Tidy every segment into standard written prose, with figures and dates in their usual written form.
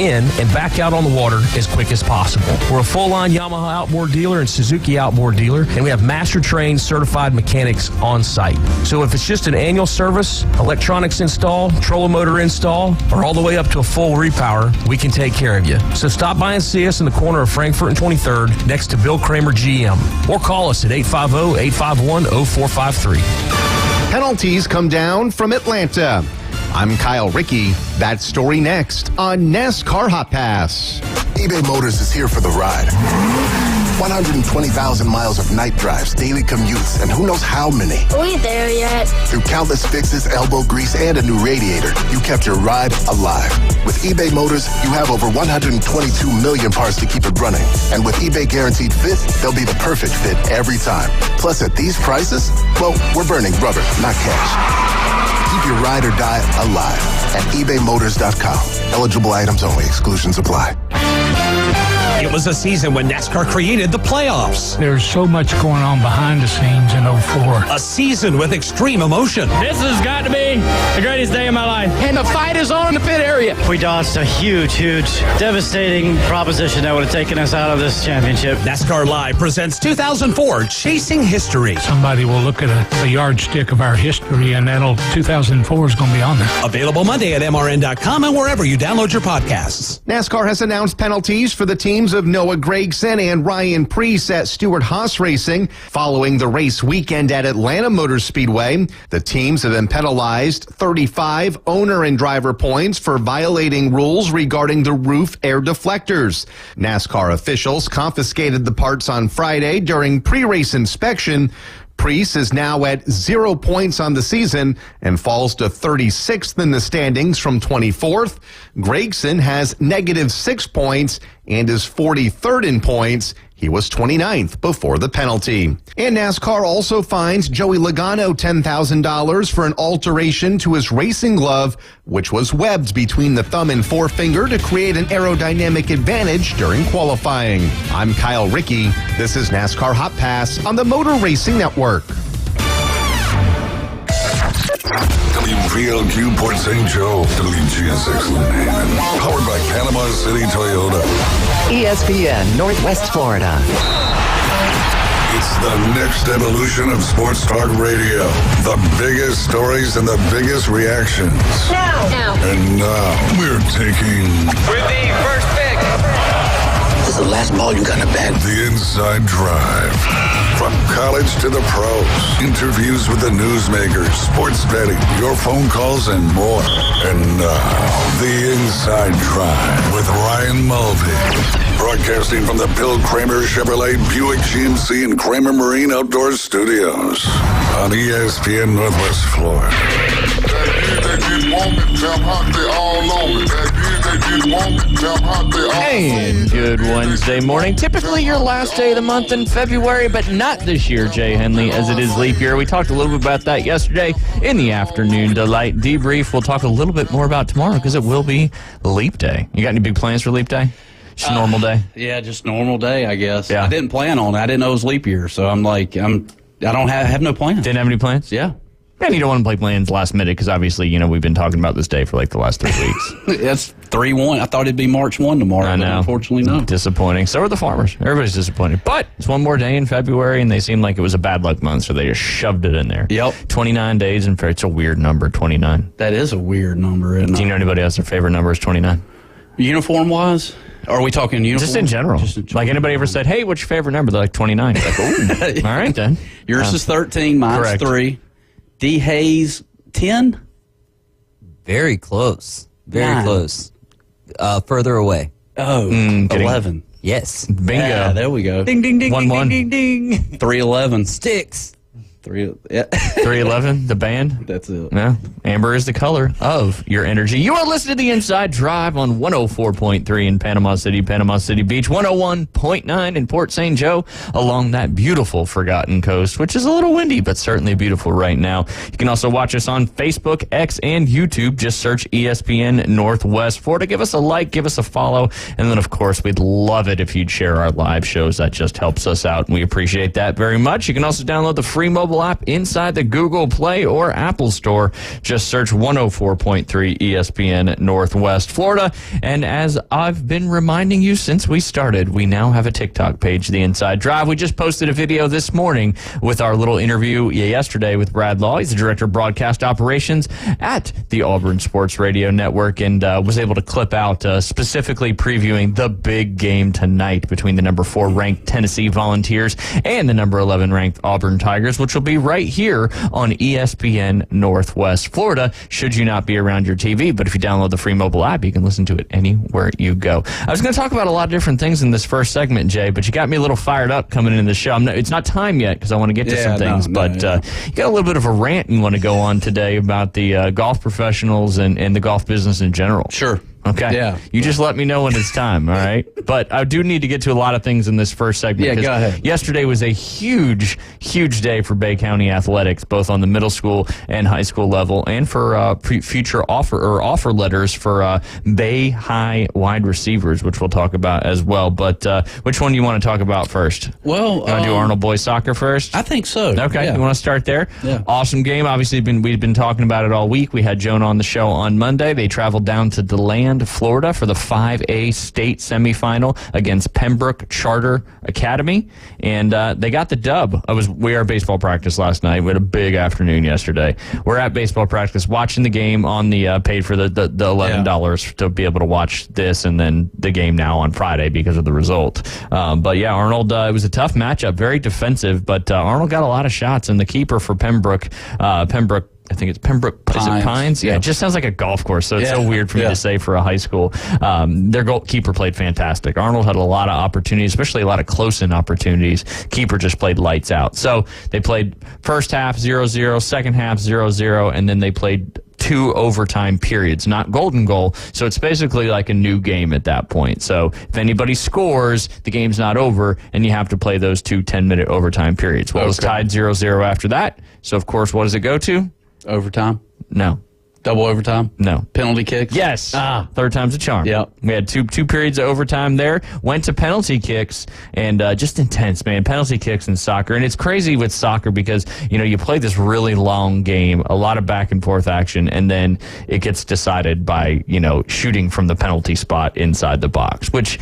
in and back out on the water as quick as possible. We're a full-line Yamaha outboard dealer and Suzuki outboard dealer, and we have master-trained certified mechanics on site. So if it's just an annual service, electronics install, trolling motor install, or all the way up to a full repower, we can take care of you. So stop by and see us in the corner of Frankfurt and 23rd next to Bill Kramer GM, or call us at 850-851-0453. Penalties come down from Atlanta. I'm Kyle Rickey. That story next on NASCAR Hot Pass. eBay Motors is here for the ride. 120,000 miles of night drives, daily commutes, and who knows how many. Are we there yet? Through countless fixes, elbow grease, and a new radiator, you kept your ride alive. With eBay Motors, you have over 122 million parts to keep it running. And with eBay Guaranteed Fit, they'll be the perfect fit every time. Plus, at these prices, well, we're burning rubber, not cash. Keep your ride or die alive at ebaymotors.com. Eligible items only. Exclusions apply. It was a season when NASCAR created the playoffs. There's so much going on behind the scenes in 04. A season with extreme emotion. This has got to be the greatest day of my life. And the fight is on in the pit area. We dodged a huge, devastating proposition that would have taken us out of this championship. NASCAR Live presents 2004 Chasing History. Somebody will look at a yardstick of our history, and 2004 is going to be on there. Available Monday at MRN.com and wherever you download your podcasts. NASCAR has announced penalties for the teams of Noah Gragson and Ryan Preece at Stewart-Haas Racing following the race weekend at Atlanta Motor Speedway. The teams have been penalized 35 owner and driver points for violating rules regarding the roof air deflectors. NASCAR officials confiscated the parts on Friday during pre-race inspection. Preece is now at 0 points on the season and falls to 36th in the standings from 24th. Gragson has -6 points and is 43rd in points. He was 29th before the penalty. And NASCAR also fines Joey Logano $10,000 for an alteration to his racing glove, which was webbed between the thumb and forefinger to create an aerodynamic advantage during qualifying. I'm Kyle Rickey. This is NASCAR Hot Pass on the Motor Racing Network. WPLQ Port St. Joe, WGSX Lynn, powered by Panama City Toyota. ESPN Northwest Florida. It's the next evolution of sports talk radio. The biggest stories and the biggest reactions. Now. And now we're taking With the first pick. This is the last ball you got in the bag. the inside drive. From college to the pros, interviews with the newsmakers, sports betting, your phone calls, and more. And now, the Inside Drive with Ryan Mulvey. Broadcasting from the Bill Kramer Chevrolet Buick GMC and Kramer Marine Outdoor Studios on ESPN Northwest Florida. And good Wednesday morning. Typically your last day of the month in February, but not this year, Jay Henley, as it is leap year. We talked a little bit about that yesterday in the afternoon delight debrief. We'll talk a little bit more about tomorrow because it will be leap day. You got any big plans for leap day? Just a normal day? Yeah, just normal day, I guess. Yeah. I didn't plan on it. I didn't know it was leap year, so I don't have no plans. Didn't have any plans? Yeah. And you don't want to play plans last minute because obviously, we've been talking about this day for like the last 3 weeks. It's 3-1. I thought it'd be March 1 tomorrow. I know. But unfortunately, no. Disappointing. So are the farmers. Everybody's disappointed. But it's one more day in February, and they seem like it was a bad luck month, so they just shoved it in there. Yep. 29 days, and it's a weird number, 29. That is a weird number. Isn't it? Do you know anybody else their favorite number is 29? Uniform-wise? Or are we talking uniform? Just in general. Like anybody ever said, hey, what's your favorite number? They're like 29. You're like, ooh. All right, then. Yours is 13. Mine's correct. 3. D. Hayes, 10? Very close. Very 9. close. Further away. Oh, kidding. 11. Yes. Bingo. Yeah, there we go. Ding, ding, ding, 1-1. ding, ding, ding. 311. Sticks. 311, the band. That's it. No, amber is the color of your energy. You are listening to the Inside Drive on 104.3 in Panama City Beach, 101.9 in Port St. Joe, along that beautiful Forgotten Coast, which is a little windy, but certainly beautiful right now. You can also watch us on Facebook, X, and YouTube. Just search ESPN Northwest Florida. Give us a like, give us a follow, and then, of course, we'd love it if you'd share our live shows. That just helps us out, and we appreciate that very much. You can also download the free mobile mobile app inside the Google Play or Apple Store. Just search 104.3 ESPN Northwest Florida. And as I've been reminding you since we started, we now have a TikTok page, The Inside Drive. We just posted a video this morning with our little interview yesterday with Brad Law. He's the Director of Broadcast Operations at the Auburn Sports Radio Network, and was able to clip out specifically previewing the big game tonight between the number 4 ranked Tennessee Volunteers and the number 11 ranked Auburn Tigers, which will be right here on ESPN Northwest Florida, should you not be around your TV. But if you download the free mobile app, you can listen to it anywhere you go. I was going to talk about a lot of different things in this first segment, Jay, but you got me a little fired up coming into the show. It's not time yet because I want to get to some things, but you got a little bit of a rant you want to go on today about the golf professionals and the golf business in general. Sure. Okay. Yeah. You just let me know when it's time, all right? But I do need to get to a lot of things in this first segment. Yeah, go ahead. Yesterday was a huge, huge day for Bay County athletics, both on the middle school and high school level, and for future offer letters for Bay High wide receivers, which we'll talk about as well. But which one do you want to talk about first? Well, you want to do Arnold Boys soccer first? I think so. Okay. Yeah. You want to start there? Yeah. Awesome game. Obviously, we've been talking about it all week. We had Jonah on the show on Monday. They traveled down to DeLand, Florida for the 5A state semifinal against Pembroke Charter Academy, and they got the dub. We were at baseball practice last night. We had a big afternoon yesterday. We're at baseball practice watching the game on the paid for the $11 to be able to watch this and then the game now on Friday because of the result. But yeah, Arnold, it was a tough matchup, very defensive, but Arnold got a lot of shots, and the keeper for Pembroke, I think it's Pembroke Pines. Is it Pines? Yeah, it just sounds like a golf course, so it's so weird for me to say for a high school. Their goalkeeper played fantastic. Arnold had a lot of opportunities, especially a lot of close-in opportunities. Keeper just played lights out. So they played first half 0-0, second half 0-0, and then they played 2 overtime periods, not golden goal. So it's basically like a new game at that point. So if anybody scores, the game's not over, and you have to play those 2 10-minute overtime periods. Well, it was tied 0-0 after that. So, of course, what does it go to? Overtime? No. Double overtime? No. Penalty kicks? Yes. Third time's a charm. Yep. We had two periods of overtime there. Went to penalty kicks, and just intense, man. Penalty kicks in soccer. And it's crazy with soccer because, you play this really long game, a lot of back and forth action, and then it gets decided by, shooting from the penalty spot inside the box, which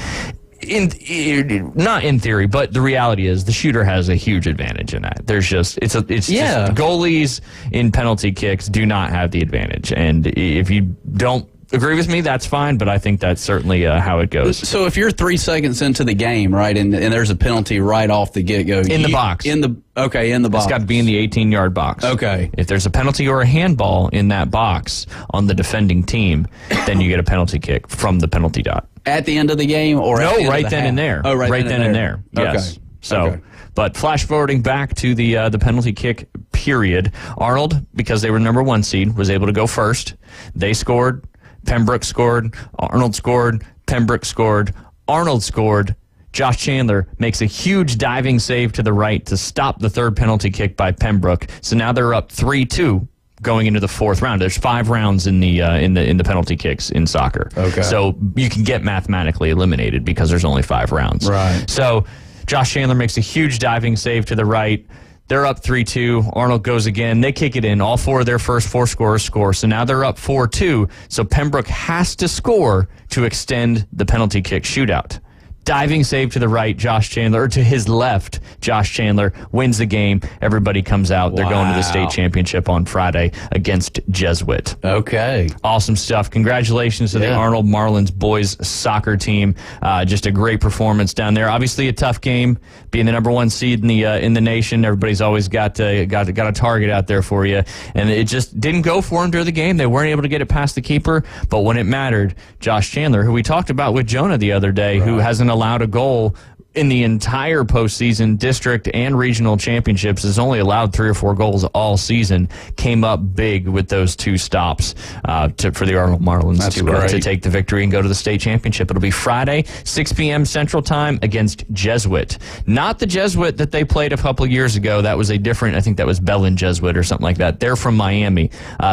not in theory, but the reality is the shooter has a huge advantage in that. Just goalies in penalty kicks do not have the advantage, and if you don't agree with me, that's fine, but I think that's certainly how it goes. So if you're 3 seconds into the game, right, and there's a penalty right off the get-go. In the box. In the box. It's got to be in the 18-yard box. Okay. If there's a penalty or a handball in that box on the defending team, then you get a penalty kick from the penalty dot. At the end of the game or at the end right of the then half? and there. Oh, right then and there. Yes. Okay. So, Okay. But flash forwarding back to the penalty kick period, Arnold, because they were number 1 seed, was able to go first. They scored. Pembroke scored. Arnold scored. Pembroke scored. Arnold scored. Josh Chandler makes a huge diving save to the right to stop the third penalty kick by Pembroke. So now they're up 3-2 going into the 4th round. There's 5 rounds in the penalty kicks in soccer. Okay. So you can get mathematically eliminated because there's only 5 rounds. Right. So Josh Chandler makes a huge diving save to the right. They're up 3-2. Arnold goes again. They kick it in. All 4 of their first 4 scorers score. So now they're up 4-2. So Pembroke has to score to extend the penalty kick shootout. Diving save to the right, Josh Chandler, or to his left, Josh Chandler wins the game. Everybody comes out. They're going to the state championship on Friday against Jesuit. Okay. Awesome stuff. Congratulations to the Arnold Marlins boys soccer team. Just a great performance down there. Obviously a tough game, being the number 1 seed in the nation. Everybody's always got a target out there for you. And it just didn't go for them during the game. They weren't able to get it past the keeper. But when it mattered, Josh Chandler, who we talked about with Jonah the other day, who hasn't allowed a goal in the entire postseason, district and regional championships, has only allowed 3 or 4 goals all season, came up big with those 2 stops for the Arnold Marlins to take the victory and go to the state championship. It'll be Friday, 6 p.m. Central Time against Jesuit. Not the Jesuit that they played a couple of years ago. That was a different, I think that was Bellin Jesuit or something like that. They're from Miami.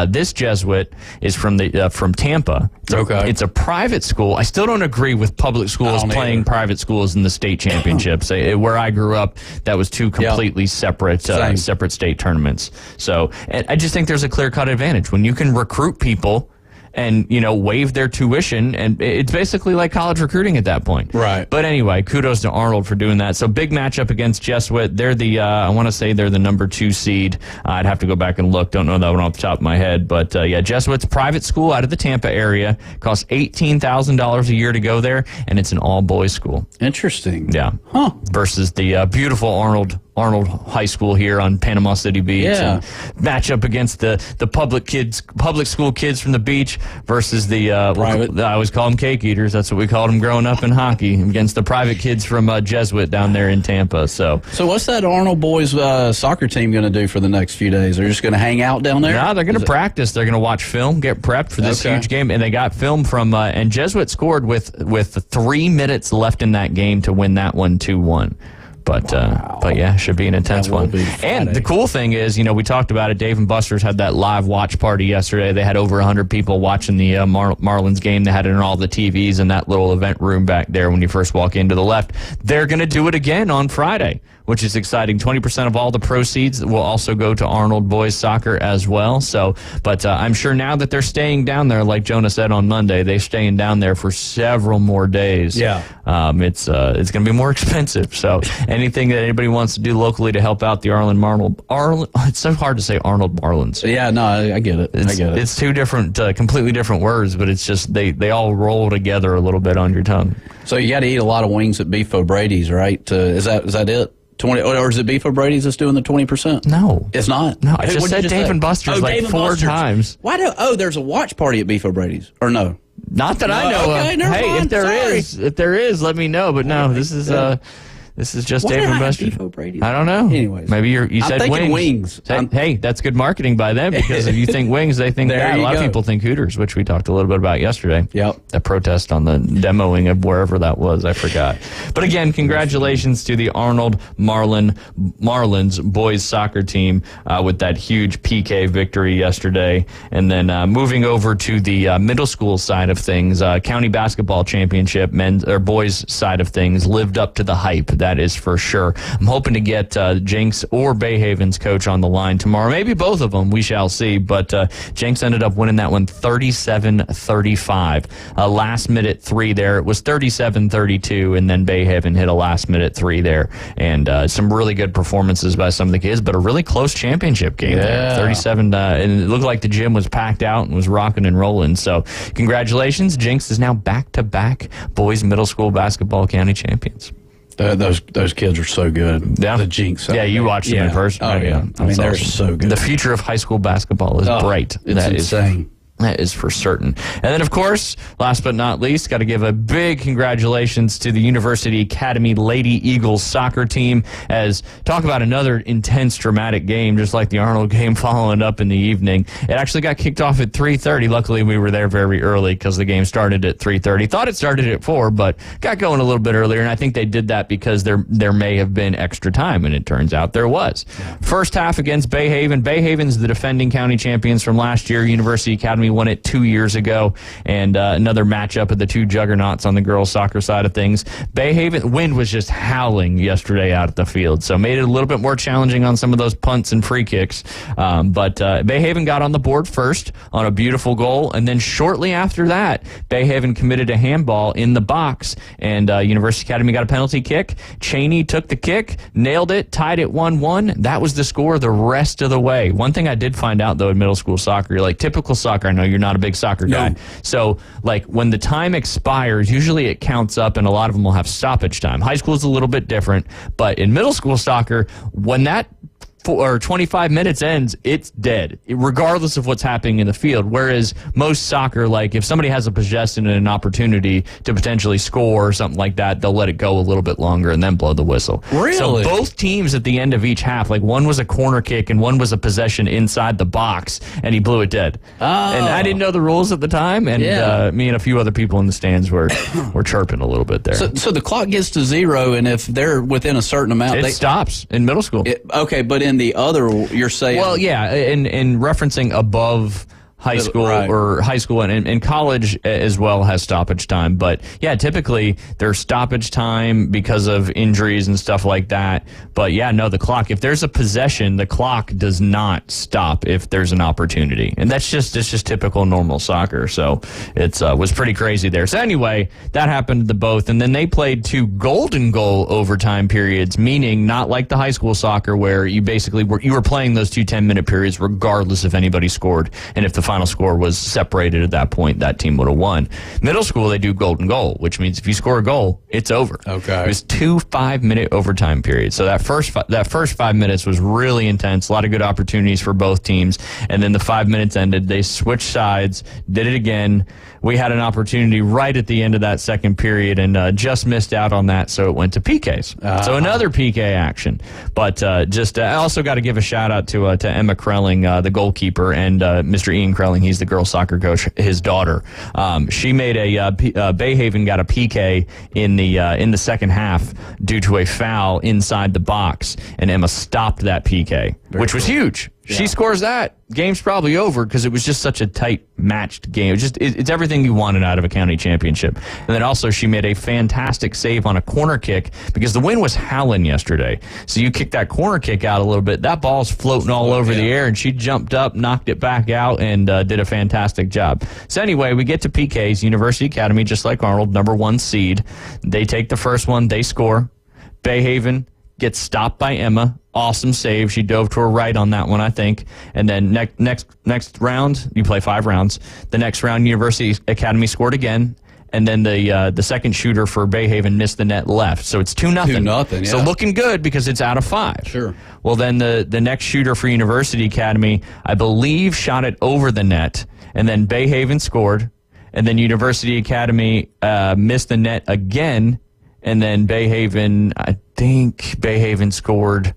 This Jesuit is from Tampa. It's a private school. I still don't agree with public schools playing private schools in the state championships. Where I grew up, that was two completely separate state tournaments. So and I just think there's a clear-cut advantage when you can recruit people and, waive their tuition. And it's basically like college recruiting at that point. Right. But anyway, kudos to Arnold for doing that. So big matchup against Jesuit. They're I want to say they're the number 2 seed. I'd have to go back and look. Don't know that one off the top of my head. But Jesuit's a private school out of the Tampa area. Costs $18,000 a year to go there. And it's an all-boys school. Interesting. Yeah. Huh. Versus the beautiful Arnold High School here on Panama City Beach. Yeah. And match up against the public school kids from the beach versus the private. I always call them cake eaters. That's what we called them growing up in hockey, against the private kids from Jesuit down there in Tampa. So what's that Arnold boys soccer team going to do for the next few days? They're just going to hang out down there? No, they're going to practice. They're going to watch film, get prepped for this huge game, and they got film from and Jesuit scored with 3 minutes left in that game to win that one 2-1. But yeah, should be an intense one. And the cool thing is, we talked about it. Dave and Buster's had that live watch party yesterday. They had over 100 people watching the Marlins game. They had it on all the TVs in that little event room back there when you first walk in to the left. They're going to do it again on Friday, which is exciting. 20% of all the proceeds will also go to Arnold Boys Soccer as well. So, but I'm sure now that they're staying down there, like Jonah said on Monday, they're staying down there for several more days. Yeah. It's going to be more expensive. So anything that anybody wants to do locally to help out the Arnold, it's so hard to say Arnold Marlins. Yeah, no, I get it. It's two different, completely different words, but it's just they all roll together a little bit on your tongue. So you got to eat a lot of wings at Beef O'Brady's, right? Is that it? 20, or is it Beef O'Brady's that's doing the 20%? No, it's not. No, I just said Dave and Buster's like 4 times. Why there's a watch party at Beef O'Brady's, or no? Not that I know okay, of. Never Hey, mind. if there is, let me know. But no, this is just Dave and Buster's. Beef O'Brady's? I don't know. Anyways, maybe you said thinking wings. Hey, that's good marketing by them, because if you think wings, they think that. A lot of people think Hooters, which we talked a little bit about yesterday. Yep. That protest on the demoing of wherever that was, I forgot. But again, congratulations to the Arnold Marlins boys soccer team with that huge PK victory yesterday. And then moving over to the middle school side of things, county basketball championship, men's or boys side of things lived up to the hype. That is for sure. I'm hoping to get Jenks or Bayhaven's coach on the line tomorrow. Maybe both of them. We shall see. But Jenks ended up winning that one 37-35. A last-minute 3 there. It was 37-32, and then Bayhaven hit a last-minute 3 there. And some really good performances by some of the kids, but a really close championship game there. 37, and it looked like the gym was packed out and was rocking and rolling. So congratulations. Jenks is now back-to-back boys middle school basketball county champions. Those kids are so good. Yeah. The Jinx. Yeah, you watched them in person. Oh, yeah. I mean, they're so good. The future of high school basketball is bright. It's insane. That is for certain. And then, of course, last but not least, got to give a big congratulations to the University Academy Lady Eagles soccer team, as talk about another intense, dramatic game, just like the Arnold game following up in the evening. It actually got kicked off at 3:30. Luckily, we were there very early because the game started at 3:30. Thought it started at 4, but got going a little bit earlier, and I think they did that because there may have been extra time, and it turns out there was. First half against Bayhaven. Bayhaven's the defending county champions from last year. University Academy won it 2 years ago, and another matchup of the two juggernauts on the girls soccer side of things. Bayhaven, wind was just howling yesterday out at the field, so made it a little bit more challenging on some of those punts and free kicks. But Bayhaven got on the board first on a beautiful goal, and then shortly after that, Bayhaven committed a handball in the box, and University Academy got a penalty kick. Cheney took the kick, nailed it, tied it 1-1. That was the score the rest of the way. One thing I did find out, though, in middle school soccer, like typical soccer, I know you're not a big soccer guy. So, like, when the time expires, usually it counts up, and a lot of them will have stoppage time. High school is a little bit different, but in middle school soccer, when that 25 minutes ends, it's dead, regardless of what's happening in the field. Whereas most soccer, like if somebody has a possession and an opportunity to potentially score or something like that, they'll let it go a little bit longer and then blow the whistle. Really? So both teams at the end of each half, like one was a corner kick and one was a possession inside the box, and he blew it dead. Oh. And I didn't know the rules at the time, and me and a few other people in the stands were chirping a little bit there. So the clock gets to 0, and if they're within a certain amount, it stops in middle school. Okay, but in the other, you're saying... Well, yeah, in referencing above high school Right. or high school and college as well has stoppage time. But yeah, typically there's stoppage time because of injuries and stuff like that. But yeah, no, the clock, if there's a possession, the clock does not stop if there's an opportunity. And it's just typical normal soccer. So it was pretty crazy there. So anyway, that happened to both. And then they played 2 golden goal overtime periods, meaning not like the high school soccer where you basically were playing those 2 10-minute periods regardless if anybody scored. And if the final score was separated at that point, that team would have won. Middle school, they do golden goal, which means if you score a goal, it's over. Okay. It was 2 5-minute overtime periods. So that first 5 minutes was really intense. A lot of good opportunities for both teams. And then the 5 minutes ended. They switched sides, did it again. We had an opportunity right at the end of that second period and just missed out on that, so it went to PKs. So another PK action. But I also got to give a shout out to Emma Krelling, the goalkeeper, and Mr. Ian Krelling. He's the girls soccer coach. His daughter. She made Bayhaven got a PK in the second half due to a foul inside the box, and Emma stopped that PK, which was huge. Yeah. She scores that, game's probably over because it was just such a tight matched game. It's everything you wanted out of a county championship. And then also she made a fantastic save on a corner kick because the wind was howling yesterday. So you kick that corner kick out a little bit, that ball's floating all over the air, and she jumped up, knocked it back out, and did a fantastic job. So anyway, we get to PKs. University Academy, just like Arnold, number 1 seed. They take the first one, they score. Bayhaven gets stopped by Emma. Awesome save. She dove to her right on that one, I think. And then next round, you play 5 rounds. The next round, University Academy scored again. And then the second shooter for Bayhaven missed the net left. So it's 2-0. 2-0, yeah. So looking good because it's out of 5. Sure. Well, then the next shooter for University Academy, I believe, shot it over the net. And then Bayhaven scored. And then University Academy missed the net again. And then Bayhaven, I think Bayhaven scored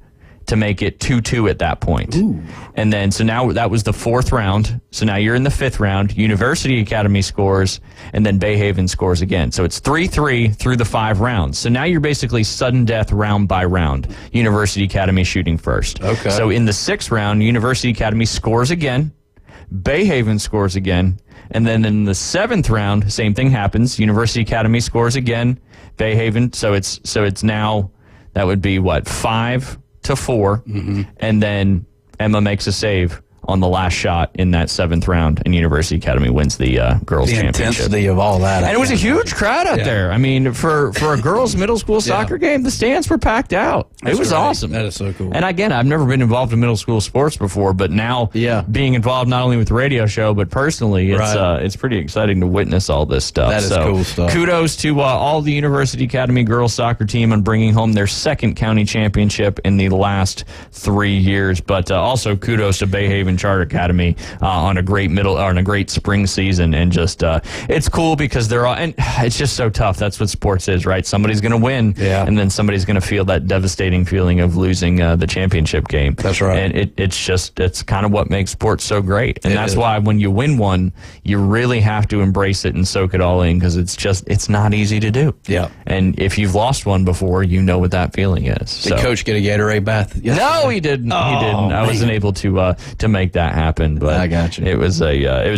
to make it 2-2 at that point. Ooh. And then, so now that was the 4th round. So now you're in the 5th round. University Academy scores, and then Bayhaven scores again. So it's 3-3 through the 5 rounds. So now you're basically sudden death round by round. University Academy shooting first. Okay. So in the 6th round, University Academy scores again. Bayhaven scores again. And then in the 7th round, same thing happens. University Academy scores again. Bayhaven. So it's now, that would be what, 5-4. Mm-hmm. And then Emma makes a save on the last shot in that 7th round, and University Academy wins the girls' championship. The intensity of all that. And it was a huge crowd out there. I mean, for a girls' middle school soccer game, the stands were packed out. It was awesome. That is so cool. And again, I've never been involved in middle school sports before, but now being involved not only with the radio show, but personally, it's pretty exciting to witness all this stuff. That is cool stuff. Kudos to all the University Academy girls' soccer team on bringing home their 2nd county championship in the last 3 years, but also kudos to Bayhaven Charter Academy on a great spring season, and just it's cool because they're all, and it's just so tough. That's what sports is, right? Somebody's going to win, and then somebody's going to feel that devastating feeling of losing the championship game. That's right. And it's kind of what makes sports so great, and that's why when you win one, you really have to embrace it and soak it all in, because it's not easy to do. Yeah. And if you've lost one before, you know what that feeling is. Did Coach get a Gatorade bath yesterday? No, he didn't. I wasn't able to make that happen, but I got you. It was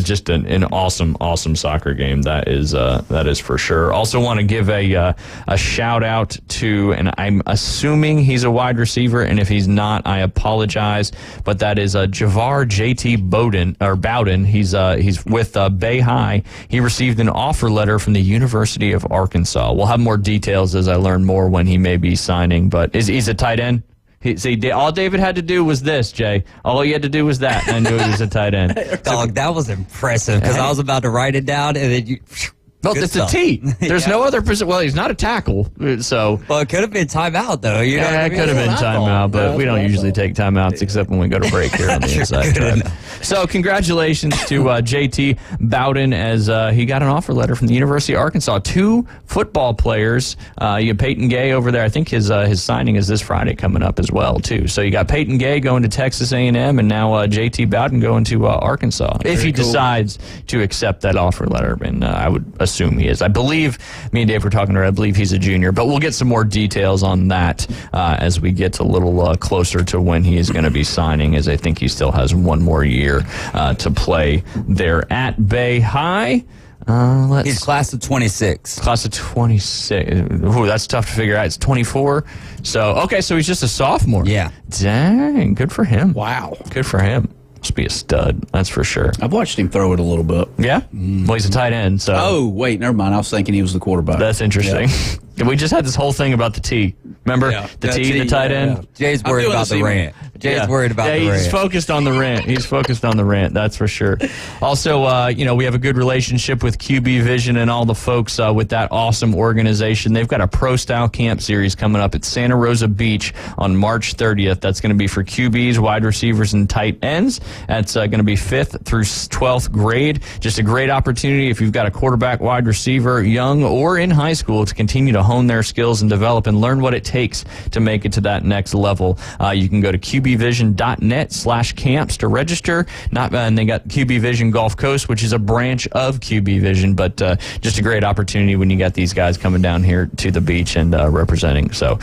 just an awesome soccer game. That is for sure. Also want to give a shout out to, and I'm assuming he's a wide receiver, and if he's not, I apologize, but that is Javar JT Bowden. He's with Bay High. He received an offer letter from the University of Arkansas. We'll have more details as I learn more when he may be signing, but he's a tight end. All David had to do was this, Jay. All he had to do was that, and I knew he was a tight end. Dog, that was impressive, because I was about to write it down, and then you... Well, it's a T. There's no other position. Well, he's not a tackle, so. Well, it could have been timeout, though. You know what I mean? It could have been timeout, but we don't usually take timeouts except when we go to break here on the Inside Drive. So, congratulations to JT Bowden, as he got an offer letter from the University of Arkansas. 2 football players. You have Peyton Gay over there. I think his signing is this Friday coming up as well, too. So you got Peyton Gay going to Texas A&M, and now JT Bowden going to Arkansas. If he decides to accept that offer letter, and I would assume assume he is. I believe, me and Dave were talking to her, I believe he's a junior, but we'll get some more details on that as we get a little closer to when he is going to be signing, as I think he still has one more year to play there at Bay High. He's class of 26. Class of 26. Ooh, that's tough to figure out. It's 24. So, okay, so he's just a sophomore. Yeah. Dang, good for him. Wow. Good for him. Must be a stud, that's for sure. I've watched him throw it a little bit. Yeah? Well, he's a tight end, so. Oh, wait, never mind. I was thinking he was the quarterback. That's interesting. Yeah. We just had this whole thing about the T. Remember? Yeah. The T, the tight end? Yeah. Jay's worried about the rant. Jay's worried about the rant. He's focused on the rant. He's focused on the rant, that's for sure. Also, we have a good relationship with QB Vision and all the folks with that awesome organization. They've got a pro-style camp series coming up at Santa Rosa Beach on March 30th. That's going to be for QBs, wide receivers, and tight ends. That's going to be 5th through 12th grade. Just a great opportunity if you've got a quarterback, wide receiver, young or in high school, to continue to hone their skills and develop and learn what it takes to make it to that next level. You can go to qbvision.net/camps to register. And they got QB Vision Gulf Coast, which is a branch of QB Vision, but just a great opportunity when you got these guys coming down here to the beach and representing. So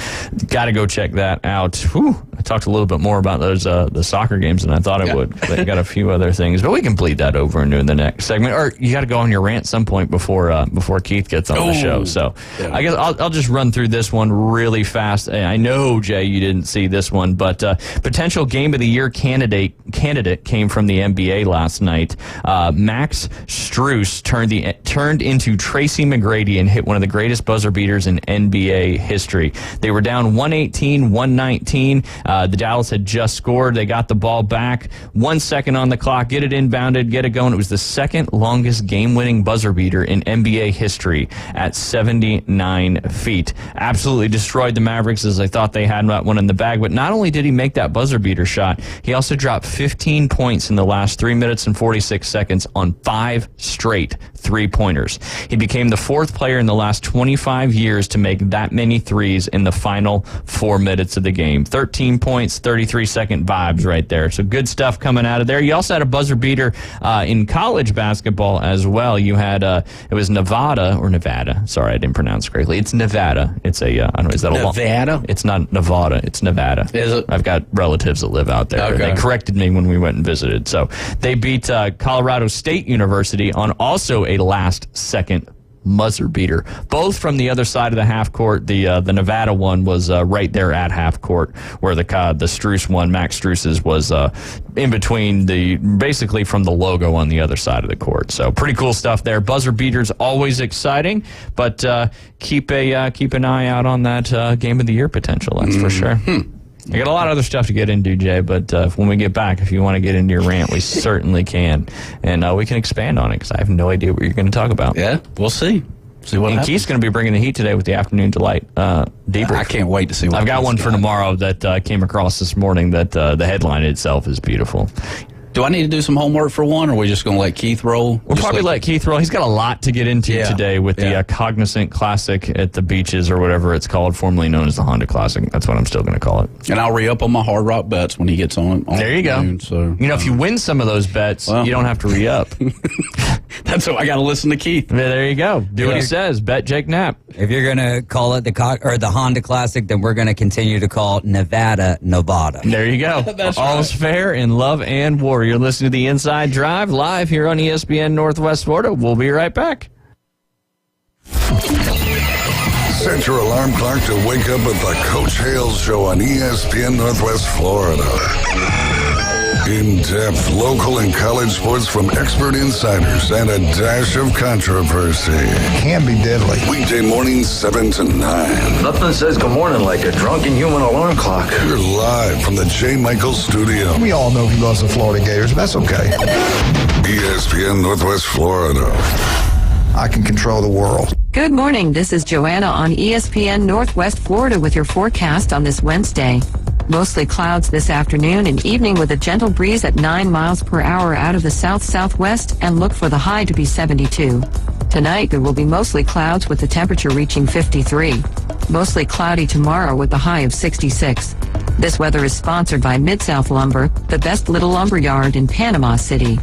got to go check that out. Whew, I talked a little bit more about those the soccer games than I thought I would. They got a few other things, but we can bleed that over into the next segment. Or you got to go on your rant some point before Keith gets on the show. So I guess I'll just run through this one really fast. I know, Jay, you didn't see this one, but potential Game of the Year candidate came from the NBA last night. Max Strus turned into Tracy McGrady and hit one of the greatest buzzer beaters in NBA history. They were down 118-119. The Dallas had just scored. They got the ball back. 1 second on the clock. Get it inbounded. Get it going. It was the second longest game-winning buzzer beater in NBA history at 79 feet. Absolutely destroyed the Mavericks, as I thought they had that one in the bag. But not only did he make that buzzer beater shot, he also dropped 15 points in the last 3 minutes and 46 seconds on 5 straight three-pointers. He became the 4th player in the last 25 years to make that many threes in the final 4 minutes of the game. 13 points, 33-second vibes right there. So good stuff coming out of there. You also had a buzzer beater in college basketball as well. You had, it was Nevada. Sorry, I didn't pronounce it correctly. It's Nevada. It's a, I don't know, is that Nevada? It's not Nevada. It's Nevada. Is it? I've got relatives that live out there. Okay. They corrected me when we went and visited. So they beat Colorado State University on also a last-second buzzer beater, both from the other side of the half court. The Nevada one was right there at half court, where the Strus one, Max Strus's, was in between basically from the logo on the other side of the court. So pretty cool stuff there. Buzzer beaters always exciting, but keep an eye out on that Game of the Year potential. That's for sure. I got a lot of other stuff to get into, Jay, but when we get back, if you want to get into your rant, we certainly can. And we can expand on it, because I have no idea what you're going to talk about. Yeah, we'll see. See what happens. Keith's going to be bringing the heat today with the Afternoon Delight debrief. I can't wait to see what I've got one for tomorrow that came across this morning that the headline itself is beautiful. Do I need to do some homework for one, or are we just going to let Keith roll? We'll probably let Keith roll. He's got a lot to get into today with the Cognizant Classic at the beaches, or whatever it's called, formerly known as the Honda Classic. That's what I'm still going to call it. And I'll re-up on my Hard Rock bets when he gets on it. There you go. So, if you win some of those bets, you don't have to re-up. That's what I got to listen to Keith. There you go. Do what he says. Bet Jake Knapp. If you're going to call it the Honda Classic, then we're going to continue to call it Nevada. There you go. All's fair in love and war. You're listening to the Inside Drive live here on ESPN Northwest Florida. We'll be right back. Set your alarm clock to wake up with the Coach Hales Show on ESPN Northwest Florida. In-depth local and college sports from expert insiders and a dash of controversy. Can be deadly. Weekday mornings 7 to 9. Nothing says good morning like a drunken human alarm clock. You're live from the J. Michaels studio. We all know he loves the Florida Gators, but that's okay. ESPN Northwest Florida. I can control the world. Good morning. This is Joanna on ESPN Northwest Florida with your forecast on this Wednesday. Mostly clouds this afternoon and evening with a gentle breeze at 9 miles per hour out of the south-southwest, and look for the high to be 72. Tonight there will be mostly clouds with the temperature reaching 53. Mostly cloudy tomorrow with the high of 66. This weather is sponsored by Mid-South Lumber, the best little lumber yard in Panama City.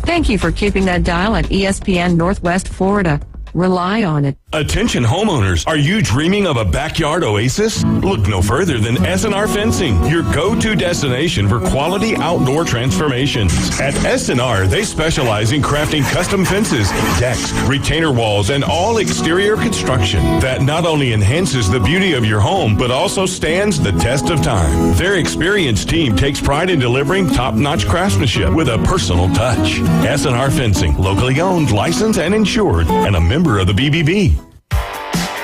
Thank you for keeping that dial at ESPN Northwest Florida. Rely on it. Attention homeowners, are you dreaming of a backyard oasis? Look no further than S&R Fencing, your go-to destination for quality outdoor transformations. At S&R, they specialize in crafting custom fences, decks, retainer walls, and all exterior construction that not only enhances the beauty of your home, but also stands the test of time. Their experienced team takes pride in delivering top-notch craftsmanship with a personal touch. S&R Fencing, locally owned, licensed, and insured, and a member of the BBB.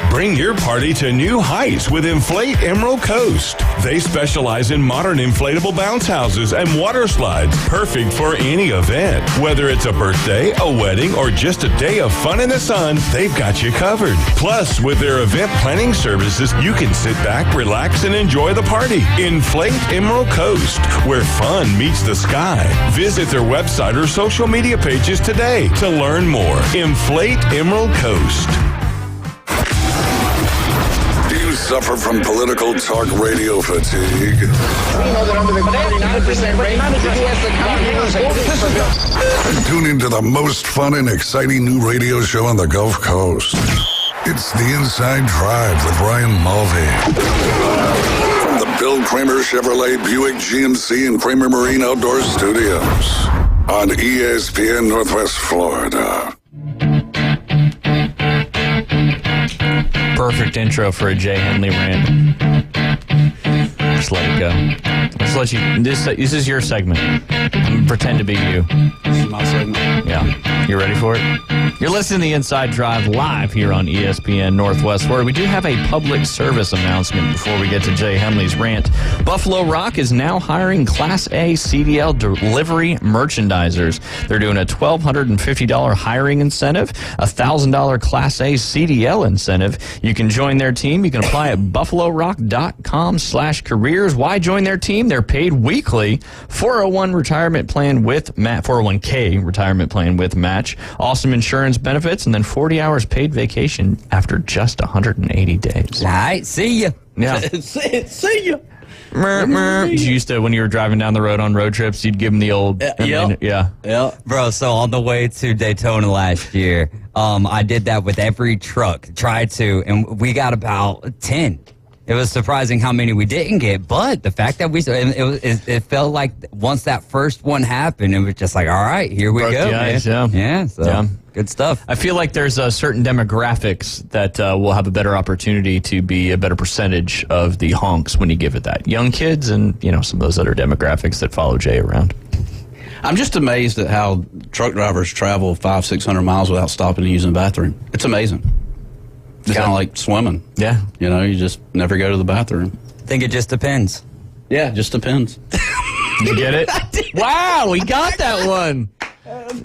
Bring your party to new heights with Inflate Emerald Coast. They specialize in modern inflatable bounce houses and water slides, perfect for any event. Whether it's a birthday, a wedding, or just a day of fun in the sun, they've got you covered. Plus, with their event planning services, you can sit back, relax, and enjoy the party. Inflate Emerald Coast, where fun meets the sky. Visit their website or social media pages today to learn more. Inflate Emerald Coast. Suffer from political talk radio fatigue? We know that under the 49% rate, the U.S. economy is Tune into the most fun and exciting new radio show on the Gulf Coast. It's The Inside Drive with Ryan Mulvey. From the Bill Kramer Chevrolet Buick GMC and Kramer Marine Outdoor Studios on ESPN Northwest Florida. Perfect intro for a Jay Henley rant. Just let it go. Let's let you. This is your segment. I'm gonna pretend to be you. This is my segment. Yeah. You ready for it? You're listening to the Inside Drive live here on ESPN Northwest Florida. We do have a public service announcement before we get to Jay Henley's rant. Buffalo Rock is now hiring Class A CDL delivery merchandisers. They're doing a $1,250 hiring incentive, a $1,000 Class A CDL incentive. You can join their team. You can apply at buffalorock.com/careers. Why join their team? They're paid weekly. 401 retirement plan with 401k retirement plan with match. Awesome insurance benefits, and then 40 hours paid vacation after just 180 days. All right, see ya. Yeah. See ya. You used to, when you were driving down the road on road trips, you'd give them the old... Yeah. Bro, so on the way to Daytona last year, I did that with every truck, tried to, and we got about 10. It was surprising how many we didn't get, but the fact that it felt like once that first one happened, it was just like, all right, here we go, man. Yeah, good stuff. I feel like there's certain demographics that will have a better opportunity to be a better percentage of the honks when you give it that. Young kids and, some of those other demographics that follow Jay around. I'm just amazed at how truck drivers travel 500-600 miles without stopping and using the bathroom. It's amazing. It's kind of like swimming. Yeah. You just never go to the bathroom. I think it just depends. Yeah, it just depends. Did you get it? Wow, we got that one.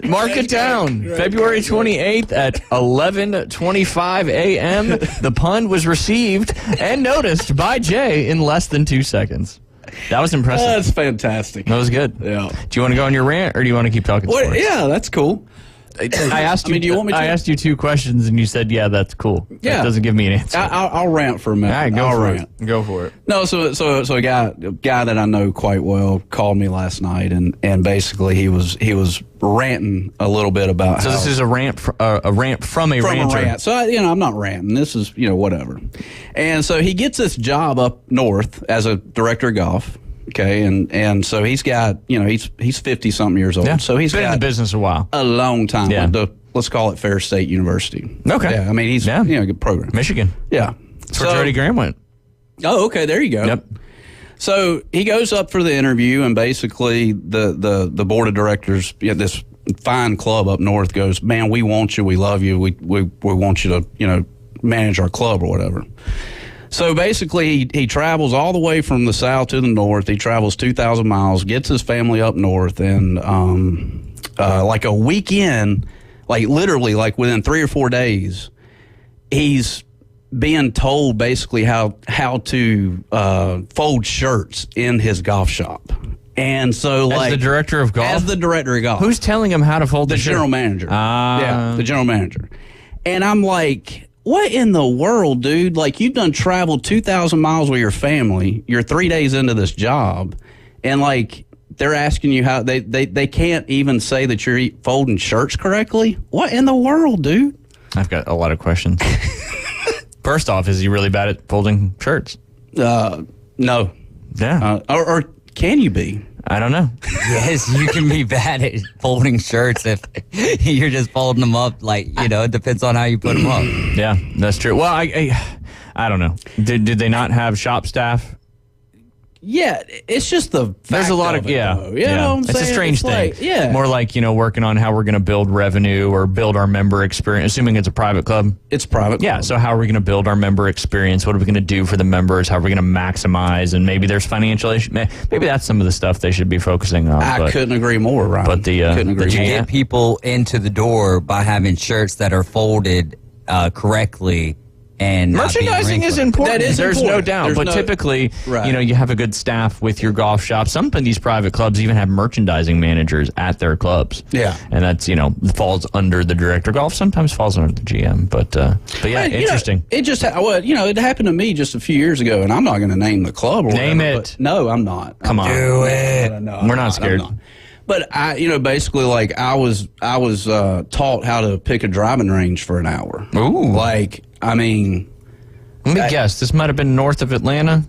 Mark it down. February 28th at 11:25 a.m. The pun was received and noticed by Jay in less than 2 seconds. That was impressive. That's fantastic. That was good. Yeah. Do you want to go on your rant, or do you want to keep talking sports? Yeah, that's cool. I asked you. Do you want me to? I asked you 2 questions, and you said, "Yeah, that's cool." Yeah. That doesn't give me an answer. I'll rant for a minute. All right, I'll rant. Go for it. No, so a guy that I know quite well called me last night, and basically he was ranting a little bit about. So this is a rant from a ranter. A rant. So I'm not ranting. This is whatever. And so he gets this job up north as a director of golf. Okay, and so he's got, he's 50-something years old. Yeah. So he's been in the business a while. A long time. Yeah. Let's call it Fair State University. Okay. Yeah, I mean, he's a good program. Michigan. Yeah. That's where Jody Graham went. Oh, okay, there you go. Yep. So he goes up for the interview, and basically the board of directors, this fine club up north goes, man, we want you, we love you, we want you to, manage our club or whatever. So basically, he travels all the way from the south to the north. He travels 2,000 miles, gets his family up north, and like a weekend, like literally like within 3 or 4 days, he's being told basically how to fold shirts in his golf shop. And so, as the director of golf? As the director of golf. Who's telling him how to fold the shirt? General manager. Yeah, the general manager. And I'm like, what in the world, dude? Like, you've done traveled 2,000 miles with your family. You're 3 days into this job, and like they're asking you how they can't even say that you're folding shirts correctly. What in the world, dude? I've got a lot of questions. First off, is he really bad at folding shirts? No. Yeah. Or can you be? I don't know. Yes, you can be bad at folding shirts if you're just folding them up. Like, it depends on how you put them up. Yeah, that's true. Well, I don't know. Did they not have shop staff? Yeah, it's just the fact There's a lot of it, yeah. though. You know what I'm It's saying? a strange thing. Like, More like, working on how we're going to build revenue or build our member experience, assuming it's a private club. It's private. Yeah, so how are we going to build our member experience? What are we going to do for the members? How are we going to maximize? And maybe there's financial issues. Maybe that's some of the stuff they should be focusing on. I couldn't agree more, Ryan. But couldn't agree You more. get people into the door by having shirts that are folded correctly. And merchandising is important. That is There's important. no doubt. There's But no- typically, Right. you have a good staff with your golf shop. Some of these private clubs even have merchandising managers at their clubs. Yeah. And that's, falls under the director of golf. Sometimes falls under the GM. But yeah, interesting. It just, it happened to me just a few years ago, and I'm not going to name the club or Name whatever, it. but no, I'm not. Come on. Do it. No, We're not scared. I'm not. But basically, like I was taught how to pick a driving range for an hour. Ooh. Let me guess. This might have been north of Atlanta.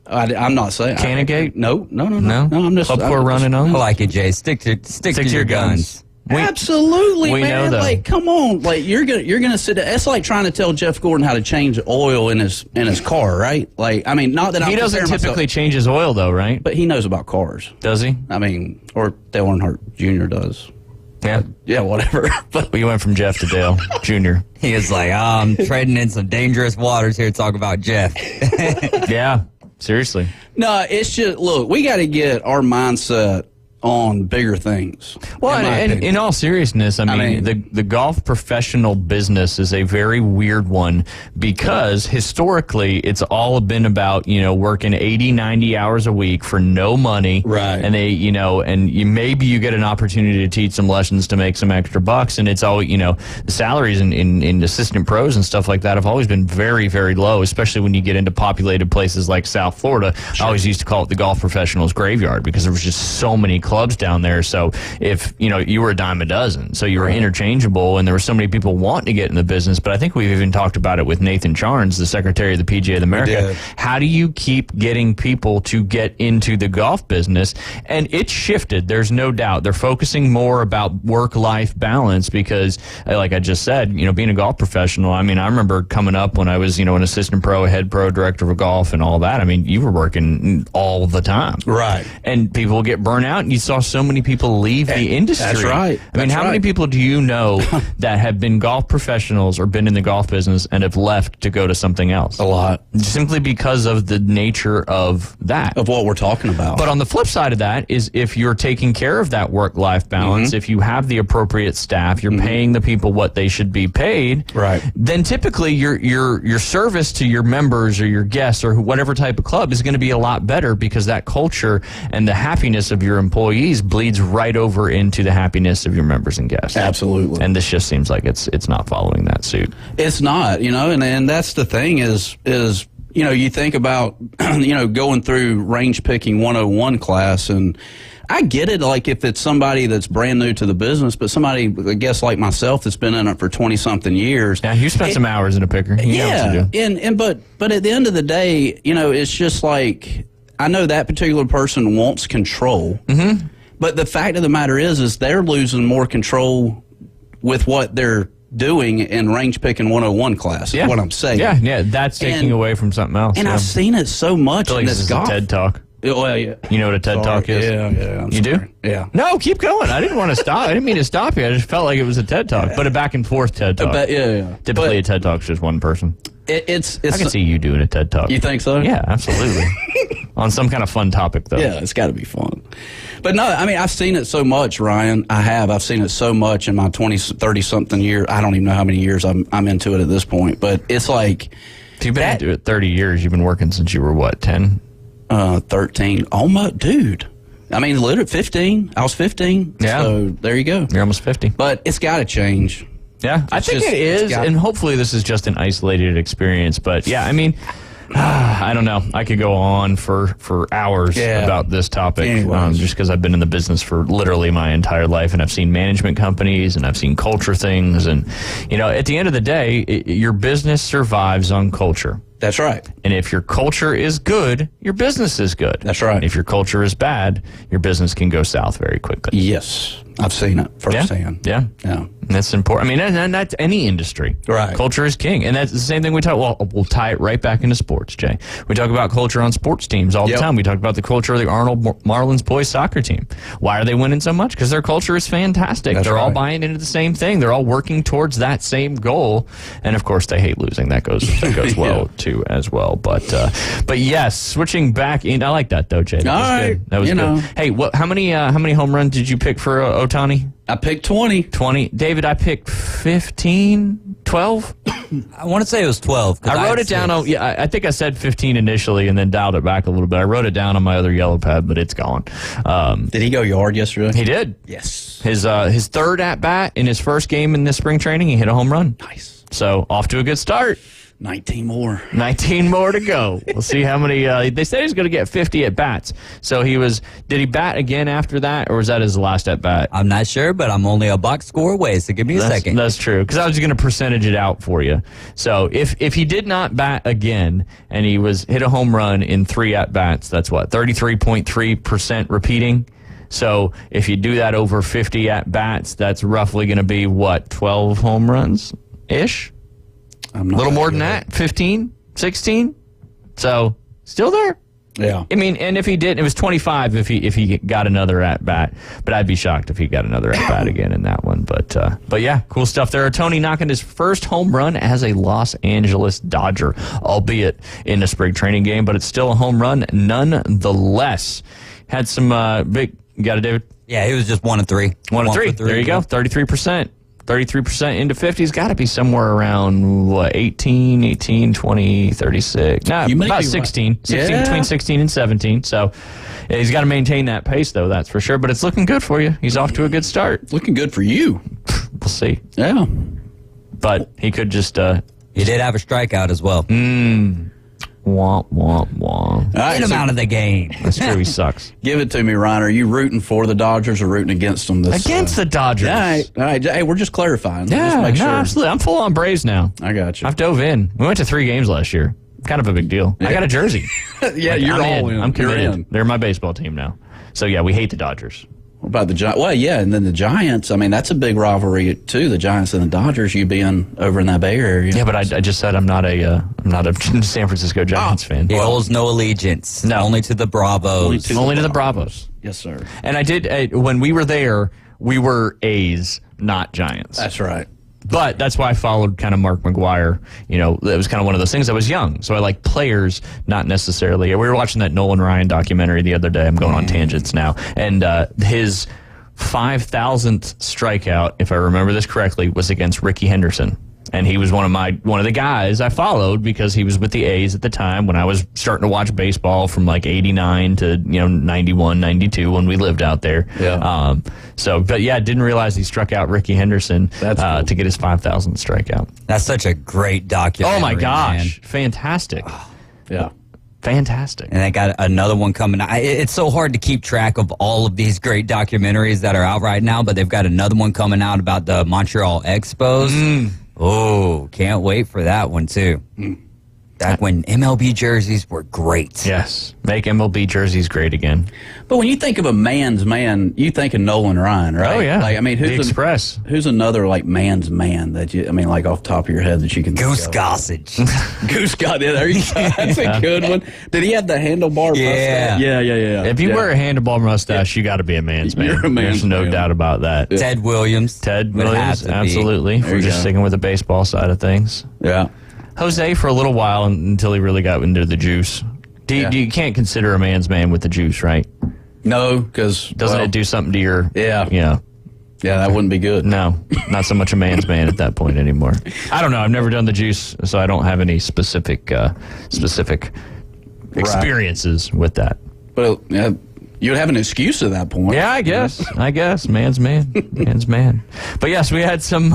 I'm not saying Canongate? No. No? I'm just Club Corps running on? I like it, Jay. Stick to your guns. Absolutely, we man. know, though. Like, come on. Like, you're gonna sit there. It's like trying to tell Jeff Gordon how to change oil in his car, right? Like, I mean, not that He doesn't typically change his oil, though, right? but he knows about cars. Does he? I mean, or Dale Earnhardt Jr. does. Yeah. Yeah, whatever. But We went from Jeff to Dale Jr. He was like, I'm treading in some dangerous waters here to talk about Jeff. Yeah. Seriously. no, it's just look. We got to get our mindset on bigger things. Well, in my and opinion. in all seriousness, I mean, the golf professional business is a very weird one because historically it's all been about, working 80, 90 hours a week for no money. Right. And maybe you get an opportunity to teach some lessons to make some extra bucks. And it's all, the salaries in assistant pros and stuff like that have always been very, very low, especially when you get into populated places like South Florida. Sure. I always used to call it the golf professionals graveyard because there was just so many clubs down there. So if you were a dime a dozen, so you were interchangeable, and there were so many people wanting to get in the business. But I think we've even talked about it with Nathan Charnes, the secretary of the PGA of America. How do you keep getting people to get into the golf business? And it's shifted. There's no doubt. They're focusing more about work-life balance because, like I just said, being a golf professional. I mean, I remember coming up when I was, an assistant pro, a head pro, director of golf, and all that. I mean, you were working all the time, right? And people get burnt out, and you saw so many people leave the industry. That's right. I mean, how many people do you know that have been golf professionals or been in the golf business and have left to go to something else? A lot. Simply because of the nature of that. Of what we're talking about. But on the flip side of that is if you're taking care of that work-life balance, if you have the appropriate staff, you're paying the people what they should be paid, right? Then typically your service to your members or your guests or whatever type of club is going to be a lot better because that culture and the happiness of your employees bleeds right over into the happiness of your members and guests. Absolutely. And this just seems like it's not following that suit. It's not, and that's the thing is you think about, going through range picking 101 class, and I get it, like if it's somebody that's brand new to the business, but somebody, I guess, like myself that's been in it for 20-something years. Yeah, you spent some hours in a picker. You know what to do. But at the end of the day, it's just like, I know that particular person wants control, but the fact of the matter is they're losing more control with what they're doing in range picking 101 class. Is what I'm saying. Yeah, that's taking away from something else. And I've seen it so much I feel like in this this is golf. a TED Talk. Well, yeah. You know what a TED Talk is? Yeah. You do? Yeah. No, keep going. I didn't want to stop. I didn't mean to stop you. I just felt like it was a TED Talk, but a back and forth TED Talk. Yeah. Typically, a TED Talk's just one person. It's I can see you doing a TED Talk. You think so? Yeah, absolutely. On some kind of fun topic, though. Yeah, it's got to be fun. But no, I mean, I've seen it so much, Ryan. I've seen it so much in my 30-something years. I don't even know how many years I'm into it at this point. But it's like... If you've been into it 30 years, you've been working since you were, what, 10? 13. Almost, dude. I mean, literally 15. I was 15. Yeah. So there you go. You're almost 50. But it's got to change. Yeah, I think it is, and hopefully this is just an isolated experience. But yeah, I mean, I don't know. I could go on for hours about this topic, just because I've been in the business for literally my entire life, and I've seen management companies, and I've seen culture things, and at the end of the day, your business survives on culture. That's right. And if your culture is good, your business is good. That's right. And if your culture is bad, your business can go south very quickly. Yes. I've seen it firsthand. Yeah. And that's important. I mean, and that's any industry. Right. Culture is king. And that's the same thing we talk. Well, we'll tie it right back into sports, Jay. We talk about culture on sports teams all the time. We talk about the culture of the Arnold Marlins boys soccer team. Why are they winning so much? Because their culture is fantastic. They're all buying into the same thing. They're all working towards that same goal. And of course, they hate losing. That goes well too as well. But yes, switching back in. I like that though, Jay. That was good. Hey, how many home runs did you pick for Ohtani? I picked 20. 20. David, I picked 15, 12. I want to say it was 12. I wrote it down. I think I said 15 initially and then dialed it back a little bit. I wrote it down on my other yellow pad, but it's gone. Did he go yard yesterday? He did. Yes. His third at-bat in his first game in this spring training, he hit a home run. Nice. So off to a good start. 19 more. 19 more to go. We'll see how many. They said he's going to get 50 at bats. So did he bat again after that, or was that his last at bat? I'm not sure, but I'm only a box score away, so give me a second. That's true, because I was going to percentage it out for you. So if he did not bat again and he hit a home run in 3 at bats, that's what, 33.3% repeating. So if you do that over 50 at bats, that's roughly going to be what, 12 home runs ish. A little more than that, 15, 16. So still there. Yeah. I mean, and if he did, it was 25 if he got another at bat. But I'd be shocked if he got another at bat again in that one. But yeah, cool stuff there. Tony knocking his first home run as a Los Angeles Dodger, albeit in a spring training game, but it's still a home run nonetheless. Had some big. You got it, David? Yeah, he was just 1 of 3. 1 of 3. There you go. 33%. 33% into 50 has got to be somewhere around, 18, 20, 36. No, about 16. Right. 16 between 16 and 17. So yeah, he's got to maintain that pace, though, that's for sure. But it's looking good for you. He's off to a good start. Looking good for you. We'll see. Yeah. But he could just... he did have a strikeout as well. Womp, womp, womp. Get him out of the game. That's true. He sucks. Give it to me, Ryan. Are you rooting for the Dodgers or rooting against them? Against the Dodgers. All right. Hey, we're just clarifying. Yeah, just make sure. Absolutely. I'm full on Braves now. I got you. I've dove in. We went to 3 games last year. Kind of a big deal. Yeah. I got a jersey. Yeah, you're all in. I'm committed. They're my baseball team now. So, yeah, we hate the Dodgers. What about the Giants? Well, yeah, and then the Giants. I mean, that's a big rivalry too. The Giants and the Dodgers. You being over in that Bay Area. Yeah, but I just said I'm not a San Francisco Giants fan. He holds no allegiance. No, only to the Bravos. Only to the Bravos. Yes, sir. And I did when we were there. We were A's, not Giants. That's right. But that's why I followed kind of Mark McGwire. It was kind of one of those things. I was young, so I like players, not necessarily. We were watching that Nolan Ryan documentary the other day. I'm going on tangents now. And his 5,000th strikeout, if I remember this correctly, was against Ricky Henderson. And he was one of the guys I followed because he was with the A's at the time when I was starting to watch baseball from like 89 to 91, 92 when we lived out there. Yeah. But yeah, didn't realize he struck out Ricky Henderson to get his 5,000th strikeout. That's such a great documentary. Oh my gosh, man. Fantastic. Yeah. Fantastic. And I got another one coming. It's so hard to keep track of all of these great documentaries that are out right now, but they've got another one coming out about the Montreal Expos. Oh, can't wait for that one, too. Back when MLB jerseys were great. Yes. Make MLB jerseys great again. But when you think of a man's man, you think of Nolan Ryan, right? Oh, yeah. Like, I mean, who's another, like, man's man that like, off the top of your head that you can Goose Gossage. Goose Gossage. There you go. That's a good one. Did he have the handlebar mustache? Yeah. If you wear a handlebar mustache, you got to be a man's man. You're a man's There's no man. doubt about that. Yeah. Ted Williams, absolutely. If we're just sticking with the baseball side of things. Yeah. Jose for a little while until he really got into the juice. You can't consider a man's man with the juice, right? No, because doesn't it do something to your? Yeah, that wouldn't be good. No, not so much a man's man at that point anymore. I don't know. I've never done the juice, so I don't have any specific experiences with that. But You would have an excuse at that point. Yeah, I guess. Man's man. Man's man. But yes, we had some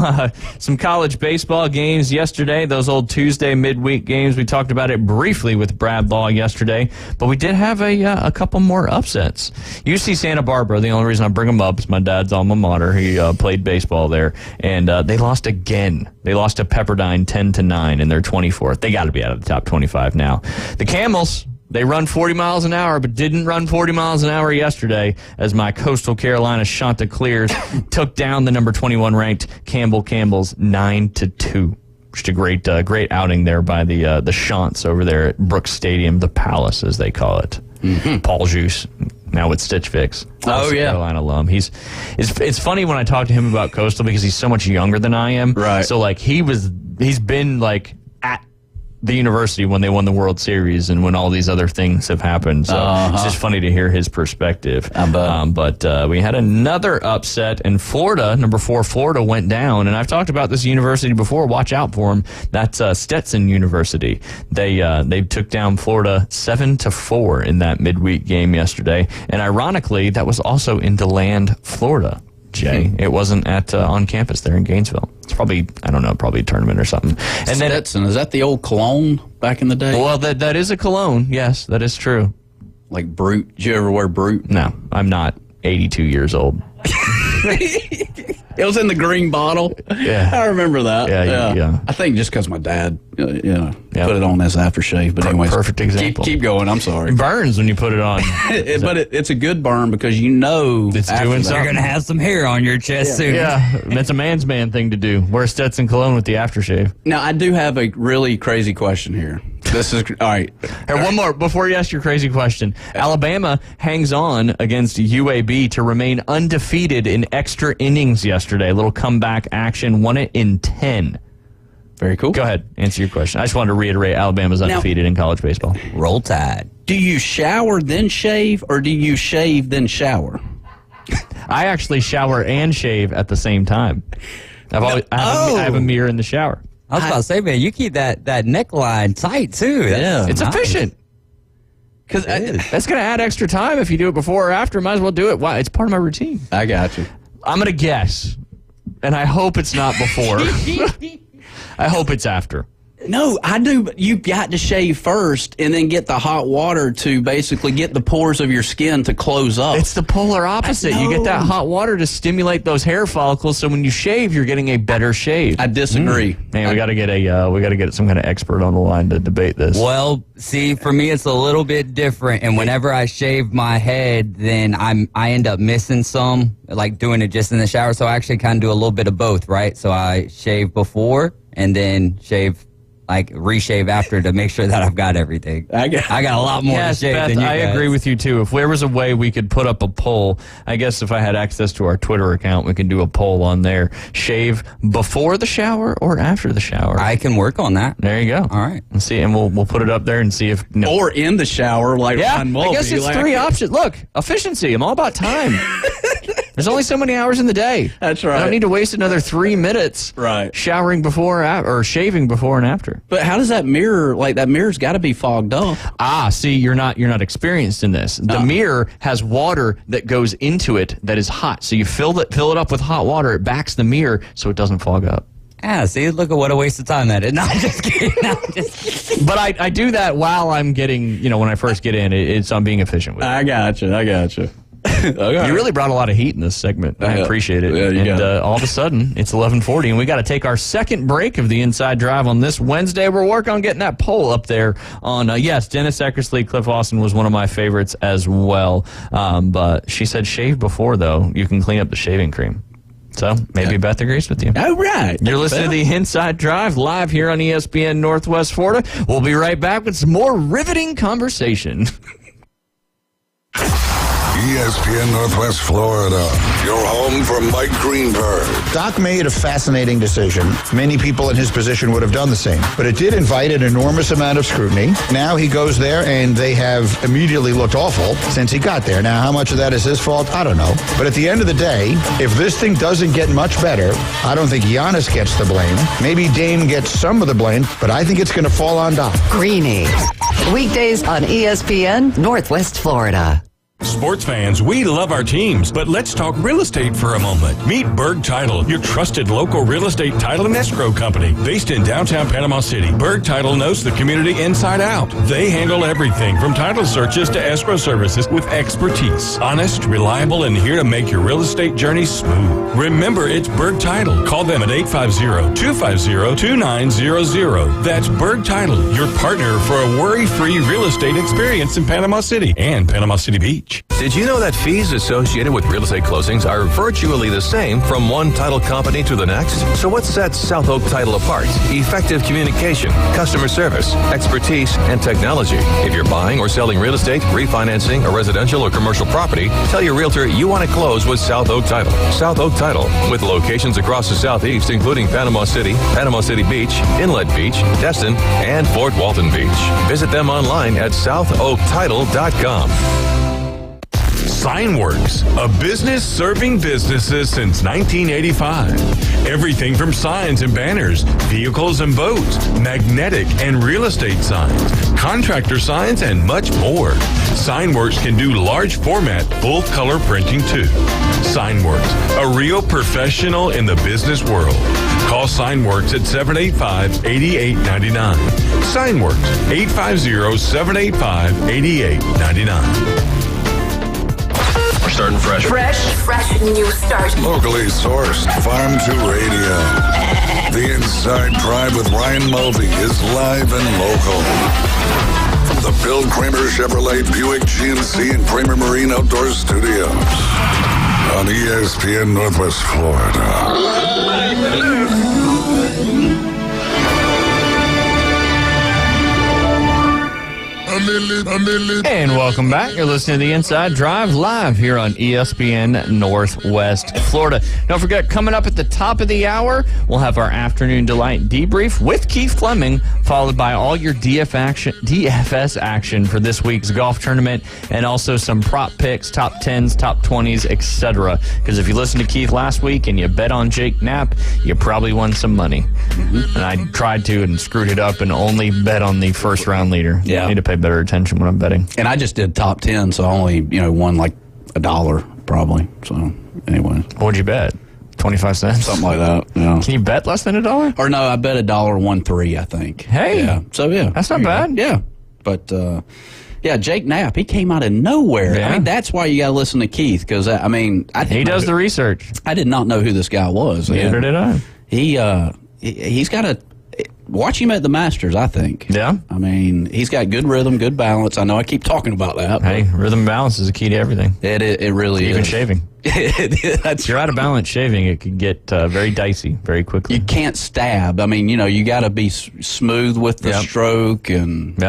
college baseball games yesterday, those old Tuesday midweek games. We talked about it briefly with Brad Law yesterday, but we did have a couple more upsets. UC Santa Barbara, the only reason I bring them up is my dad's alma mater. He played baseball there, and they lost again. They lost to Pepperdine 10-9 in their 24th. They got to be out of the top 25 now. The Camels, they run 40 miles an hour, but didn't run 40 miles an hour yesterday as my Coastal Carolina Chanticleers took down the number 21 ranked Camels 9-2. Just a great outing there by the Chants over there at Brooks Stadium, the Palace as they call it. Mm-hmm. Paul Juice, now with Stitch Fix. Oh, yeah. Carolina alum. It's funny when I talk to him about Coastal because he's so much younger than I am. Right. So like he's been like at the university when they won the World Series and when all these other things have happened. So it's just funny to hear his perspective. But we had another upset in Florida. Number 4 Florida went down, and I've talked about this university before. Watch out for them. That's Stetson University. They took down Florida 7-4 in that midweek game yesterday, and ironically, that was also in DeLand, Florida. Jay, it wasn't at on campus there in Gainesville. It's probably a tournament or something. And then Stetson, is that the old Cologne back in the day? Well, that is a cologne. Yes, that is true. Like Brute. Did you ever wear Brute? No, I'm not 82 years old. It was in the green bottle. Yeah, I remember that. Yeah. I think just because my dad, put it on as aftershave. But anyways, perfect example. Keep going. I'm sorry. It burns when you put it on. But it's a good burn because you know it's doing something. You're gonna have some hair on your chest soon. Yeah, that's a man's man thing to do. Wear Stetson cologne with the aftershave. Now I do have a really crazy question here. This is all right. Here, one more before you ask your crazy question. Alabama hangs on against UAB to remain undefeated in extra innings yesterday. A little comeback action. Won it in 10. Very cool. Go ahead. Answer your question. I just wanted to reiterate Alabama's undefeated in college baseball. Roll Tide. Do you shower then shave, or do you shave then shower? I actually shower and shave at the same time. I have a mirror in the shower. I was about to say, man, you keep that neckline tight too. It's nice. Efficient. Because that's going to add extra time if you do it before or after. Might as well do it. Why? It's part of my routine. I got you. I'm going to guess, and I hope it's not before. I hope it's after. No, I do. But you got to shave first and then get the hot water to basically get the pores of your skin to close up. It's the polar opposite. You get that hot water to stimulate those hair follicles, so when you shave, you're getting a better shave. I disagree. Man, we got to get some kind of expert on the line to debate this. Well, see, for me, it's a little bit different. And whenever I shave my head, then I end up missing some, like doing it just in the shower. So I actually kind of do a little bit of both, right? So I shave before and then shave. Like reshave after to make sure that I've got everything. I got a lot more to shave Beth, than you guys. I agree with you too. If there was a way we could put up a poll, I guess if I had access to our Twitter account, we can do a poll on there. Shave before the shower or after the shower? I can work on that. There you go. All right. And see, and we'll put it up there and see if or in the shower like Ron Mulvey. I guess it's three options. Look, efficiency. I'm all about time. There's only so many hours in the day. That's right. I don't need to waste another 3 minutes showering before or shaving before and after. But how does that mirror, like that mirror's got to be fogged up? See, you're not experienced in this. The mirror has water that goes into it that is hot. So you fill it up with hot water, it backs the mirror so it doesn't fog up. Yeah, see, look at what a waste of time that is. No, I'm just kidding. No, I'm just kidding. But I do that while I'm getting, when I first get in, I'm being efficient with it. I got you. Okay. You really brought a lot of heat in this segment. I appreciate it. Yeah, and all of a sudden, it's 11:40, and we got to take our second break of the Inside Drive on this Wednesday. We're working on getting that poll up there on, yes, Dennis Eckersley, Cliff Austin was one of my favorites as well. But she said shave before, though. You can clean up the shaving cream. So maybe Beth agrees with you. All right. You're listening to the Inside Drive live here on ESPN Northwest Florida. We'll be right back with some more riveting conversation. ESPN Northwest Florida, your home for Mike Greenberg. Doc made a fascinating decision. Many people in his position would have done the same. But it did invite an enormous amount of scrutiny. Now he goes there, and they have immediately looked awful since he got there. Now, how much of that is his fault? I don't know. But at the end of the day, if this thing doesn't get much better, I don't think Giannis gets the blame. Maybe Dame gets some of the blame, but I think it's going to fall on Doc. Greenies. Weekdays on ESPN Northwest Florida. Sports fans, we love our teams, but let's talk real estate for a moment. Meet Berg Title, your trusted local real estate title and escrow company. Based in downtown Panama City, Berg Title knows the community inside out. They handle everything from title searches to escrow services with expertise. Honest, reliable, and here to make your real estate journey smooth. Remember, it's Berg Title. Call them at 850-250-2900. That's Berg Title, your partner for a worry-free real estate experience in Panama City and Panama City Beach. Did you know that fees associated with real estate closings are virtually the same from one title company to the next? So what sets South Oak Title apart? Effective communication, customer service, expertise, and technology. If you're buying or selling real estate, refinancing a residential or commercial property, tell your realtor you want to close with South Oak Title. South Oak Title, with locations across the Southeast, including Panama City Beach, Inlet Beach, Destin, and Fort Walton Beach. Visit them online at southoaktitle.com. Signworks, a business serving businesses since 1985. Everything from signs and banners, vehicles and boats, magnetic and real estate signs, contractor signs, and much more. Signworks can do large format, full color printing too. Signworks, a real professional in the business world. Call Signworks at 785-8899. Signworks, 850-785-8899. Starting fresh. Fresh new start. Locally sourced, Farm to Radio. The Inside Drive with Ryan Mulvey is live and local. From the Bill Kramer Chevrolet Buick GMC and Kramer Marine Outdoor Studios on ESPN Northwest Florida. And welcome back. You're listening to The Inside Drive live here on ESPN Northwest Florida. Don't forget, coming up at the top of the hour, we'll have our Afternoon Delight debrief with Keith Fleming, followed by all your DFS action for this week's golf tournament, and also some prop picks, top 10s, top 20s, etc. Because if you listened to Keith last week and you bet on Jake Knapp, you probably won some money. And I tried to and screwed it up and only bet on the first round leader. Yeah. I need to pay better attention when I'm betting. And I just did top 10, so I only, won like $1 probably. So anyway. What'd you bet? 25 cents? Something like that, yeah. Can you bet less than $1? Or no, I bet $1.13, I think. Hey. Yeah. So, yeah. That's not bad. Yeah. But, Jake Knapp, he came out of nowhere. Yeah. I mean, that's why you got to listen to Keith, because, he does the research. I did not know who this guy was. Neither did I. He's got a... Watch him at the Masters, I think. Yeah? I mean, he's got good rhythm, good balance. I know I keep talking about that. Hey, rhythm and balance is a key to everything. It really Even is. shaving. If you're out of balance shaving, it could get very dicey very quickly. You can't stab. I mean, you got to be smooth with the stroke and,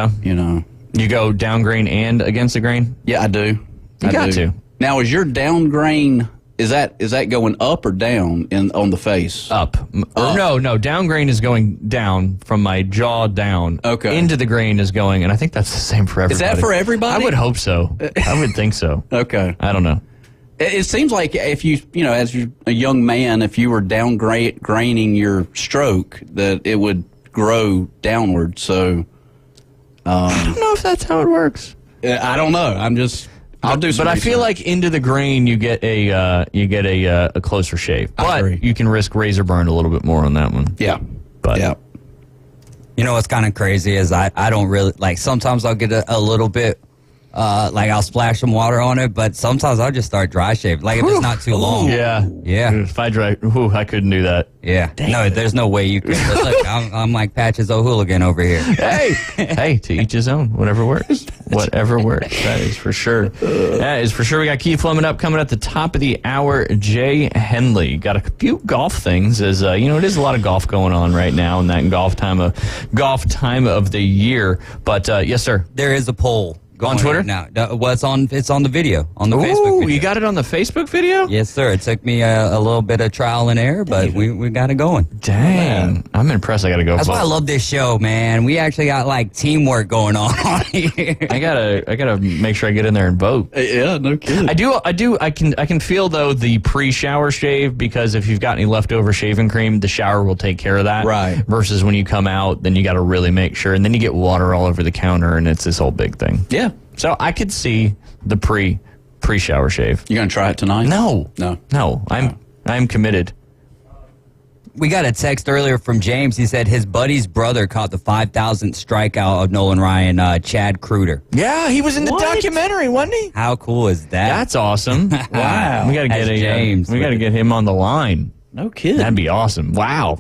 You go down grain and against the grain? Yeah, I do. You got to. Now, is your down grain... Is that going up or down on the face? Up. Or no, down grain is going down from my jaw down. Okay. Into the grain is going, and I think that's the same for everybody. Is that for everybody? I would hope so. I would think so. Okay. I don't know. It seems like if you as you're a young man, if you were down graining your stroke, that it would grow downward. So I don't know if that's how it works. I don't know. I'll do some But I research. feel like into the grain you get a closer shave. But you can risk razor burn a little bit more on that one. Yeah. But yeah. You know what's kind of crazy is I don't really, like, sometimes I'll get a little bit, like I'll splash some water on it, but sometimes I'll just start dry shaving, like if it's not too long. Yeah. If I dry, I couldn't do that. Yeah. No, there's no way you can. But look, I'm like Patches O'Hooligan over here. Hey, to each his own. Whatever works. Whatever works. That is for sure. That is for sure. We got Keith Fleming up coming at the top of the hour. Jay Henley. Got a few golf things. As it is a lot of golf going on right now in that golf time of the year. But yes, sir. There is a poll. On Twitter? Now, well, it's on the video, on the Facebook video. You got it on the Facebook video? Yes, sir. It took me a little bit of trial and error, but we got it going. Dang. I'm impressed. I got to go. That's why I love this show, man. We actually got like teamwork going on here. I gotta make sure I get in there and vote. Yeah, no kidding. I can feel though the pre-shower shave, because if you've got any leftover shaving cream, the shower will take care of that. Right. Versus when you come out, then you got to really make sure, and then you get water all over the counter, and it's this whole big thing. Yeah. So I could see the pre-shower shave. You going to try it tonight? No. I'm committed. We got a text earlier from James. He said his buddy's brother caught the 5,000th strikeout of Nolan Ryan, Chad Kruger. Yeah, he was in the documentary, wasn't he? How cool is that? That's awesome. Wow. We got to get James. We got to get him on the line. No kidding. That'd be awesome. Wow.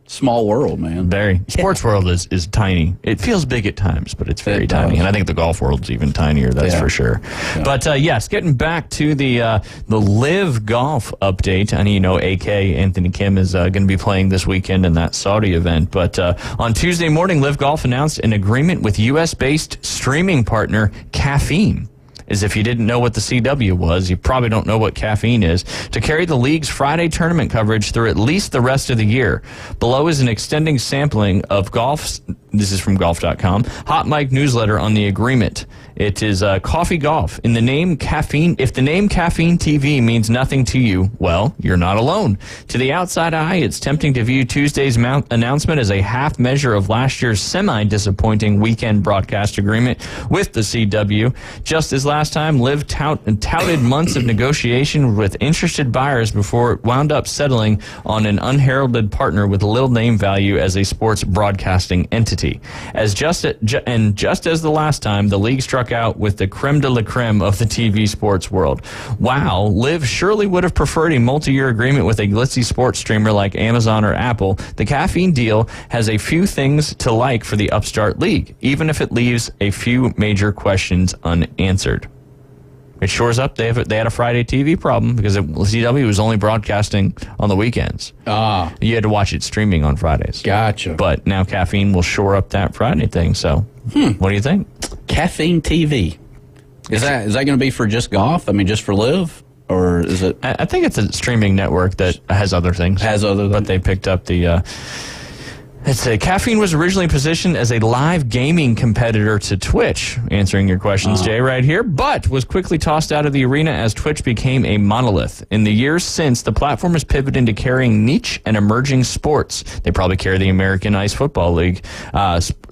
Small world, man. Very. Sports world is tiny. It feels big at times, but it's very tiny. And I think the golf world's even tinier, that's for sure. Yeah. But yes, getting back to the Live Golf update. I know AK Anthony Kim is going to be playing this weekend in that Saudi event. But on Tuesday morning, Live Golf announced an agreement with U.S.-based streaming partner Caffeine. As if you didn't know what the CW was, you probably don't know what Caffeine is, to carry the league's Friday tournament coverage through at least the rest of the year. Below is an extending sampling of golf's, this is from golf.com, Hot Mic newsletter on the agreement. It is Coffee Golf. In the name Caffeine, if the name Caffeine TV means nothing to you, well, you're not alone. To the outside eye, it's tempting to view Tuesday's announcement as a half measure of last year's semi-disappointing weekend broadcast agreement with the CW. Just as last time, Liv touted months of negotiation with interested buyers before it wound up settling on an unheralded partner with little name value as a sports broadcasting entity. Just as the last time, the league struck out with the creme de la creme of the TV sports world. Wow, Liv surely would have preferred a multi-year agreement with a glitzy sports streamer like Amazon or Apple. The Caffeine deal has a few things to like for the upstart league, even if it leaves a few major questions unanswered. It shores up. They had a Friday TV problem because CW was only broadcasting on the weekends. You had to watch it streaming on Fridays. Gotcha. But now Caffeine will shore up that Friday thing. So, what do you think? Caffeine TV. Is that going to be for just golf? I mean, just for Live, or is it? I think it's a streaming network that has other things. But they picked up the. Caffeine was originally positioned as a live gaming competitor to Twitch, answering your questions, Jay, right here, but was quickly tossed out of the arena as Twitch became a monolith. In the years since, the platform has pivoted into carrying niche and emerging sports. They probably carry the American Ice Football League.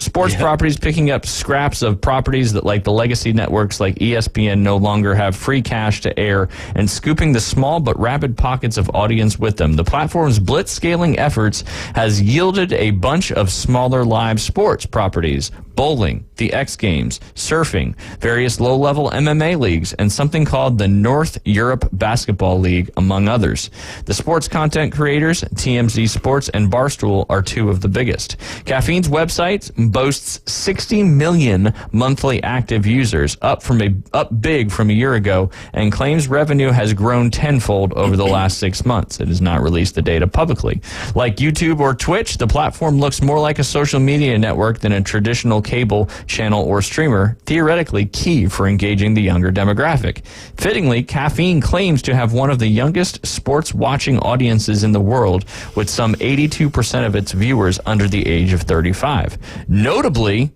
Sports properties picking up scraps of properties that, like the legacy networks like ESPN, no longer have free cash to air, and scooping the small but rapid pockets of audience with them. The platform's blitz-scaling efforts has yielded a bunch of smaller live sports properties: bowling, the X Games, surfing, various low-level MMA leagues, and something called the North Europe Basketball League, among others. The sports content creators, TMZ Sports and Barstool, are two of the biggest. Caffeine's website boasts 60 million monthly active users, up big from a year ago, and claims revenue has grown tenfold over the last 6 months. It has not released the data publicly. Like YouTube or Twitch, the platform looks more like a social media network than a traditional cable channel or streamer, theoretically key for engaging the younger demographic. Fittingly, Caffeine claims to have one of the youngest sports watching audiences in the world, with some 82% of its viewers under the age of 35. Notably,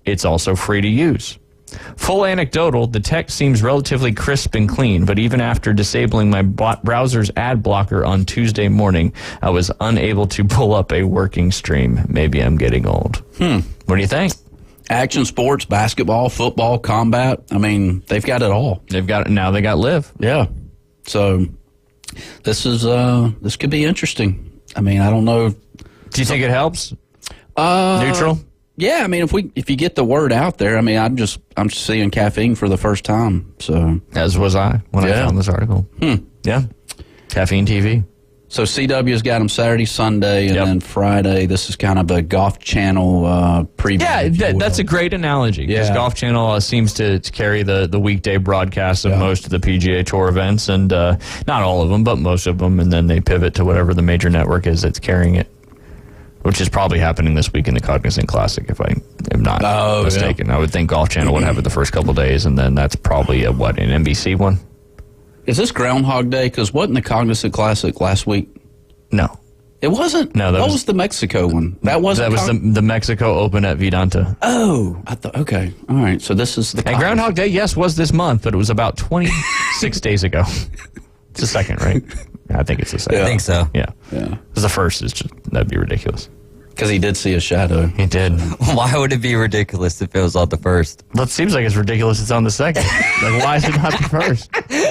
it's also free to use. Full anecdotal, the text seems relatively crisp and clean, but even after disabling my browser's ad blocker on Tuesday morning, I was unable to pull up a working stream. Maybe I'm getting old. What do you think? Action sports, basketball, football, combat. I mean, they've got it all. Now they got Live. Yeah. So this could be interesting. I mean, I don't know. Do you think it helps? Neutral? Yeah, I mean, if you get the word out there, I mean, I'm just seeing Caffeine for the first time. So as was I when I found this article. Yeah, Caffeine TV. So CW's got them Saturday, Sunday, and then Friday. This is kind of a Golf Channel preview. Yeah, that's a great analogy, because Golf Channel seems to carry the weekday broadcast of most of the PGA Tour events, and not all of them, but most of them, and then they pivot to whatever the major network is that's carrying it, which is probably happening this week in the Cognizant Classic, if I am not mistaken. Yeah. I would think Golf Channel would have it the first couple of days, and then that's probably an NBC one. Is this Groundhog Day? Because wasn't the Cognizant Classic last week? No. It wasn't? No. What was the Mexico one? That was the Mexico Open at Vidanta. Oh, I thought, okay. All right, so this is the And Groundhog Day, yes, was this month, but it was about 26 days ago. It's the second, right? I think it's the second. I think so. Yeah. Because the first is just, that'd be ridiculous. Because he did see a shadow. He did. Why would it be ridiculous if it was on the first? Well, it seems like it's ridiculous it's on the second. Like, why is it not the first?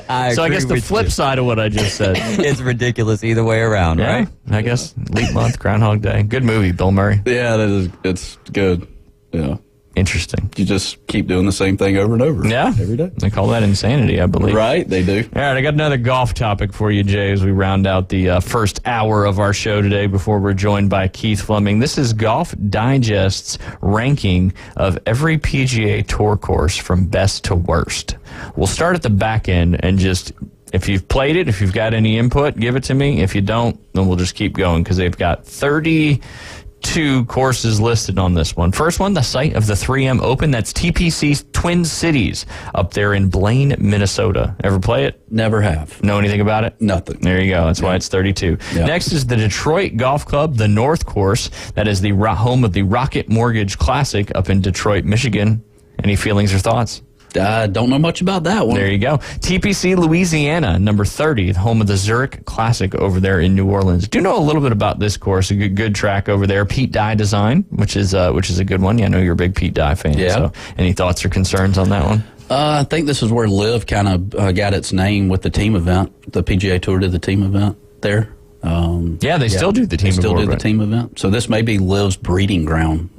I So I guess the agree with flip you. side of what I just said. It's ridiculous either way around, Yeah, right? I guess. Leap Month, Groundhog Day. Good movie, Bill Murray. Yeah, it's good. Yeah. Interesting. You just keep doing the same thing over and over. Yeah. Every day. They call that insanity, I believe. Right, they do. All right, I got another golf topic for you, Jay, as we round out the first hour of our show today before we're joined by Keith Fleming. This is Golf Digest's ranking of every PGA Tour course from best to worst. We'll start at the back end and just, if you've played it, if you've got any input, give it to me. If you don't, then we'll just keep going because they've got 32 courses listed on this one. First one, the site of the 3M Open. That's TPC's Twin Cities up there in Blaine, Minnesota. Ever play it? Never have. Know anything about it? Nothing. There you go. That's why it's 32. Yeah. Next is the Detroit Golf Club, the North Course. That is the home of the Rocket Mortgage Classic up in Detroit, Michigan. Any feelings or thoughts? I don't know much about that one. There you go. TPC Louisiana, number 30, home of the Zurich Classic over there in New Orleans. Do know a little bit about this course. A good track over there. Pete Dye design, which is a good one. Yeah, I know you're a big Pete Dye fan. Yeah. So any thoughts or concerns on that one? I think this is where Liv kind of got its name with the team event. The PGA Tour did the team event there. They still do the team They still event. do the team event. So this may be Liv's breeding ground.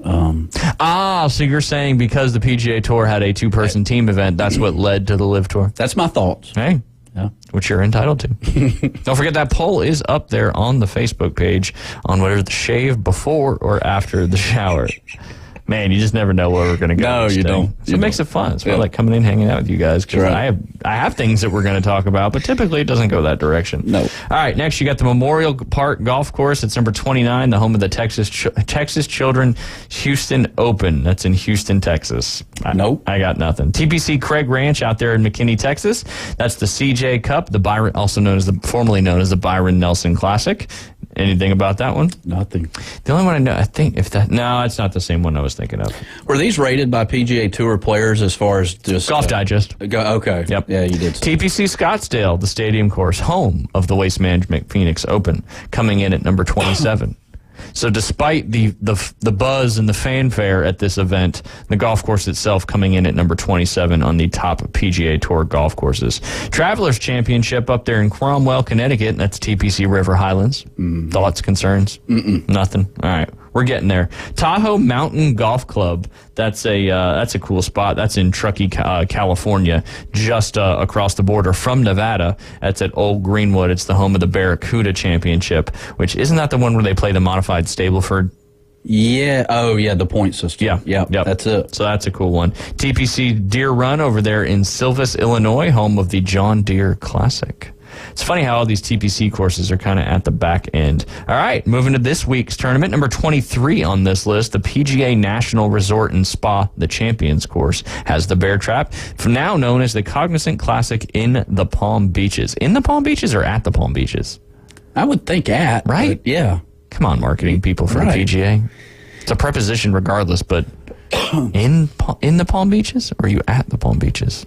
So you're saying because the PGA Tour had a two-person team event, that's what led to the Live Tour? That's my thoughts. Hey. Yeah. Which you're entitled to. Don't forget that poll is up there on the Facebook page on whether to shave before or after the shower. Man, you just never know where we're going to go. No, you don't. So it makes it fun. It's why I like coming in, hanging out with you guys. Because right. I have things that we're going to talk about, but typically it doesn't go that direction. No. All right, next you got the Memorial Park Golf Course. It's number 29, the home of the Texas Children Houston Open. That's in Houston, Texas. Nope. I got nothing. TPC Craig Ranch out there in McKinney, Texas. That's the CJ Cup, the Byron, formerly known as the Byron Nelson Classic. Anything about that one? Nothing. The only one I know, no, it's not the same one I was thinking of. Were these rated by PGA Tour players as far as just Golf Digest? Okay. Yep. Yeah, you did. TPC Scottsdale, the stadium course, home of the Waste Management Phoenix Open, coming in at number 27. So despite the buzz and the fanfare at this event, the golf course itself coming in at number 27 on the top PGA Tour golf courses. Travelers Championship up there in Cromwell, Connecticut. That's TPC River Highlands. Thoughts, concerns? Nothing. All right. We're getting there. Tahoe Mountain Golf Club. That's a cool spot. That's in Truckee, California, just across the border from Nevada. That's at Old Greenwood. It's the home of the Barracuda Championship, which isn't that the one where they play the modified Stableford? Yeah. Oh, yeah. The point system. Yeah. That's it. So that's a cool one. TPC Deer Run over there in Silvis, Illinois, home of the John Deere Classic. It's funny how all these TPC courses are kind of at the back end. All right, moving to this week's tournament, number 23 on this list, the PGA National Resort and Spa, the Champions course, has the Bear Trap, now known as the Cognizant Classic in the Palm Beaches. In the Palm Beaches or at the Palm Beaches? I would think at. Right? Yeah. Come on, marketing people for Right. the PGA. It's a preposition regardless, but in the Palm Beaches or are you at the Palm Beaches?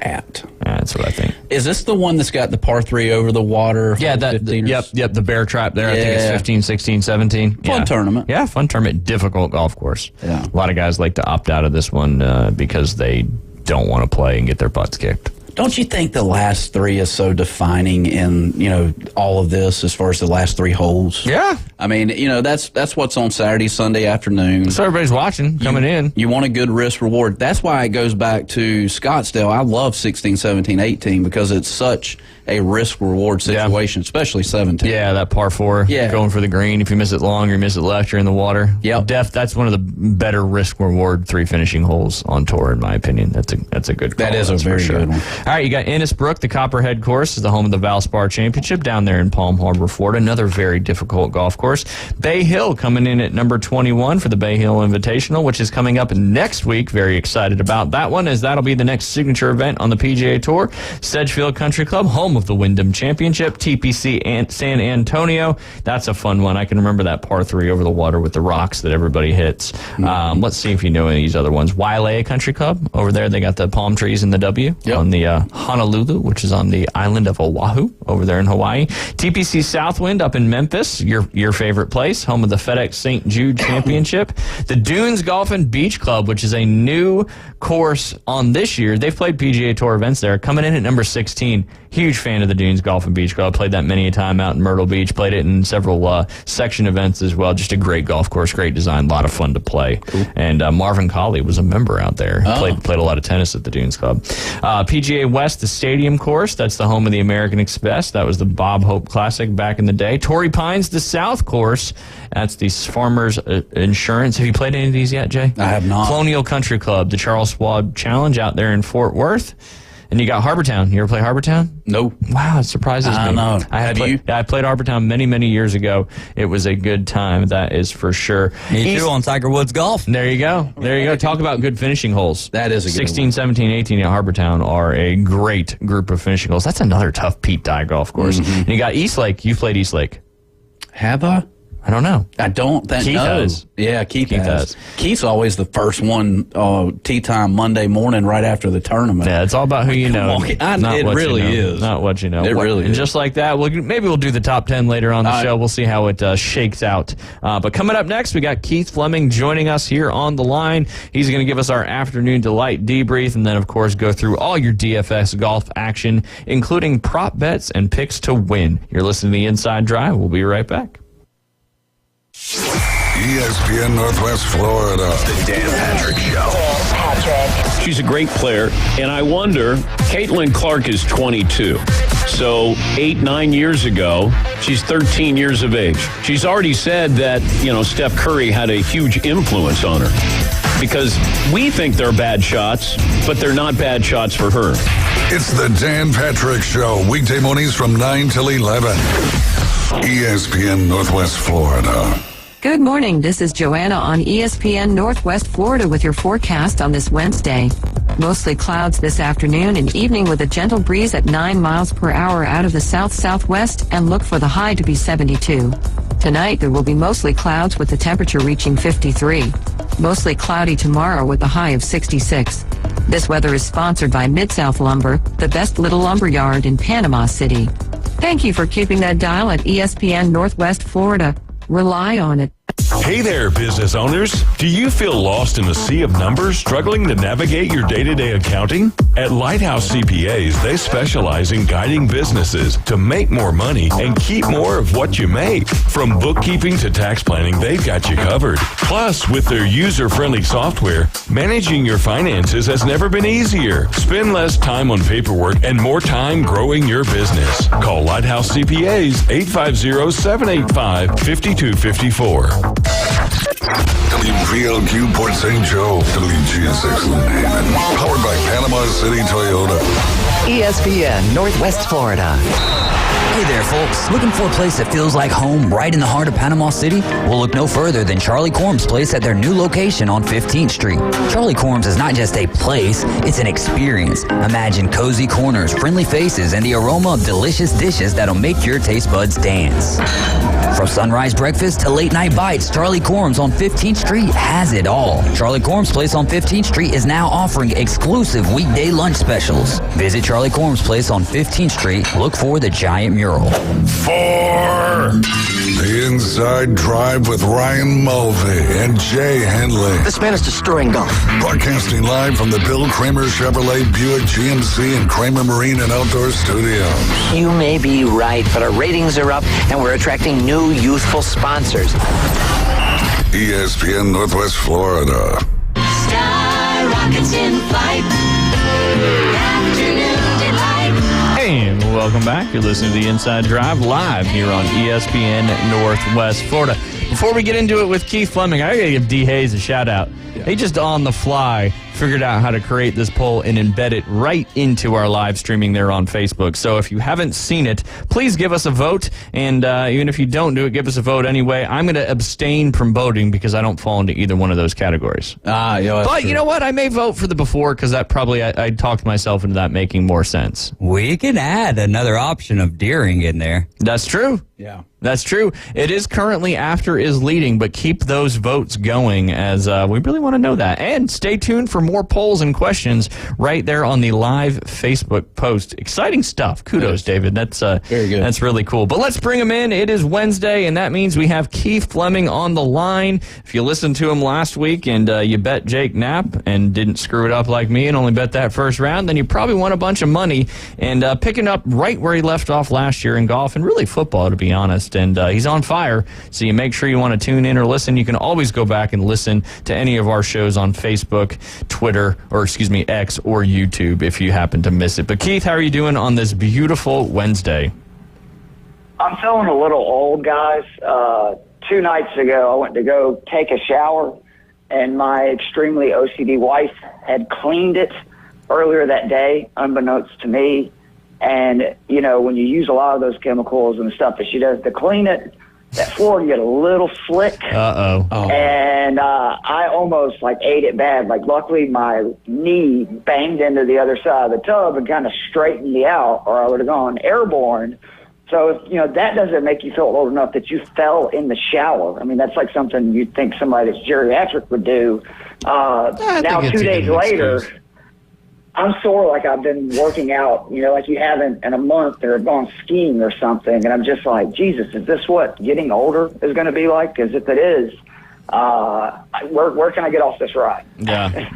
At. That's what I think. Is this the one that's got the par 3 over the water? Yeah, yep, the Bear Trap there. I think it's 15, 16, 17. Fun tournament. Yeah, fun tournament. Difficult golf course. Yeah. A lot of guys like to opt out of this one because they don't want to play and get their butts kicked. Don't you think the last 3 is so defining in, all of this as far as the last 3 holes? Yeah. I mean, that's what's on Saturday, Sunday afternoon. So everybody's watching, coming in. You want a good risk reward. That's why it goes back to Scottsdale. I love 16, 17, 18 because it's such a risk reward situation, especially 17. Yeah, that par 4. Yeah. Going for the green. If you miss it long or you miss it left, you're in the water. Yeah. That's one of the better risk reward 3 finishing holes on tour, in my opinion. That's a good call. That is a very good one. All right, you got Innisbrook, the Copperhead course, is the home of the Valspar Championship down there in Palm Harbor, Florida. Another very difficult golf course. Bay Hill coming in at number 21 for the Bay Hill Invitational, which is coming up next week. Very excited about that one, as that'll be the next signature event on the PGA Tour. Sedgefield Country Club, home of the Wyndham Championship. TPC San Antonio. That's a fun one. I can remember that par 3 over the water with the rocks that everybody hits. Let's see if you know any of these other ones. Wailea Country Club over there. They got the palm trees and the W on the Honolulu, which is on the island of Oahu over there in Hawaii. TPC Southwind up in Memphis, your favorite place, home of the FedEx St. Jude Championship. The Dunes Golf and Beach Club, which is a new course on this year. They've played PGA Tour events there, coming in at number 16. Huge fan of the Dunes Golf and Beach Club. Played that many a time out in Myrtle Beach. Played it in several section events as well. Just a great golf course, great design, a lot of fun to play. Cool. And Marvin Colley was a member out there. Played a lot of tennis at the Dunes Club. PGA West, the Stadium Course. That's the home of the American Express. That was the Bob Hope Classic back in the day. Torrey Pines, the South Course. That's the Farmers Insurance. Have you played any of these yet, Jay? I have not. Colonial Country Club, the Charles Schwab Challenge out there in Fort Worth. And you got Harbortown. You ever play Harbortown? No. Wow, it surprises me. I know. Have you? Yeah, I played Harbortown many, many years ago. It was a good time, that is for sure. Me too, on Tiger Woods Golf. There you go. There you go. Talk about good finishing holes. That is a good 16, one. 17, 18 at Harbortown are a great group of finishing holes. That's another tough Pete Dye golf course. Mm-hmm. And you got Eastlake. You've played Eastlake. Have I? I don't know. I don't think Keith has. Yeah, Keith has. Keith's always the first one tee time Monday morning right after the tournament. Yeah, it's all about who you know. It really is. Not what you know. It really is. And is. just like that, maybe we'll do the top 10 later on the show. We'll see how it shakes out. But coming up next, we got Keith Fleming joining us here on the line. He's going to give us our afternoon delight debrief and then, of course, go through all your DFS golf action, including prop bets and picks to win. You're listening to The Inside Drive. We'll be right back. ESPN Northwest Florida. The Dan Patrick Show. She's a great player, and I wonder, Caitlin Clark is 22. So 8-9 years ago, she's 13 years of age. She's already said that, Steph Curry had a huge influence on her. Because we think they're bad shots, but they're not bad shots for her. It's the Dan Patrick Show, weekday mornings from 9 till 11. ESPN Northwest Florida. Good morning. This is Joanna on ESPN Northwest Florida with your forecast on this Wednesday. Mostly clouds this afternoon and evening with a gentle breeze at 9 miles per hour out of the south-southwest, and look for the high to be 72. Tonight there will be mostly clouds with the temperature reaching 53. Mostly cloudy tomorrow with a high of 66. This weather is sponsored by Mid-South Lumber, the best little lumber yard in Panama City. Thank you for keeping that dial at ESPN Northwest Florida. Rely on it. Hey there, business owners. Do you feel lost in a sea of numbers, struggling to navigate your day-to-day accounting? At Lighthouse CPAs, they specialize in guiding businesses to make more money and keep more of what you make. From bookkeeping to tax planning, they've got you covered. Plus, with their user-friendly software, managing your finances has never been easier. Spend less time on paperwork and more time growing your business. Call Lighthouse CPAs 850-785-5254. WVLQ Port St. Joe, WGSX New Haven. Powered by Panama City Toyota. ESPN Northwest Florida. Hey there, folks. Looking for a place that feels like home right in the heart of Panama City? Well, look no further than Charlie Corm's Place at their new location on 15th Street. Charlie Corm's is not just a place, it's an experience. Imagine cozy corners, friendly faces, and the aroma of delicious dishes that'll make your taste buds dance. From sunrise breakfast to late night bites, Charlie Corm's on 15th Street has it all. Charlie Corm's Place on 15th Street is now offering exclusive weekday lunch specials. Visit Charlie Corm's Place on 15th Street. Look for the giant mural. For the Inside Drive with Ryan Mulvey and Jay Henley. This man is destroying golf. Broadcasting live from the Bill Kramer Chevrolet Buick GMC and Kramer Marine and Outdoor Studios. You may be right, but our ratings are up and we're attracting new youthful sponsors. ESPN Northwest Florida. Sky rockets in flight. Afternoon delight. And welcome back. You're listening to The Inside Drive live here on ESPN Northwest Florida. Before we get into it with Keith Fleming, I gotta give D. Hayes a shout out. Yeah. He just on the fly figured out how to create this poll and embed it right into our live streaming there on Facebook. So if you haven't seen it, please give us a vote. And even if you don't do it, give us a vote anyway. I'm going to abstain from voting because I don't fall into either one of those categories. Yeah, but true. You know what? I may vote for the before because that probably I talked myself into that making more sense. We can add another option of Deering in there. That's true. Yeah. That's true. It is currently After is leading, but keep those votes going as we really want to know that. And stay tuned for more polls and questions right there on the live Facebook post. Exciting stuff. Kudos, David. That's very good. That's really cool. But let's bring him in. It is Wednesday, and that means we have Keith Fleming on the line. If you listened to him last week and you bet Jake Knapp and didn't screw it up like me and only bet that first round, then you probably won a bunch of money and picking up right where he left off last year in golf and really football, to be honest. And he's on fire, so you make sure you want to tune in or listen. You can always go back and listen to any of our shows on Facebook, Twitter, X or YouTube if you happen to miss it. But Keith, how are you doing on this beautiful Wednesday? I'm feeling a little old, guys. 2 nights ago, I went to go take a shower, and my extremely OCD wife had cleaned it earlier that day, unbeknownst to me. And, you know, when you use a lot of those chemicals and stuff that she does to clean it, that floor can get a little slick. Uh-oh. Oh. And I almost, ate it bad. Luckily, my knee banged into the other side of the tub and kind of straightened me out, or I would have gone airborne. So, that doesn't make you feel old enough that you fell in the shower. I mean, that's like something you'd think somebody that's geriatric would do. Now, 2 days later, I'm sore like I've been working out, like you haven't in a month or gone skiing or something. And I'm just like, Jesus, is this what getting older is going to be like? Because if it is, where can I get off this ride? Yeah.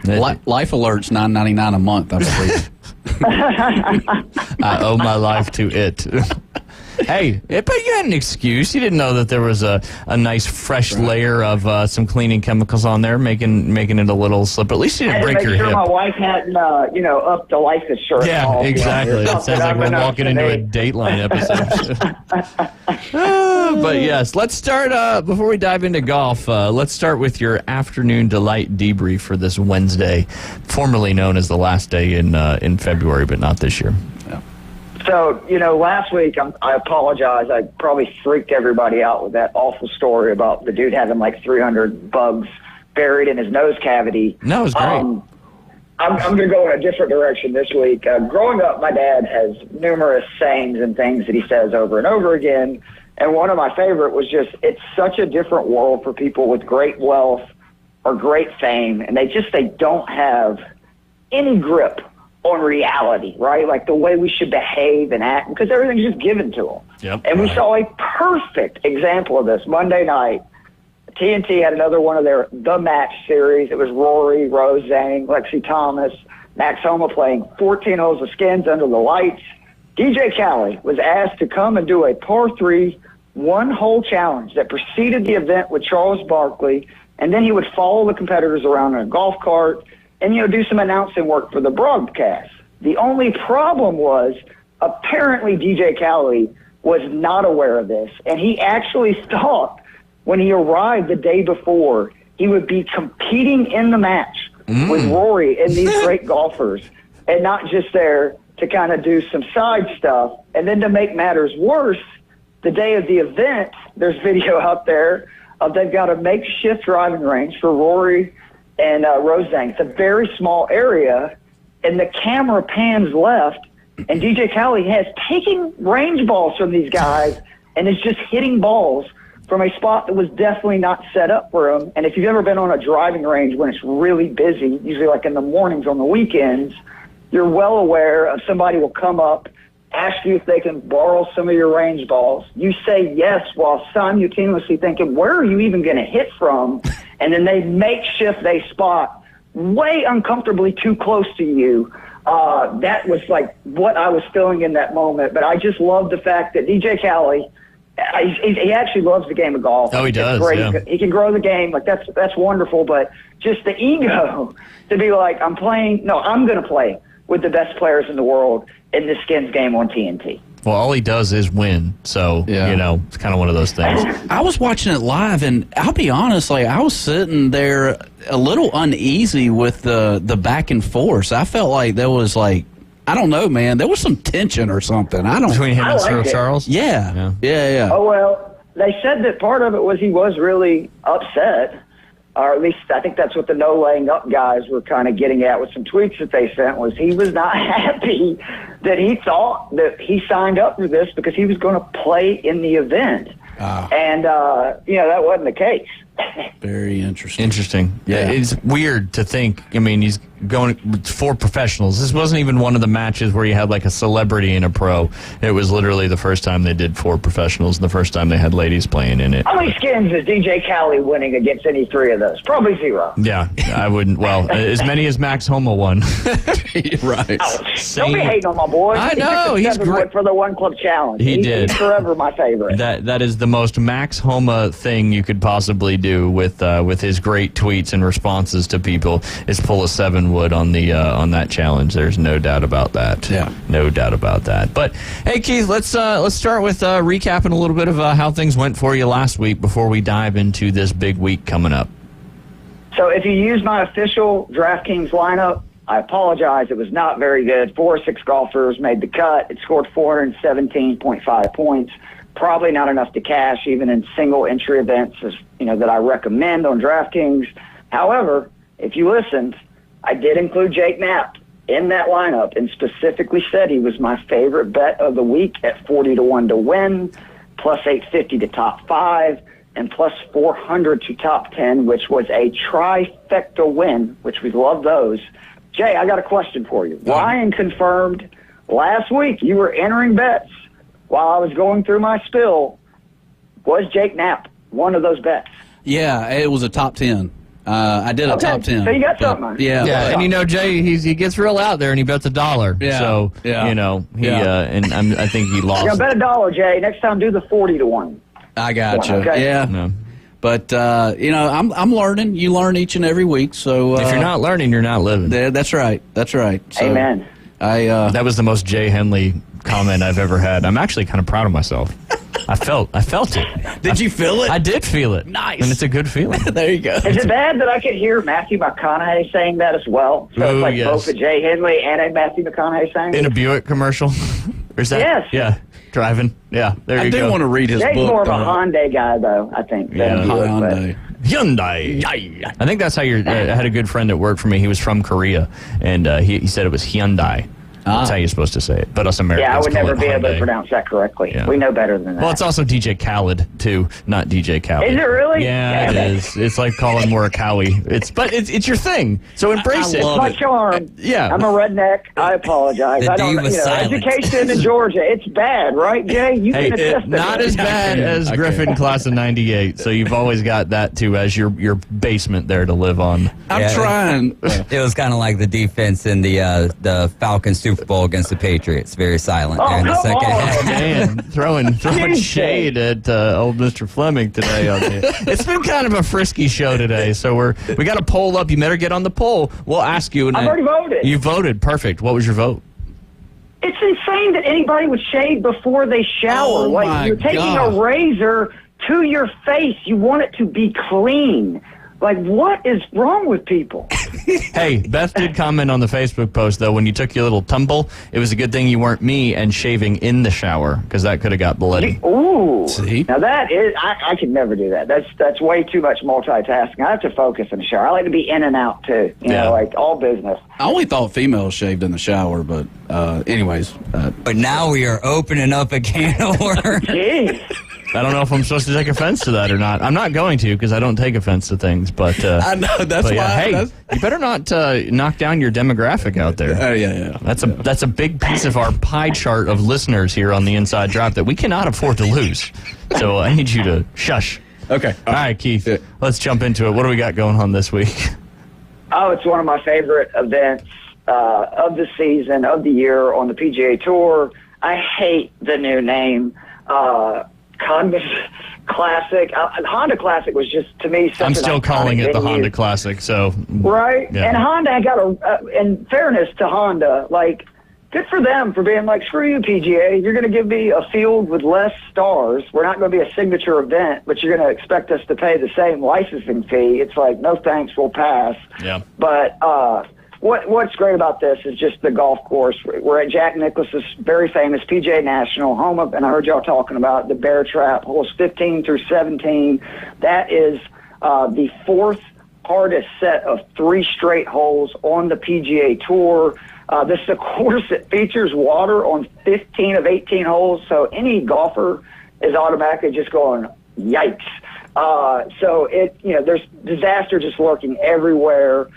Life Alert's $9.99 a month, I believe. I owe my life to it. Hey, but you had an excuse. You didn't know that there was a nice fresh layer of some cleaning chemicals on there, making it a little slip. At least you didn't break your hip. My wife hadn't, upped the life insurance. Yeah, exactly. It sounds like we're walking into a Dateline episode. But yes, let's start, before we dive into golf, let's start with your afternoon delight debrief for this Wednesday, formerly known as the last day in February, but not this year. Yeah. So, last week, I apologize. I probably freaked everybody out with that awful story about the dude having 300 bugs buried in his nose cavity. No, it was great. I'm going to go in a different direction this week. Growing up, my dad has numerous sayings and things that he says over and over again. And one of my favorite was just, it's such a different world for people with great wealth or great fame. And they don't have any grip on reality, right? Like the way we should behave and act, because everything's just given to them. Yep, and we saw a perfect example of this Monday night. TNT had another one of their The Match series. It was Rory, Rose Zhang, Lexi Thomas, Max Homa playing 14 holes of skins under the lights. DJ Khaled was asked to come and do a par 3 one-hole challenge that preceded the event with Charles Barkley, and then he would follow the competitors around in a golf cart and, do some announcing work for the broadcast. The only problem was apparently DJ Khaled was not aware of this, and he actually thought when he arrived the day before he would be competing in the match with Rory and these great golfers and not just there to kind of do some side stuff. And then to make matters worse, the day of the event, there's video out there of they've got a makeshift driving range for Rory and Rose Zhang. It's a very small area, and the camera pans left, and DJ Khaled has taken range balls from these guys and is just hitting balls from a spot that was definitely not set up for him. And if you've ever been on a driving range when it's really busy, usually like in the mornings on the weekends, you're well aware of somebody will come up, ask you if they can borrow some of your range balls. You say yes while simultaneously thinking, where are you even going to hit from? And then they makeshift a spot way uncomfortably too close to you. That was like what I was feeling in that moment. But I just love the fact that DJ Khaled, he actually loves the game of golf. Oh, he does. Great. Yeah. He can grow the game. That's wonderful. But just the ego to be like, I'm going to play with the best players in the world in this skins game on TNT. Well, all he does is win. So, it's kind of one of those things. I was watching it live, and I'll be honest, I was sitting there a little uneasy with the back and forth. I felt like there was I don't know, man. There was some tension or something. Between him and Sir Charles? Yeah. Oh, well, they said that part of it was he was really upset. Or at least I think that's what the no laying up guys were kind of getting at with some tweets that they sent, was he was not happy that he thought that he signed up for this because he was going to play in the event. And, that wasn't the case. Very interesting. Interesting. Yeah. It's weird to think. I mean, going for professionals. This wasn't even one of the matches where you had like a celebrity and a pro. It was literally the first time they did 4 professionals and the first time they had ladies playing in it. How many skins is DJ Khaled winning against any 3 of those? Probably 0. Yeah, I wouldn't. Well, as many as Max Homa won. Right. Don't be hating on my boy. I know, he's great for the One Club Challenge. He did. He's forever my favorite. That is the most Max Homa thing you could possibly do with his great tweets and responses to people is pull a 7 wood on the on that challenge. There's no doubt about that. Yeah, no doubt about that. But hey, Keith, let's start with recapping a little bit of how things went for you last week before we dive into this big week coming up. So if you use my official DraftKings lineup, I apologize. It was not very good. 4 or 6 golfers made the cut. It scored 417.5 points. Probably not enough to cash, even in single entry events, that I recommend on DraftKings. However, if you listened, I did include Jake Knapp in that lineup and specifically said he was my favorite bet of the week at 40-1 to win, plus 850 to top 5, and plus 400 to top 10, which was a trifecta win, which we love those. Jay, I got a question for you. Ryan confirmed last week you were entering bets while I was going through my spill. Was Jake Knapp one of those bets? Yeah, it was a top 10. I did a top 10. So you got something. Yeah. And Jay, he gets real out there and he bets $1. Yeah. So I think he lost. Bet $1, Jay. Next time, do the 40-1. I got you. Okay. Yeah. No. But I'm learning. You learn each and every week. So if you're not learning, you're not living. That's right. That's right. So, Amen. That was the most Jay Henley comment I've ever had. I'm actually kind of proud of myself. I felt it. Did you feel it? I did feel it. Nice. And it's a good feeling. There you go. Is it bad that I could hear Matthew McConaughey saying that as well? So it's like both a Jay Henley and a Matthew McConaughey saying in a Buick commercial? Or is that? Yes. Yeah. Driving. Yeah. There you go. I do want to read his Jay's book. more of a Hyundai guy, though, I think. Yeah. Hyundai. I think that's how I had a good friend that worked for me. He was from Korea, and he said it was Hyundai. That's how you're supposed to say it. But us Americans I would call never it be able to Hyundai. pronounce that correctly. Yeah. We know better than that. Well, it's also DJ Khaled, too, not DJ Khaled. Is it really? Yeah, it is. It's like calling Morikawa. It's your thing. So embrace it. It's my charm. Yeah. I'm a redneck. I apologize. The I don't D was silent. Education in Georgia, it's bad, right, Jay? You can attest to not that. as bad as Griffin class of 98. So you've always got that, too, as your basement there to live on. I'm trying. It was kind of like the defense in the Falcons Super Bowl against the Patriots. Very silent there in the second half. Man, throwing shade at old Mr. Fleming today. It's been kind of a frisky show today, so we got a poll up. You better get on the poll. We'll ask you. I've already voted. You voted. Perfect. What was your vote? It's insane that anybody would shave before they shower. Oh, my you're taking God. a razor to your face. You want it to be clean. Like, what is wrong with people? Hey, Beth did comment on the Facebook post, though, when you took your little tumble, it was a good thing you weren't me and shaving in the shower, because that could have got bloody. Ooh. See? Now, that is, I could never do that. That's way too much multitasking. I have to focus in the shower. I like to be in and out, too. You know, like all business. I only thought females shaved in the shower, but anyways. But now we are opening up a can of worms. Jeez. I don't know if I'm supposed to take offense to that or not. I'm not going to, because I don't take offense to things. But I know that's why. Hey, you better not knock down your demographic out there. Yeah. That's a big piece of our pie chart of listeners here on the Inside Drive that we cannot afford to lose. So I need you to shush. Okay. All right, Keith. Let's jump into it. What do we got going on this week? Oh, it's one of my favorite events of the season, of the year on the PGA Tour. I hate the new name. Honda Classic. Honda Classic was just, to me, such I'm still an calling iconic it the venue. Honda Classic. So Right? Yeah. And Honda got in fairness to Honda, like, good for them for being like, screw you, PGA. You're going to give me a field with less stars. We're not going to be a signature event, but you're going to expect us to pay the same licensing fee. It's like, no thanks, we'll pass. Yeah. But what's great about this is just the golf course. We're at Jack Nicklaus's very famous PGA National, home of, and I heard y'all talking about the Bear Trap, holes 15 through 17. That is the fourth hardest set of 3 straight holes on the PGA Tour. This is a course that features water on 15 of 18 holes, so any golfer is automatically just going, yikes. So there's disaster just lurking everywhere.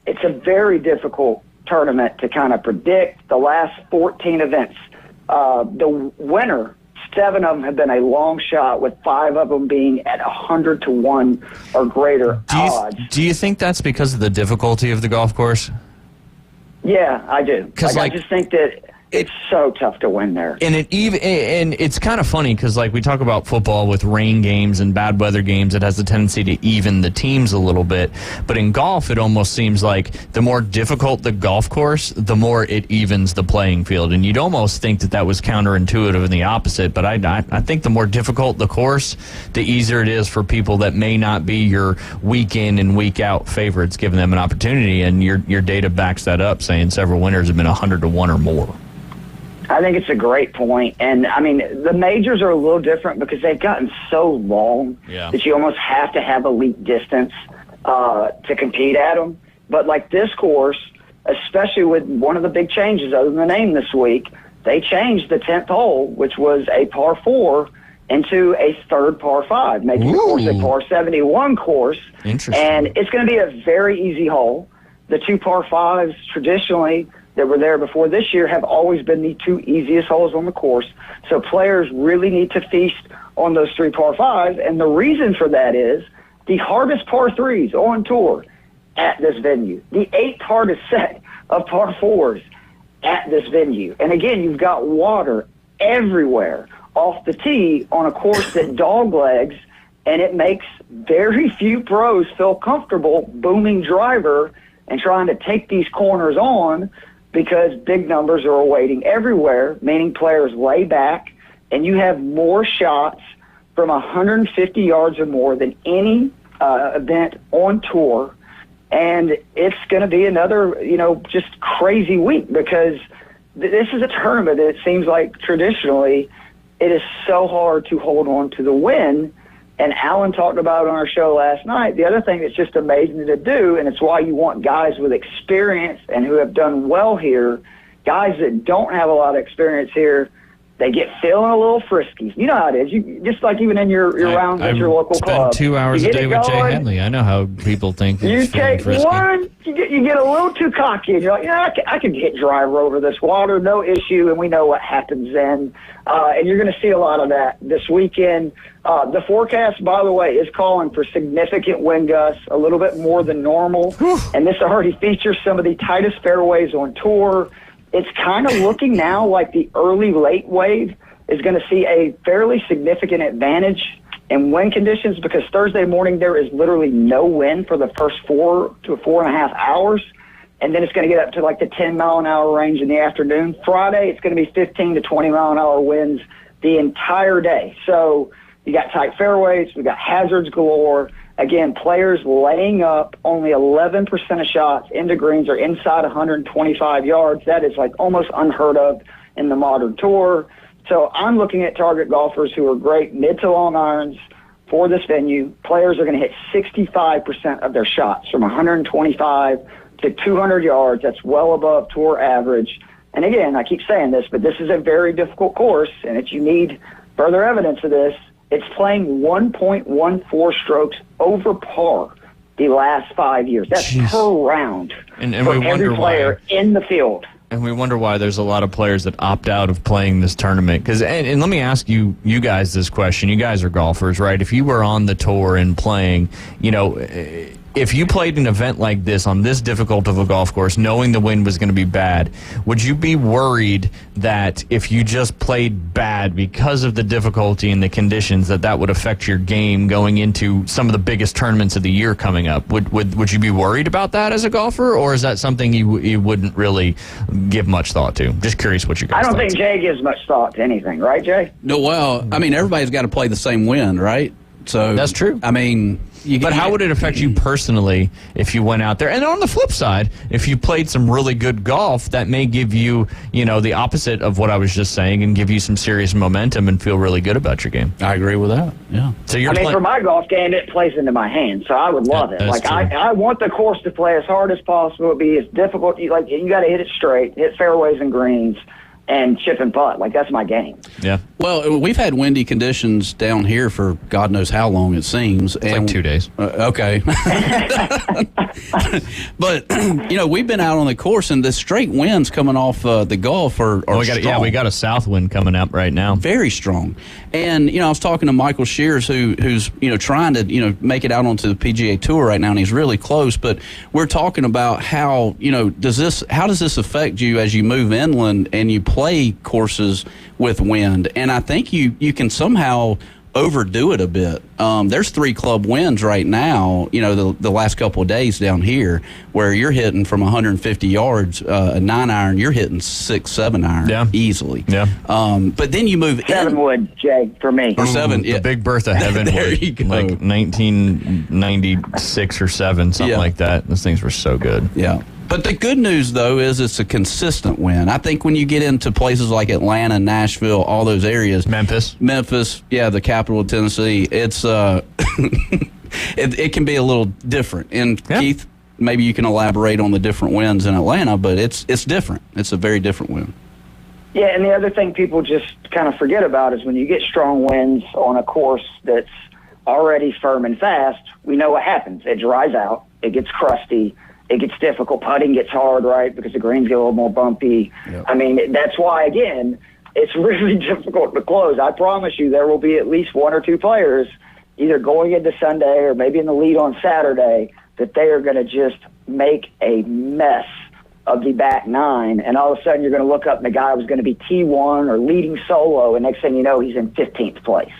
it's a very difficult tournament to kind of predict. The last 14 events, the winner, 7 of them have been a long shot, with 5 of them being at 100-1 or greater odds. Do you think that's because of the difficulty of the golf course? Yeah, I do. I just think that it's so tough to win there. And it's kind of funny because, like, we talk about football with rain games and bad weather games, it has a tendency to even the teams a little bit. But in golf, it almost seems like the more difficult the golf course, the more it evens the playing field. And you'd almost think that was counterintuitive and the opposite. But I think the more difficult the course, the easier it is for people that may not be your week in and week out favorites, giving them an opportunity. And your data backs that up, saying several winners have been 100-1 or more. I think it's a great point. And, I mean, the majors are a little different because they've gotten so long that you almost have to have elite distance to compete at them. But, like this course, especially with one of the big changes other than the name this week, they changed the 10th hole, which was a par 4, into a third par 5, making the course a par 71 course. Interesting. And it's going to be a very easy hole. The 2 par 5s traditionally that were there before this year have always been the 2 easiest holes on the course. So players really need to feast on those 3 par 5s. And the reason for that is the hardest par 3s on tour at this venue, the 8th hardest set of par 4s at this venue. And again, you've got water everywhere off the tee on a course that dog legs, and it makes very few pros feel comfortable booming driver and trying to take these corners on, because big numbers are awaiting everywhere, meaning players lay back, and you have more shots from 150 yards or more than any event on tour. And it's going to be another, just crazy week, because this is a tournament that it seems like traditionally it is so hard to hold on to the win. And Alan talked about on our show last night, the other thing that's just amazing to do, and it's why you want guys with experience and who have done well here, guys that don't have a lot of experience here, they get feeling a little frisky. You know how it is. You just like even in your rounds at your local club. I spend 2 hours a day with Jay Henley. I know how people think. You take one, you get a little too cocky, and you're like, I can hit driver over this water, no issue, and we know what happens then. And you're going to see a lot of that this weekend. The forecast, by the way, is calling for significant wind gusts, a little bit more than normal. And this already features some of the tightest fairways on tour. It's kind of looking now like the early-late wave is going to see a fairly significant advantage in wind conditions, because Thursday morning there is literally no wind for the first 4 to 4.5 hours. And then it's going to get up to like the 10-mile-an-hour range in the afternoon. Friday, it's going to be 15 to 20-mile-an-hour winds the entire day. So you got tight fairways. We got hazards galore. Again, players laying up, only 11% of shots into greens are inside 125 yards. That is like almost unheard of in the modern tour. So I'm looking at target golfers who are great mid to long irons for this venue. Players are going to hit 65% of their shots from 125 to 200 yards. That's well above tour average. And again, I keep saying this, but this is a very difficult course, and if you need further evidence of this, it's playing 1.14 strokes over par the last 5 years. That's per round and for every player in the field. And we wonder why there's a lot of players that opt out of playing this tournament. And let me ask you guys this question. You guys are golfers, right? If you were on the tour and playing, if you played an event like this on this difficult of a golf course, knowing the wind was going to be bad, would you be worried that if you just played bad because of the difficulty and the conditions, that would affect your game going into some of the biggest tournaments of the year coming up? Would you be worried about that as a golfer, or is that something you wouldn't really give much thought to? Just curious what you guys I don't think Jay gives much thought to anything, right, Jay? No, well, I mean, everybody's got to play the same wind, right? So that's true. I mean, but how would it affect you personally if you went out there? And on the flip side, if you played some really good golf, that may give you, the opposite of what I was just saying, and give you some serious momentum and feel really good about your game. I agree with that. Yeah. So you're for my golf game, it plays into my hands, so I would love it. Like I want the course to play as hard as possible. It'd be as difficult. You got to hit it straight, hit fairways and greens, and chip and putt. Like, that's my game. Yeah. Well, we've had windy conditions down here for God knows how long, it seems. It's like 2 days. Okay. But, we've been out on the course, and the straight winds coming off the Gulf are strong. We got a south wind coming up right now. Very strong. And, I was talking to Michael Shears, who's, trying to, make it out onto the PGA Tour right now, and he's really close. But we're talking about how, how does this affect you as you move inland and you play courses with wind? And I think you can somehow overdo it a bit. There's 3 club wins right now, the last couple of days down here, where you're hitting from 150 yards, a 9-iron, you're hitting 6-7 iron easily. Yeah. But then you move 7 wood, Jay, for me. Or 7, The Big Bertha Heaven. There you go. Like 1996 or 7, something like that. Those things were so good. Yeah. But the good news, though, is it's a consistent win. I think when you get into places like Atlanta, Nashville, all those areas. Memphis, the capital of Tennessee, it's it can be a little different. And Keith, maybe you can elaborate on the different wins in Atlanta, but it's different. It's a very different win. Yeah, and the other thing people just kind of forget about is when you get strong winds on a course that's already firm and fast, we know what happens. It dries out. It gets crusty. It gets difficult. Putting gets hard, right, because the greens get a little more bumpy. Yep. I mean, that's why, again, it's really difficult to close. I promise you there will be at least 1 or 2 players either going into Sunday or maybe in the lead on Saturday that they are going to just make a mess of the back 9, and all of a sudden you're going to look up and the guy was going to be T1 or leading solo, and next thing you know, he's in 15th place.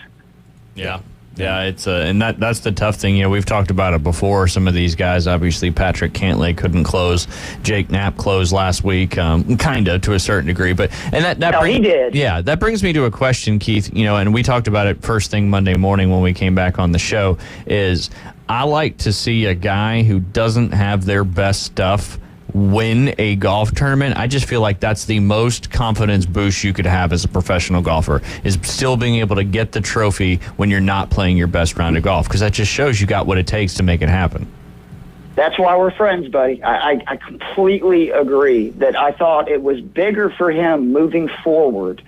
Yeah. Yeah, it's and that's the tough thing. We've talked about it before. Some of these guys, obviously, Patrick Cantlay couldn't close. Jake Knapp closed last week, kind of to a certain degree, but he did. Yeah, that brings me to a question, Keith. And we talked about it first thing Monday morning when we came back on the show. Is I like to see a guy who doesn't have their best stuff win a golf tournament. I just feel like that's the most confidence boost you could have as a professional golfer, is still being able to get the trophy when you're not playing your best round of golf, because that just shows you got what it takes to make it happen. That's why we're friends, buddy. I completely agree that I thought it was bigger for him moving forward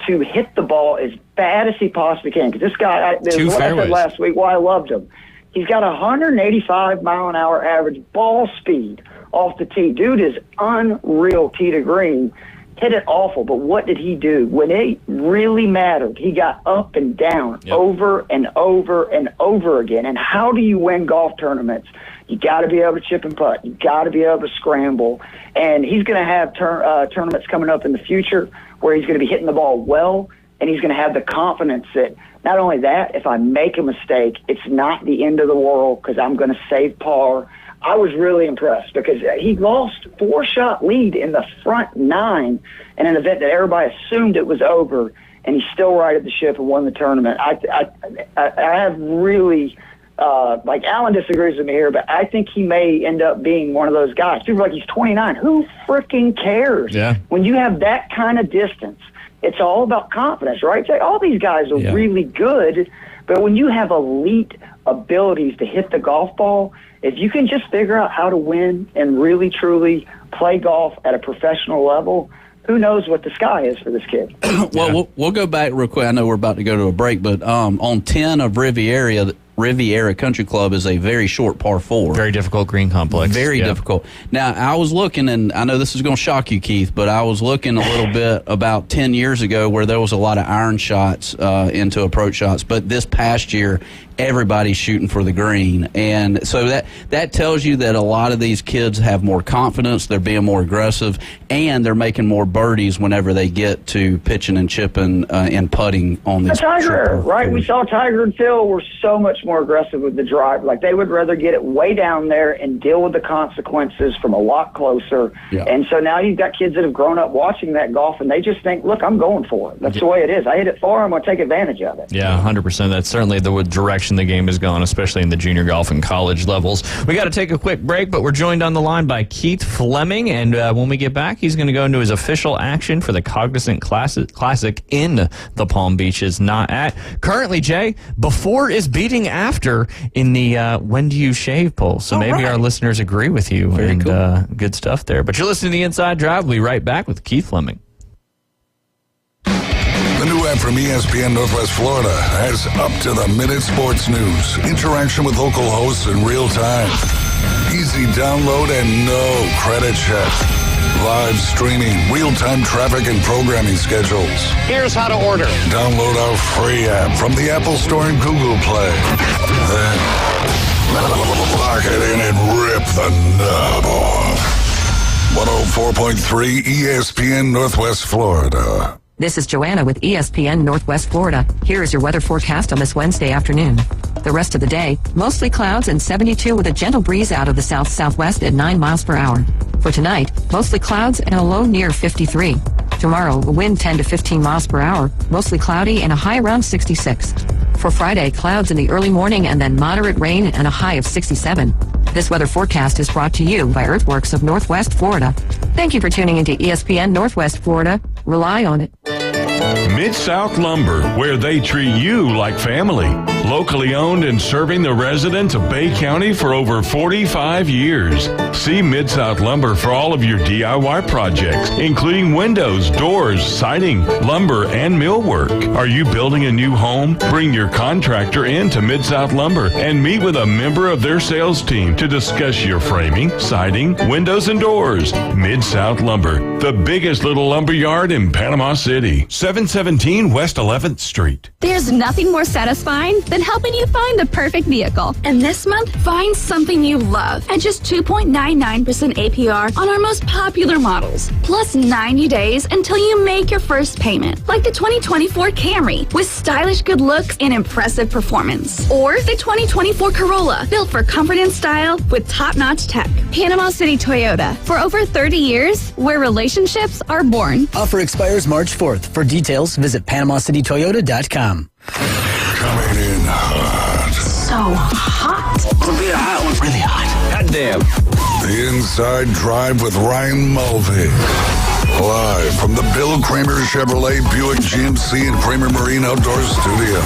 to hit the ball as bad as he possibly can, because this guy, I said last week why I loved him. He's got 185 mile an hour average ball speed off the tee. Dude is unreal tee to green. Hit it awful, but what did he do? When it really mattered, he got up and down over and over and over again. And how do you win golf tournaments? You got to be able to chip and putt. You got to be able to scramble. And he's going to have tournaments coming up in the future where he's going to be hitting the ball well, and he's going to have the confidence that not only that, if I make a mistake, it's not the end of the world because I'm going to save par. I was really impressed because he lost 4-shot lead in the front 9 in an event that everybody assumed it was over, and he still righted the ship and won the tournament. I have really, like Alan disagrees with me here, but I think he may end up being one of those guys. People are like, he's 29. Who freaking cares? Yeah. When you have that kind of distance, it's all about confidence, right? All these guys are really good, but when you have elite abilities to hit the golf ball, if you can just figure out how to win and really, truly play golf at a professional level, who knows what the sky is for this kid. Well, we'll go back real quick. I know we're about to go to a break, but on 10 of Riviera Country Club is a very short par 4. Very difficult green complex. Very difficult. Now, I was looking, and I know this is going to shock you, Keith, but I was looking a little bit about 10 years ago where there was a lot of iron shots into approach shots, but this past year, everybody's shooting for the green. And so that tells you that a lot of these kids have more confidence, they're being more aggressive, and they're making more birdies whenever they get to pitching and chipping and putting on these. Tiger, right? We saw Tiger and Phil were so much more aggressive with the drive. Like, they would rather get it way down there and deal with the consequences from a lot closer. Yeah. And so now you've got kids that have grown up watching that golf, and they just think, look, I'm going for it. That's the way it is. I hit it far, I'm going to take advantage of it. Yeah, 100%. That's certainly the direction the game has gone, especially in the junior golf and college levels. We got to take a quick break, but we're joined on the line by Keith Fleming, and when we get back, he's going to go into his official action for the Cognizant Classic in the Palm Beaches, not at. Currently, Jay, before is beating after in the When Do You Shave poll, so maybe our listeners agree with you. Very cool. Good stuff there. But you're listening to The Inside Drive. We'll be right back with Keith Fleming. The new Live from ESPN Northwest Florida has up-to-the-minute sports news, interaction with local hosts in real time, easy download and no credit check, live streaming, real-time traffic and programming schedules. Here's how to order. Download our free app from the Apple Store and Google Play. Then lock it in and rip the knob off. 104.3 ESPN Northwest Florida. This is Joanna with ESPN Northwest Florida. Here is your weather forecast on this Wednesday afternoon. The rest of the day, mostly clouds and 72 with a gentle breeze out of the south-southwest at 9 miles per hour. For tonight, mostly clouds and a low near 53. Tomorrow, a wind 10 to 15 miles per hour, mostly cloudy and a high around 66. For Friday, clouds in the early morning and then moderate rain and a high of 67. This weather forecast is brought to you by Earthworks of Northwest Florida. Thank you for tuning into ESPN Northwest Florida. Rely on it. Mid-South Lumber, where they treat you like family. Locally owned and serving the residents of Bay County for over 45 years. See Mid-South Lumber for all of your DIY projects, including windows, doors, siding, lumber, and millwork. Are you building a new home? Bring your contractor in to Mid-South Lumber and meet with a member of their sales team to discuss your framing, siding, windows, and doors. Mid-South Lumber, the biggest little lumber yard in Panama City. 717 West 11th Street. There's nothing more satisfying than helping you find the perfect vehicle. And this month, find something you love at just 2.99% APR on our most popular models. Plus 90 days until you make your first payment. Like the 2024 Camry with stylish good looks and impressive performance. Or the 2024 Corolla, built for comfort and style with top-notch tech. Panama City Toyota. For over 30 years, where relationships are born. Offer expires March 4th. For details, visit PanamaCityToyota.com. Coming in hot. So hot. It'll be a hot one. Really hot. God damn. The Inside Drive with Ryan Mulvey. Live from the Bill Kramer Chevrolet Buick GMC and Kramer Marine Outdoor Studios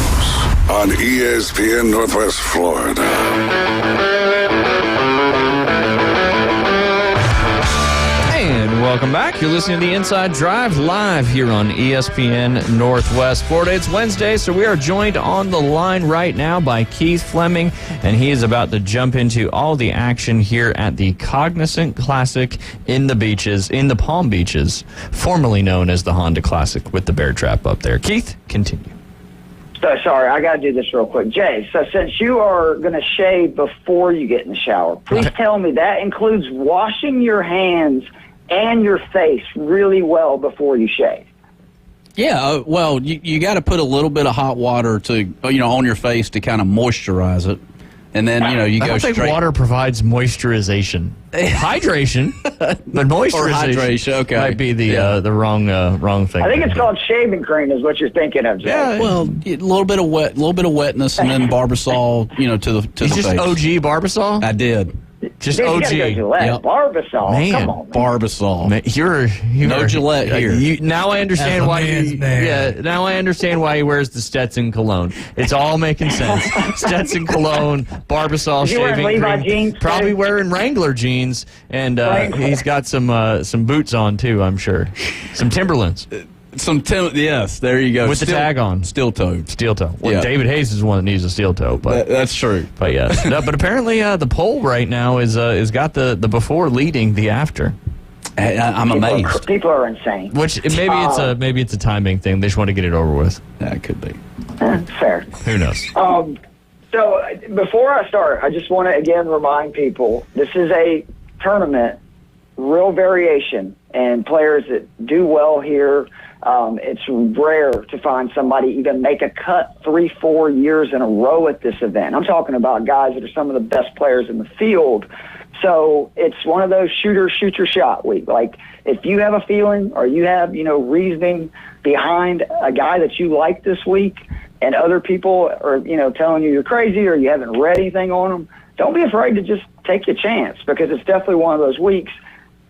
on ESPN Northwest Florida. Welcome back. You're listening to the Inside Drive live here on ESPN Northwest Florida. It's Wednesday, so we are joined on the line right now by Keith Fleming, and he is about to jump into all the action here at the Cognizant Classic in the Palm Beaches, formerly known as the Honda Classic with the Bear Trap up there. Keith, continue. So, sorry, I got to do this real quick. Jay, so since you are going to shave before you get in the shower, please tell me that includes washing your hands and your face really well before you shave. Yeah, well, you got to put a little bit of hot water to on your face to kind of moisturize it, and then you go I don't straight. think water provides moisturization, hydration, but moisturization or hydration. Okay, might be the wrong thing. I think it's called shaving cream, is what you're thinking of, Jay. Yeah, well, a little bit of wetness, and then Barbasol, to the face. Just OG Barbasol. I did. Just Dude, OG. You gotta go Gillette. Yep. Barbasol. Man, come on, man. Barbasol. Man, you're no Gillette here. Now I understand why. Now I understand why he wears the Stetson cologne. It's all making sense. Stetson cologne, Barbasol shaving Levi cream. jeans, Probably wearing Wrangler jeans, and he's got some boots on too. I'm sure, some Timberlands. Yes, there you go. With the tag on. Steel toe. Steel toe. Well, Yeah. David Hayes is the one that needs a steel toe. But That's true. But yes. No, but apparently the poll right now is got the before leading the after. I'm amazed. People are insane. Which maybe it's a timing thing. They just want to get it over with. That could be. Fair. Who knows? So before I start, I just want to again remind people this is a tournament, real variation, and players that do well here. It's rare to find somebody even make a cut 3-4 years in a row at this event. I'm talking about guys that are some of the best players in the field. So it's one of those shoot your shot week. Like if you have a feeling or you have, reasoning behind a guy that you like this week and other people are, telling you you're crazy or you haven't read anything on them, don't be afraid to just take your chance because it's definitely one of those weeks.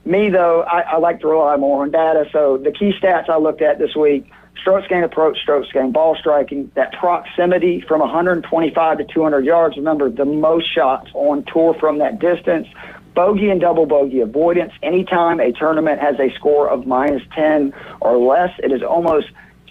Me, though, I like to rely more on data. So the key stats I looked at this week, strokes gained approach, strokes gained ball striking, that proximity from 125 to 200 yards. Remember, the most shots on tour from that distance. Bogey and double bogey avoidance. Anytime a tournament has a score of -10 or less, it is almost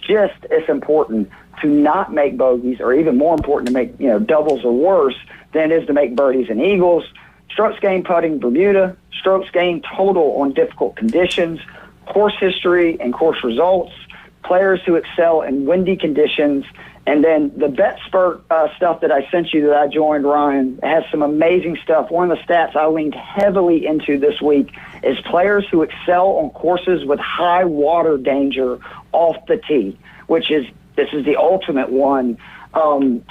just as important to not make bogeys, or even more important to make doubles or worse than it is to make birdies and eagles. Strokes gained putting Bermuda, strokes gained total on difficult conditions, course history and course results, players who excel in windy conditions, and then the BetSpert stuff that I sent you that I joined, Ryan, has some amazing stuff. One of the stats I leaned heavily into this week is players who excel on courses with high water danger off the tee, this is the ultimate one. Some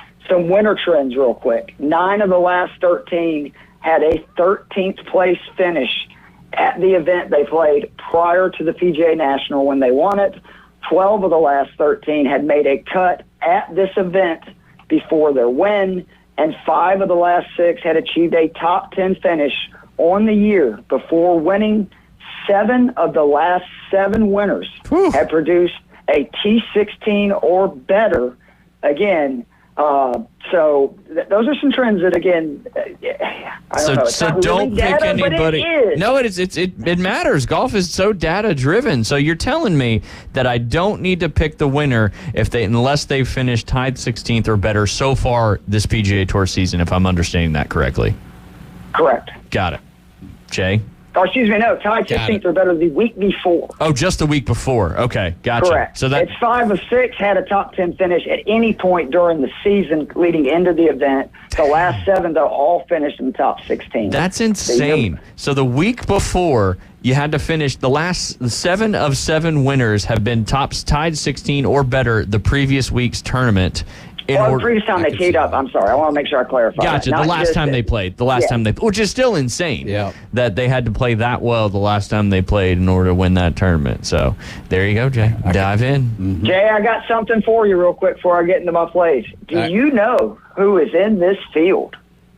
winter trends real quick. 9 of the last 13 had a 13th place finish at the event they played prior to the PGA National when they won it. 12 of the last 13 had made a cut at this event before their win, and 5 of the last 6 had achieved a top 10 finish on the year before winning. 7 of the last 7 winners had produced a T16 or better. Again, so those are some trends that, again, I don't know. It's So not don't really pick data, anybody. But it is. No, it matters. Golf is so data driven. So you're telling me that I don't need to pick the winner unless they finish tied 16th or better so far this PGA Tour season, if I'm understanding that correctly. Correct. Got it. Jay? Oh, excuse me, no, tied 16th or better the week before. Oh, just the week before. Okay, gotcha. Correct. So it's 5 of 6 had a top 10 finish at any point during the season leading into the event. The last 7, though, all finished in the top 16. That's insane. So the week before, you had to finish the last 7 of 7 winners have been tied 16 or better the previous week's tournament. The previous time they teed up. I'm sorry. I want to make sure I clarify. Gotcha. That. The last time they played. Which is still insane. Yeah. That they had to play that well the last time they played in order to win that tournament. So there you go, Jay. Dive in. Mm-hmm. Jay, I got something for you real quick before I get into my plays. Do you know who is in this field?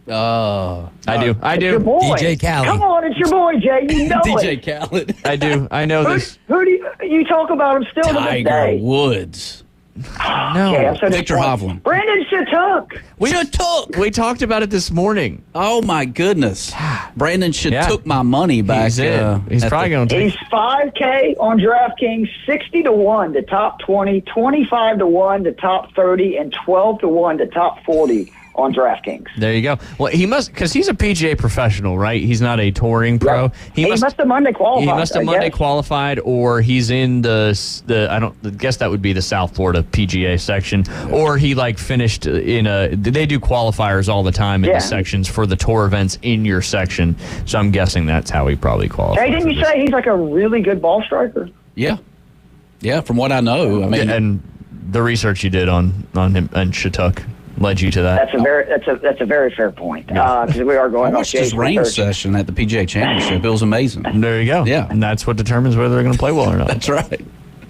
I do. It's your boy. DJ Khaled. Come on, it's your boy, Jay. You know DJ it. Khaled. I do. I know this. Who do you talk about him still to this Tiger day? Woods. No. Okay, I'm so Victor disappointed. Hovland. Brandon Shattuck. We talked about it this morning. Oh my goodness. Brandon took my money back. He's in. He's probably going to He's $5K on DraftKings, 60-1 to top 20, 25-1 to top 30, and 12-1 to top 40 on DraftKings. There you go. Well, he must, because he's a PGA professional, right? He's not a touring pro. Right. He must have Monday qualified. He must have Monday qualified, or he's in the I guess that would be the South Florida PGA section, or he finished in they do qualifiers all the time in the sections for the tour events in your section. So I'm guessing that's how he probably qualified. Hey, didn't you say he's a really good ball striker? Yeah. Yeah, from what I know. I mean, and the research you did on him and Shattuck led you to that. That's a very fair point, because we are going I off watched his range session at the PGA Championship. It was amazing. There you go. Yeah. And that's what determines whether they're going to play well or not. That's right.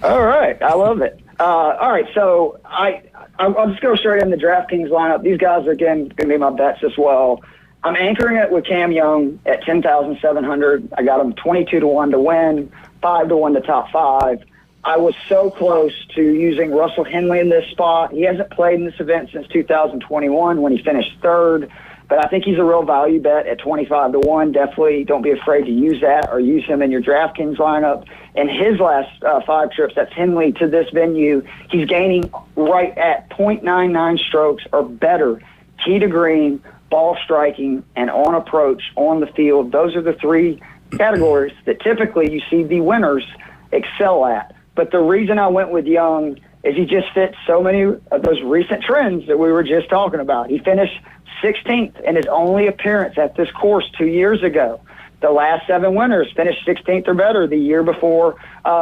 All right. I love it. All right. So I'll just go straight in the DraftKings lineup. These guys are, again, going to be my bets as well. I'm anchoring it with Cam Young at 10,700. I got him 22-1 to win, 5-1 to top 5. I was so close to using Russell Henley in this spot. He hasn't played in this event since 2021 when he finished 3rd, but I think he's a real value bet at 25-1. Definitely don't be afraid to use that or use him in your DraftKings lineup. In his last 5 trips, that's Henley to this venue, he's gaining right at 0.99 strokes or better, tee to green, ball striking, and on approach on the field. Those are the 3 categories that typically you see the winners excel at. But the reason I went with Young is he just fits so many of those recent trends that we were just talking about. He finished 16th in his only appearance at this course 2 years ago. The last 7 winners finished 16th or better the year before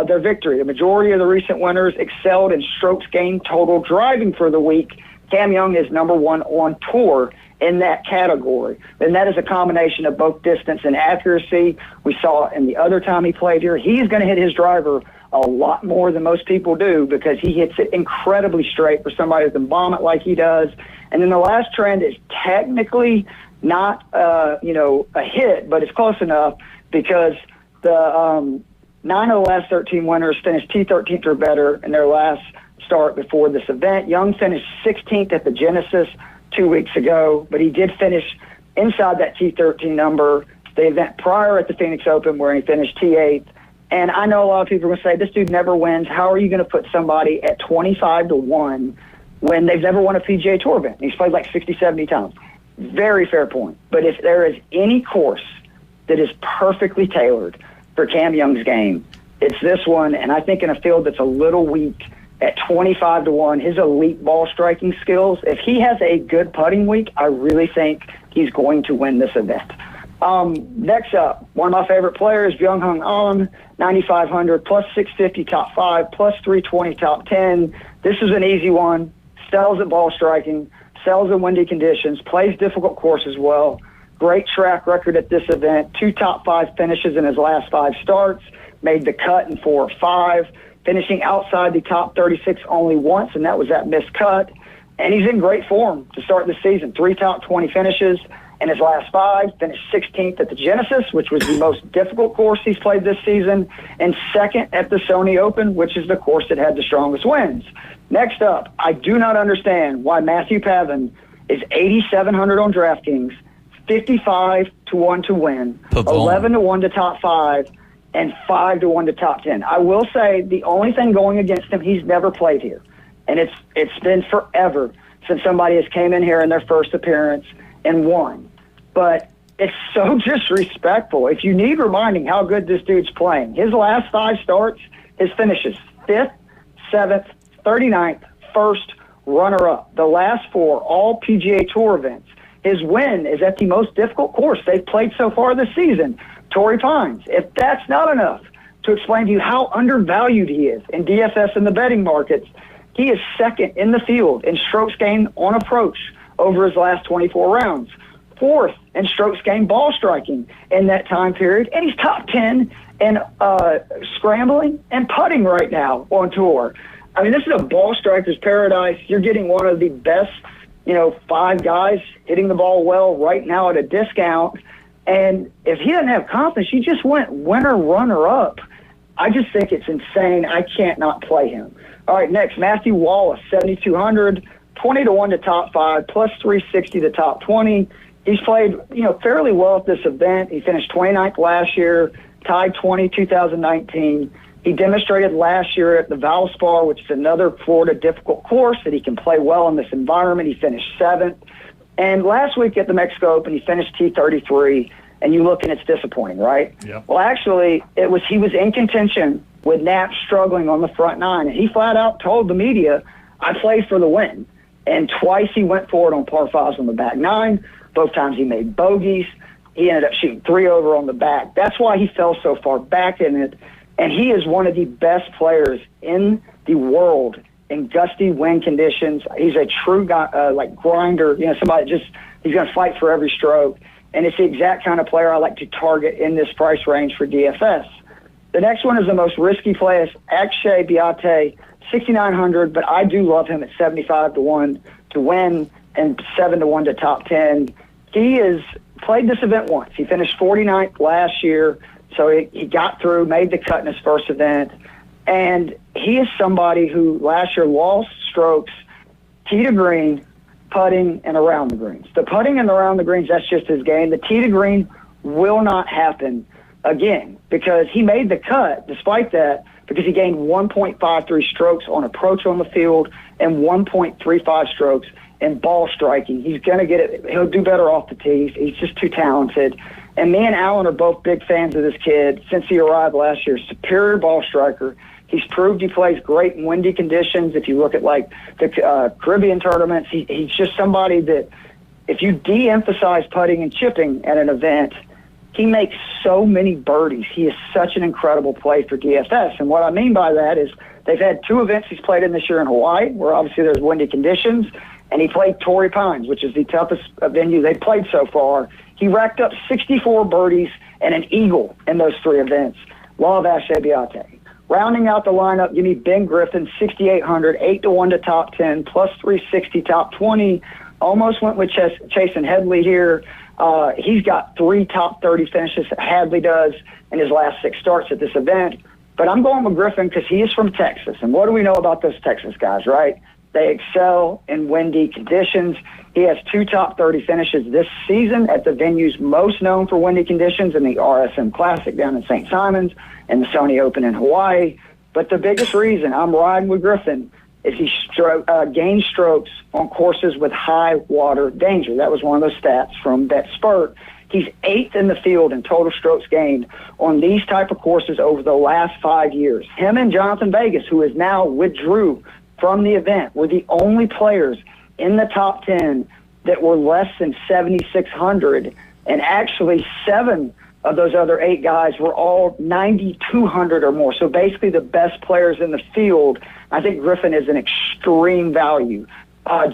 their victory. The majority of the recent winners excelled in strokes gained total driving for the week. Cam Young is number 1 on tour in that category. And that is a combination of both distance and accuracy. We saw it in the other time he played here. He's going to hit his driver a lot more than most people do because he hits it incredibly straight for somebody who can bomb it like he does. And then the last trend is technically not, a hit, but it's close enough because the 9 of the last 13 winners finished T13th or better in their last start before this event. Young finished 16th at the Genesis 2 weeks ago, but he did finish inside that T13 number. The event prior at the Phoenix Open where he finished T8 And I know a lot of people are going to say, this dude never wins. How are you going to put somebody at 25-1 when they've never won a PGA Tour event? He's played like 60, 70 times. Very fair point. But if there is any course that is perfectly tailored for Cam Young's game, it's this one. And I think in a field that's a little weak at 25-1, his elite ball striking skills, if he has a good putting week, I really think he's going to win this event. Next up, one of my favorite players, Byung-Hun Ahn, 9,500, plus 650 top 5, plus 320 top 10. This is an easy one. Sells at ball striking, sells in windy conditions, plays difficult courses well. Great track record at this event. 2 top 5 finishes in his last 5 starts. Made the cut in 4 or 5. Finishing outside the top 36 only once, and that was that missed cut. And he's in great form to start the season. 3 top 20 finishes in his last 5. Finished 16th at the Genesis, which was the most difficult course he's played this season, and 2nd at the Sony Open, which is the course that had the strongest winds. Next up, I do not understand why Matthew Pavin is 8,700 on DraftKings, 55-1 to win, 11-1 to top 5, and 5-1 to top 10. I will say the only thing going against him, he's never played here. And it's been forever since somebody has came in here in their first appearance and won. But it's so disrespectful. If you need reminding how good this dude's playing, his last 5 starts, his finishes 5th, 7th, 39th, 1st, runner-up. The last 4, all PGA Tour events. His win is at the most difficult course they've played so far this season, Torrey Pines. If that's not enough to explain to you how undervalued he is in DFS and the betting markets, he is 2nd in the field in strokes gained on approach over his last 24 rounds. 4th in strokes gained ball striking in that time period, and he's top 10 in scrambling and putting right now on tour. I mean, this is a ball striker's paradise. You're getting one of the best, 5 guys hitting the ball well right now at a discount. And if he doesn't have confidence, you just went winner, runner-up. I just think it's insane. I can't not play him. All right, next, Matthew Wallace, 7,200, 20-1 to top 5, plus 360 to top 20. He's played, fairly well at this event. He finished 29th last year, tied 20 2019. He demonstrated last year at the Valspar, which is another Florida difficult course, that he can play well in this environment. He finished 7th. And last week at the Mexico Open, he finished T33, and you look and it's disappointing, right? Yeah. Well, actually, he was in contention with Knapp struggling on the front 9, and he flat out told the media, I played for the win. And twice he went for it on par 5s on the back 9. Both times he made bogeys. He ended up shooting 3 over on the back. That's why he fell so far back in it. And he is one of the best players in the world in gusty wind conditions. He's a true guy, grinder. Somebody he's going to fight for every stroke. And it's the exact kind of player I like to target in this price range for DFS. The next one is the most risky play. It's Akshay Bhatia, 6,900, but I do love him at 75-1 to win and 7-1 to top 10. He has played this event once. He finished 49th last year, so he got through, made the cut in his first event. And he is somebody who last year lost strokes, tee to green, putting, and around the greens. The putting and around the greens, that's just his game. The tee to green will not happen again because he made the cut despite that because he gained 1.53 strokes on approach on the field and 1.35 strokes in ball striking. He's going to get it. He'll do better off the tee. He's just too talented. And me and Alan are both big fans of this kid since he arrived last year. Superior ball striker. He's proved he plays great in windy conditions. If you look at the Caribbean tournaments, he's just somebody that if you de-emphasize putting and chipping at an event, he makes so many birdies. He is such an incredible play for DFS. And what I mean by that is they've had 2 events he's played in this year in Hawaii, where obviously there's windy conditions, and he played Torrey Pines, which is the toughest venue they've played so far. He racked up 64 birdies and an eagle in those 3 events. Love Akshay Bhatia. Rounding out the lineup, give me Ben Griffin, 6,800, 8-1 to top 10, plus 360 top 20. Almost went with Chasen Headley here. He's got 3 top 30 finishes that Hadley does in his last 6 starts at this event. But I'm going with Griffin because he is from Texas. And what do we know about those Texas guys, right? They excel in windy conditions. He has 2 top 30 finishes this season at the venues most known for windy conditions in the RSM Classic down in St. Simons and the Sony Open in Hawaii. But the biggest reason I'm riding with Griffin is he gained strokes on courses with high water danger. That was one of those stats from that spurt. He's 8th in the field in total strokes gained on these type of courses over the last 5 years. Him and Jonathan Vegas, who is now withdrew from the event, were the only players in the top 10 that were less than 7,600, and actually 7 of those other 8 guys were all 9,200 or more. So basically the best players in the field. I think Griffin is an extreme value.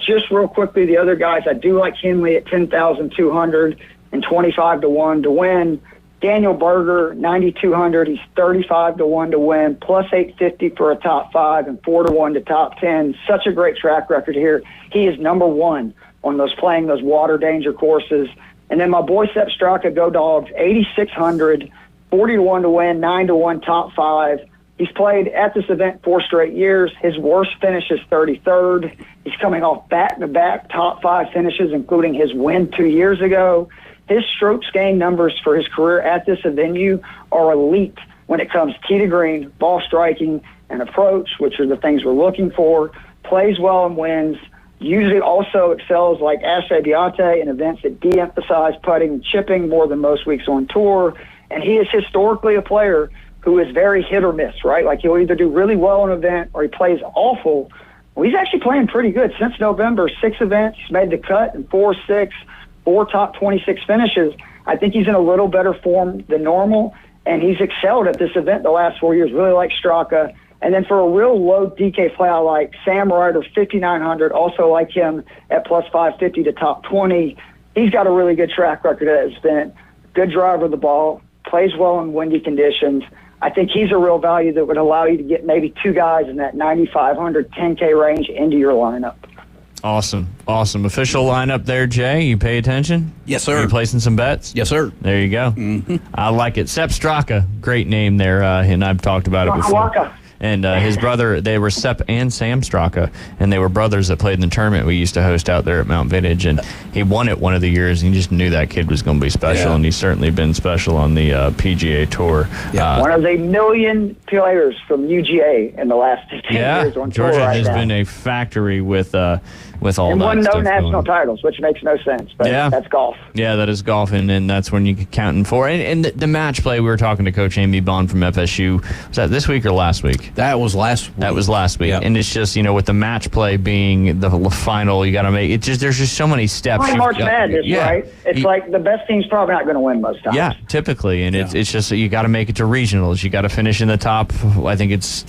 Just real quickly, the other guys, I do like Henley at 10,200 and 25 to 1 to win. Daniel Berger, 9,200. He's 35 to 1 to win, plus 850 for a top 5 and 4 to 1 to top 10. Such a great track record here. He is number 1 on those playing those water danger courses. And then my boy Sepp Straka, Go Dogs, 8,600, 40 to 1 to win, 9 to 1 top 5. He's played at this event 4 straight years. His worst finish is 33rd. He's coming off back-to-back top 5 finishes, including his win 2 years ago. His strokes gained numbers for his career at this venue are elite when it comes tee to green, ball striking, and approach, which are the things we're looking for. Plays well and wins. Usually also excels like Ashe Beate in events that de-emphasize putting and chipping more than most weeks on tour. And he is historically a player who is very hit or miss, right? Like he'll either do really well in an event or he plays awful. Well, he's actually playing pretty good. Since November, 6 events. He's made the cut in 4 top 26 finishes. I think he's in a little better form than normal, and he's excelled at this event the last 4 years. Really like Straka. And then for a real low DK play, I like Sam Ryder, 5,900. Also like him at plus 550 to top 20. He's got a really good track record at this event. Good driver of the ball. Plays well in windy conditions. I think he's a real value that would allow you to get maybe 2 guys in that 9,500, 10K range into your lineup. Awesome. Official lineup there, Jay. You pay attention? Yes, sir. Are you placing some bets? Yes, sir. There you go. Mm-hmm. I like it. Sepp Straka, great name there, and I've talked about it before. And his brother, they were Sepp and Sam Straka, and they were brothers that played in the tournament we used to host out there at Mount Vintage. And he won it one of the years, and you just knew that kid was going to be special, and he's certainly been special on the PGA Tour. Yeah. One of the million players from UGA in the last 10 years on Georgia tour right has now. been a factory with all and that won stuff no national going. titles, which makes no sense, but that's golf. Yeah, that is golf, and that's when you counting for. And the match play, we were talking to Coach Amy Bond from FSU. Was that this week or last week? That was last week. That was last week. Yep. And it's just, with the match play being the final, you got to make it. There's just so many steps. Like March Madness, right? It's like the best team's probably not going to win most times. Yeah, typically, and it's just you got to make it to regionals. You got to finish in the top. I think it's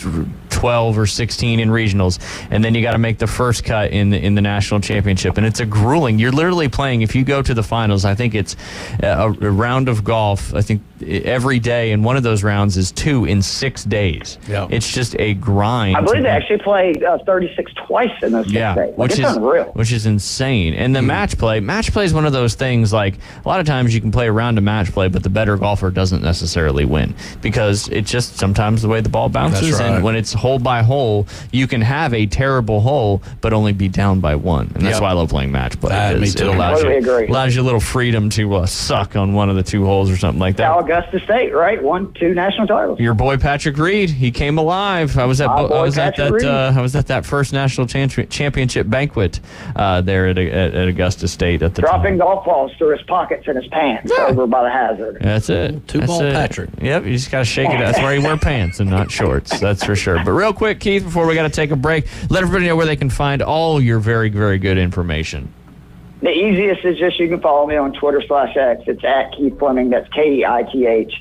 12 or 16 in regionals, and then you got to make the first cut in the national championship. And it's a grueling. You're literally playing. If you go to the finals, I think it's a round of golf. I think every day, and one of those rounds is 2 in 6 days. Yeah, it's just a grind. I believe they actually played 36 twice in those 6 days. It's unreal. Which is insane. And the match play is one of those things. Like a lot of times you can play a round of match play, but the better golfer doesn't necessarily win because it's just sometimes the way the ball bounces. That's right. And when it's hole by hole, you can have a terrible hole but only be down by 1. And that's why I love playing match play. Me too. It allows you a little freedom to suck on one of the 2 holes or something like that. Augusta State, right? Won 2 national titles. Your boy Patrick Reed, he came alive. I was at that first national championship banquet there at Augusta State at the dropping golf balls through his pockets and his pants over by the hazard. That's it. 2-ball Patrick. Yep, you just got to shake it. That's why you wear pants and not shorts. That's for sure. But real quick, Keith, before we got to take a break, let everybody know where they can find all your very, very good information. The easiest is just you can follow me on Twitter/X. It's at Keith Fleming. That's KeithFleming.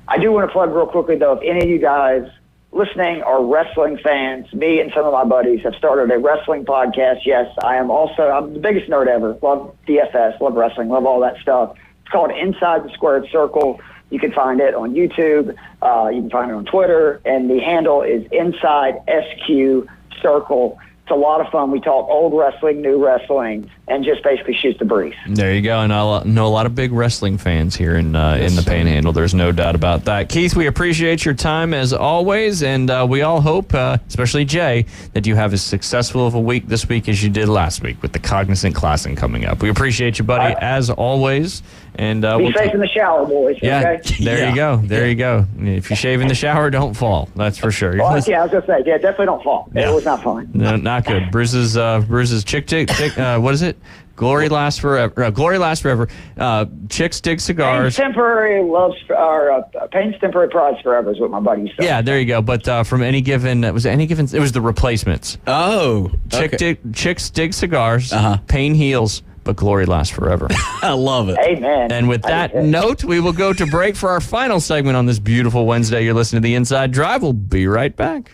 I do want to plug real quickly, though, if any of you guys listening are wrestling fans, me and some of my buddies have started a wrestling podcast. Yes, I'm the biggest nerd ever. Love DFS, love wrestling, love all that stuff. It's called Inside the Squared Circle. You can find it on YouTube. You can find it on Twitter. And the handle is Inside SQ Circle. It's a lot of fun. We talk old wrestling, new wrestling, and just basically shoot the breeze. There you go. And I know a lot of big wrestling fans here in the Panhandle. There's no doubt about that. Keith, we appreciate your time as always, and we all hope, especially Jay, that you have as successful of a week this week as you did last week with the Cognizant Classic coming up. We appreciate you, buddy, as always. And be safe in the shower, boys. Yeah, okay? there you go. There you go. If you shave in the shower, don't fall. That's for sure. Well, yeah, I was gonna say, definitely don't fall. Yeah. It was not fun. No, not good. Bruce's chick. What is it? Glory lasts forever. Glory lasts forever. Chicks dig cigars. Pain's temporary prize forever is what my buddy said. Yeah, there you go. But from any given, it was the Replacements. Oh, chicks dig cigars. Pain heals, but glory lasts forever. I love it. Amen. And with that note, we will go to break for our final segment on this beautiful Wednesday. You're listening to The Inside Drive. We'll be right back.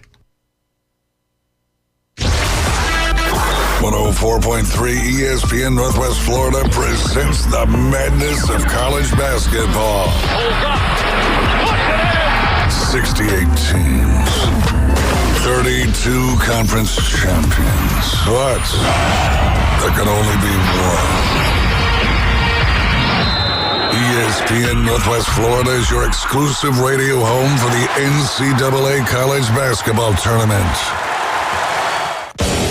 104.3 ESPN Northwest Florida presents the madness of college basketball. 68 teams, 32 conference champions. But there can only be one. ESPN Northwest Florida is your exclusive radio home for the NCAA College Basketball Tournament.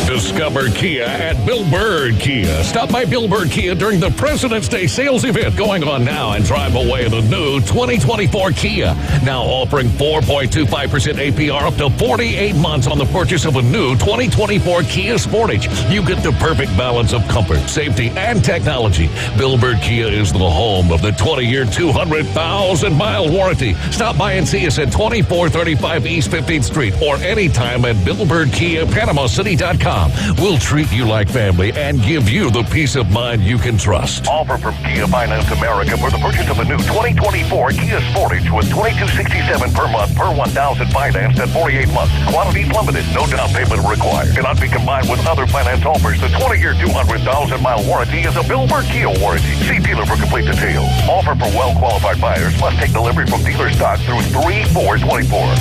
Discover Kia at Bill Bird Kia. Stop by Bill Bird Kia during the President's Day sales event going on now and drive away the new 2024 Kia. Now offering 4.25% APR up to 48 months on the purchase of a new 2024 Kia Sportage. You get the perfect balance of comfort, safety, and technology. Bill Bird Kia is the home of the 20-year, 200,000-mile warranty. Stop by and see us at 2435 East 15th Street or anytime at BillBirdKia.PanamaCity.com. We'll treat you like family and give you the peace of mind you can trust. Offer from Kia Finance America for the purchase of a new 2024 Kia Sportage with $2,267 per month per 1,000 financed at 48 months. Quantities limited. No down payment required. Cannot be combined with other finance offers. The 20-year, 200,000-mile warranty is a Bill Bird Kia warranty. See dealer for complete details. Offer for well-qualified buyers. Must take delivery from dealer stock through 3/4/24.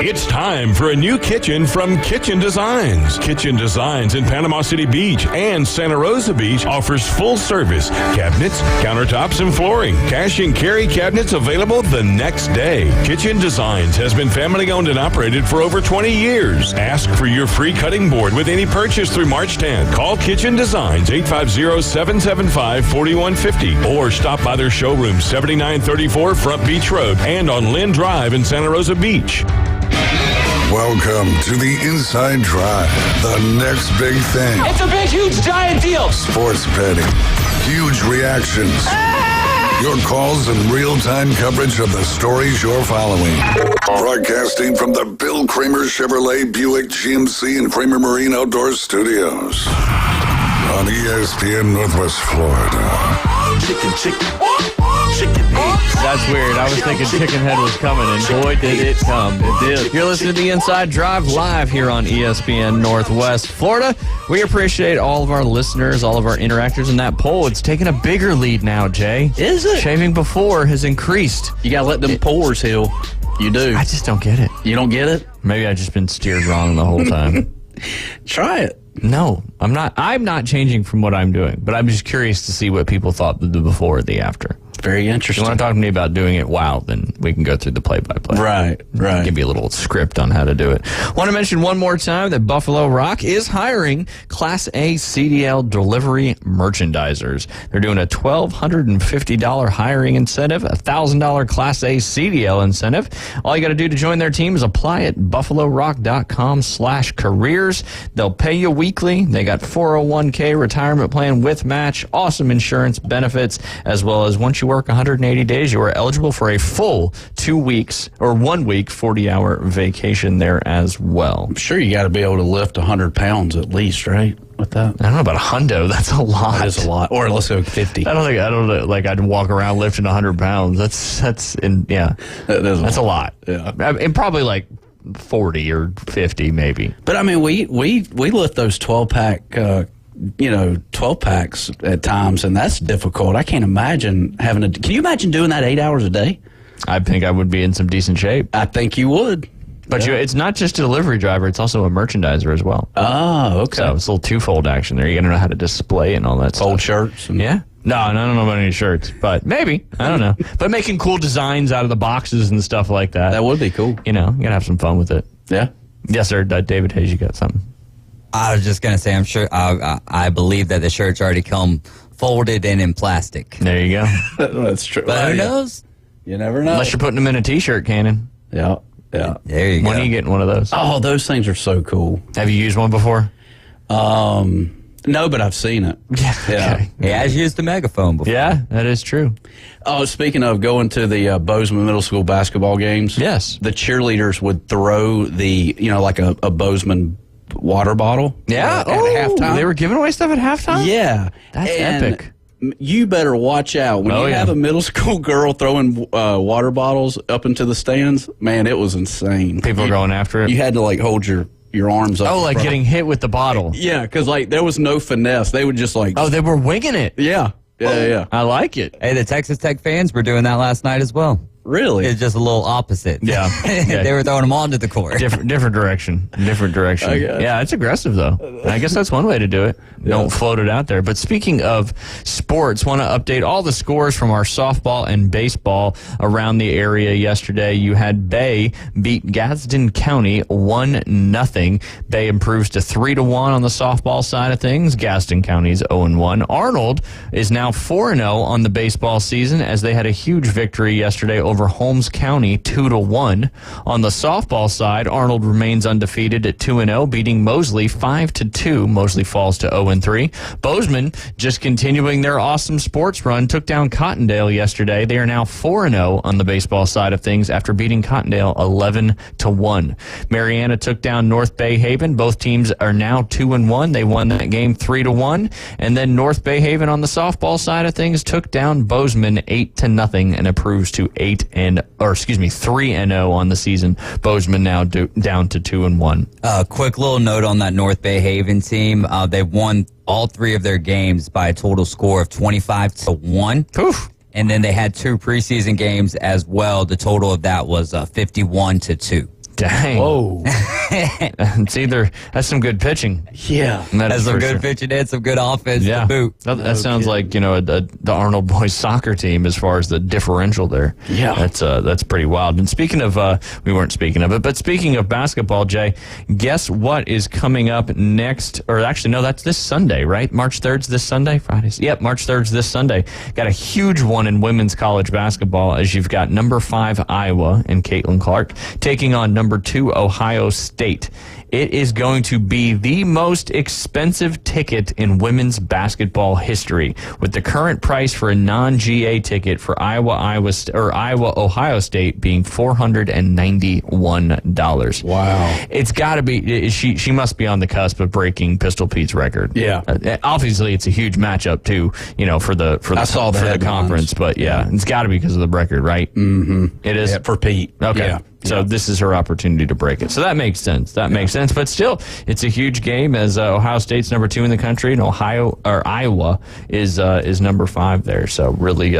It's time for a new kitchen from Kitchen Designs. Kitchen Designs in Panama City Beach and Santa Rosa Beach offers full service cabinets, countertops, and flooring. Cash and carry cabinets available the next day. Kitchen Designs has been family owned and operated for over 20 years. Ask for your free cutting board with any purchase through March 10th. Call Kitchen Designs 850-775-4150 or stop by their showroom 7934 Front Beach Road and on Lynn Drive in Santa Rosa Beach. Welcome to the Inside Drive, the next big thing. It's a big, huge, giant deal. Sports betting, huge reactions, your calls and real-time coverage of the stories you're following. Broadcasting from the Bill Kramer Chevrolet Buick GMC and Kramer Marine Outdoor Studios on ESPN Northwest Florida. Chicken. That's weird. I was thinking Chicken Head was coming, and boy, did it come. It did. You're listening to The Inside Drive live here on ESPN Northwest Florida. We appreciate all of our listeners, all of our interactors in that poll. It's taking a bigger lead now, Jay. Is it? Shaving before has increased. You got to let them pores heal. You do. I just don't get it. You don't get it? Maybe I've just been steered wrong the whole time. Try it. No, I'm not. I'm not changing from what I'm doing, but I'm just curious to see what people thought the before or the after. Very interesting. If you want to talk to me about doing it then we can go through the play-by-play. Right. Give you a little script on how to do it. Want to mention one more time that Buffalo Rock is hiring Class A CDL delivery merchandisers. They're doing a $1,250 hiring incentive, a $1,000 Class A CDL incentive. All you got to do to join their team is apply at buffalorock.com/careers. They'll pay you weekly. They got 401k retirement plan with match, awesome insurance benefits, as well as once you work 180 days, you are eligible for a full 2 weeks or 1 week 40-hour vacation there as well. I'm sure you got to be able to lift 100 pounds at least, right? With that, I don't know about a hundo. That's a lot. That is a lot. Or let's go 50. I don't know. Like I'd walk around lifting 100 pounds. That's a lot. Yeah, and probably like 40 or 50 maybe. But I mean, we lift those 12-pack. 12 packs at times, and that's difficult. I can't imagine having can you imagine doing that 8 hours a day? I think I would be in some decent shape. I think you would. But it's not just a delivery driver; it's also a merchandiser as well. Oh, okay. So it's a little twofold action there. You got to know how to display and all that stuff. Old shirts. Yeah. No, I don't know about any shirts, but maybe. I don't know. But making cool designs out of the boxes and stuff like that. That would be cool. You know, you got to have some fun with it. Yeah. Yes, sir. David Hayes, you got something? I was just going to say, I'm sure, I believe that the shirts already come folded and in plastic. There you go. That's true. But who knows? You never know. Unless you're putting them in a T-shirt cannon. Yeah. Yeah. There you go. When are you getting one of those? Oh, those things are so cool. Have you used one before? No, but I've seen it. Yeah. Okay. He has used the megaphone before. Yeah, that is true. Oh, speaking of going to the Bozeman Middle School basketball games. Yes. The cheerleaders would throw like a Bozeman water bottle. Yeah. At halftime. They were giving away stuff at halftime? Yeah. That's and epic. You better watch out. When you have a middle school girl throwing water bottles up into the stands, man, it was insane. People are going after it. You had to like hold your arms up. Oh, like getting hit with the bottle. Yeah, because like there was no finesse. They would just like. Oh, they were winging it. Yeah. Yeah. I like it. Hey, the Texas Tech fans were doing that last night as well. Really? It's just a little opposite. Yeah. They were throwing them onto the court. Different direction. Different direction. Yeah, it's aggressive, though. I guess that's one way to do it. Don't float it out there. But speaking of sports, want to update all the scores from our softball and baseball around the area yesterday. You had Bay beat Gadsden County 1-0. Bay improves to 3-1 on the softball side of things. Gadsden County's 0-1. Arnold is now 4-0 on the baseball season as they had a huge victory yesterday over Holmes County 2-1. On the softball side, Arnold remains undefeated at 2-0, beating Mosley 5-2. Mosley falls to 0-3. Bozeman, just continuing their awesome sports run, took down Cottondale yesterday. They are now 4-0 on the baseball side of things after beating Cottondale 11-1. Mariana took down North Bay Haven. Both teams are now 2-1. They won that game 3-1. And then North Bay Haven on the softball side of things took down Bozeman 8-0 and improves to 3-0 on the season. Bozeman now down to 2-1. Quick little note on that North Bay Haven team. They won all three of their games by a total score of 25-1. Oof. And then they had 2 preseason games as well. The total of that was 51-2. Dang. Whoa. That's some good pitching. Yeah. That's some good pitching and some good offense to boot. That sounds like, the Arnold boys soccer team as far as the differential there. Yeah. That's pretty wild. And speaking of, we weren't speaking of it, but speaking of basketball, Jay, guess what is coming up next? Or actually, no, that's this Sunday, right? March 3rd's this Sunday? Fridays. Yep, March 3rd's this Sunday. Got a huge one in women's college basketball as you've got number 5 Iowa and Caitlin Clark taking on number 2 Ohio State. It is going to be the most expensive ticket in women's basketball history, with the current price for a non-GA ticket for Iowa-Ohio State being $491. Wow. It's got to be, she must be on the cusp of breaking Pistol Pete's record. Yeah. Obviously, it's a huge matchup, too, for the conference, but it's got to be because of the record, right? Mm-hmm. It is? Yeah, for Pete. Okay. Yeah. So this is her opportunity to break it. So that makes sense. But still, it's a huge game as Ohio State's number 2 in the country, and Iowa is number 5 there. So really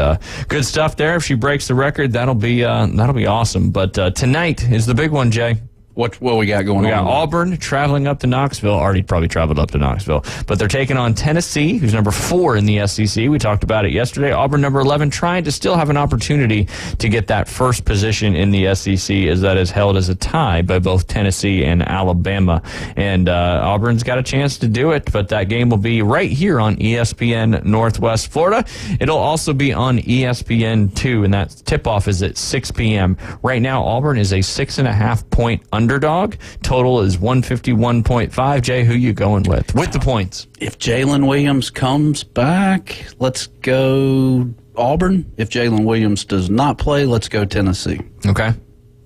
good stuff there. If she breaks the record, that'll be awesome. But tonight is the big one, Jay. What we got going on? We got Auburn traveling up to Knoxville. Already probably traveled up to Knoxville. But they're taking on Tennessee, who's number 4 in the SEC. We talked about it yesterday. Auburn, number 11, trying to still have an opportunity to get that first position in the SEC, as that is held as a tie by both Tennessee and Alabama. And Auburn's got a chance to do it, but that game will be right here on ESPN Northwest Florida. It'll also be on ESPN2, and that tip-off is at 6 p.m. Right now, Auburn is a 6.5-point underdog. Total is 151.5. Jay, who you going with the points? If Jalen Williams comes back, let's go Auburn. If Jalen Williams does not play, let's go Tennessee. Okay.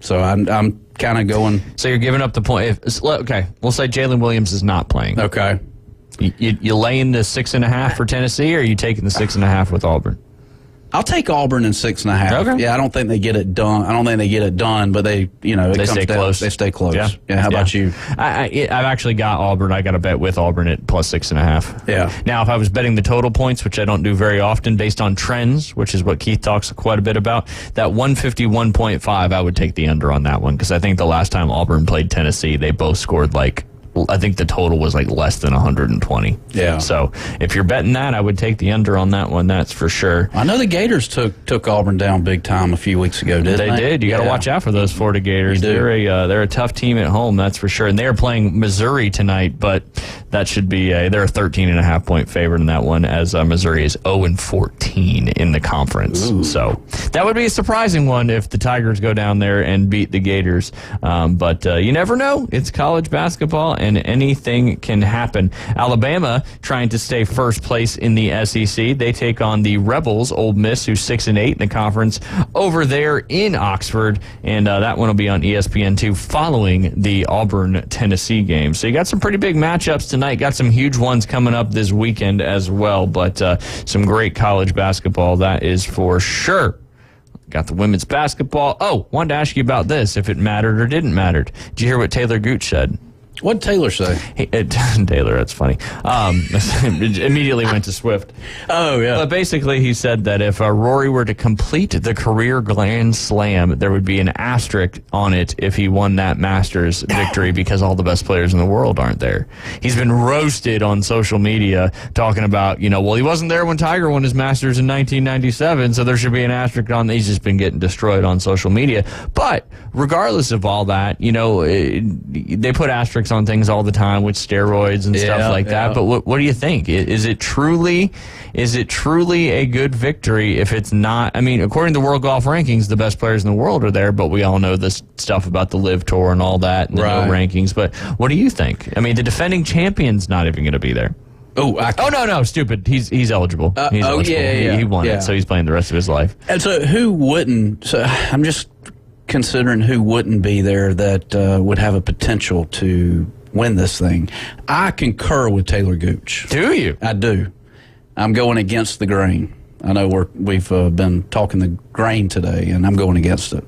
So I'm kind of going. So you're giving up the point. Okay, we'll say Jalen Williams is not playing. Okay. You laying the 6.5 for Tennessee, or are you taking the 6.5 with Auburn? I'll take Auburn in 6.5. Okay. Yeah, I don't think they get it done. But they, it comes stay down. close. They stay close. Yeah. How about you? I've actually got Auburn. I got a bet with Auburn at plus 6.5. Yeah. Now, if I was betting the total points, which I don't do very often, based on trends, which is what Keith talks quite a bit about, that 151.5, I would take the under on that one because I think the last time Auburn played Tennessee, they both scored I think the total was less than 120. Yeah. So if you're betting that, I would take the under on that one. That's for sure. I know the Gators took Auburn down big time a few weeks ago, didn't they? They did. You got to watch out for those Florida Gators. They're a tough team at home, that's for sure. And they are playing Missouri tonight, but that should be they're a 13.5 point favorite in that one, as Missouri is 0-14 in the conference. Ooh. So that would be a surprising one if the Tigers go down there and beat the Gators. But you never know. It's college basketball, and anything can happen. Alabama trying to stay first place in the SEC. They take on the Rebels, Ole Miss, who's 6-8 in the conference, over there in Oxford, and that one will be on ESPN2 following the Auburn-Tennessee game. So you got some pretty big matchups tonight. Got some huge ones coming up this weekend as well, but some great college basketball, that is for sure. Got the women's basketball. Oh, wanted to ask you about this, if it mattered or didn't matter. Did you hear what Taylor Gooch said? What did Taylor say? Taylor, that's funny. Immediately went to Swift. Oh, yeah. But basically, he said that if Rory were to complete the career Grand Slam, there would be an asterisk on it if he won that Masters victory because all the best players in the world aren't there. He's been roasted on social media talking about, well, he wasn't there when Tiger won his Masters in 1997, so there should be an asterisk on. He's just been getting destroyed on social media. But regardless of all that, they put asterisks on things all the time with steroids and stuff like that. But what do you think? Is it truly a good victory if it's not? I mean, according to World Golf Rankings, the best players in the world are there, but we all know this stuff about the LIV Tour and all that and the no rankings. But what do you think? I mean, the defending champion's not even going to be there. Oh no, stupid. He's eligible. He's eligible. Yeah. He won it, so he's playing the rest of his life. And so who wouldn't? So I'm just considering who wouldn't be there that would have a potential to win this thing. I concur with Taylor Gooch. Do you? I do. I'm going against the grain. I know we've been talking the grain today, and I'm going against it.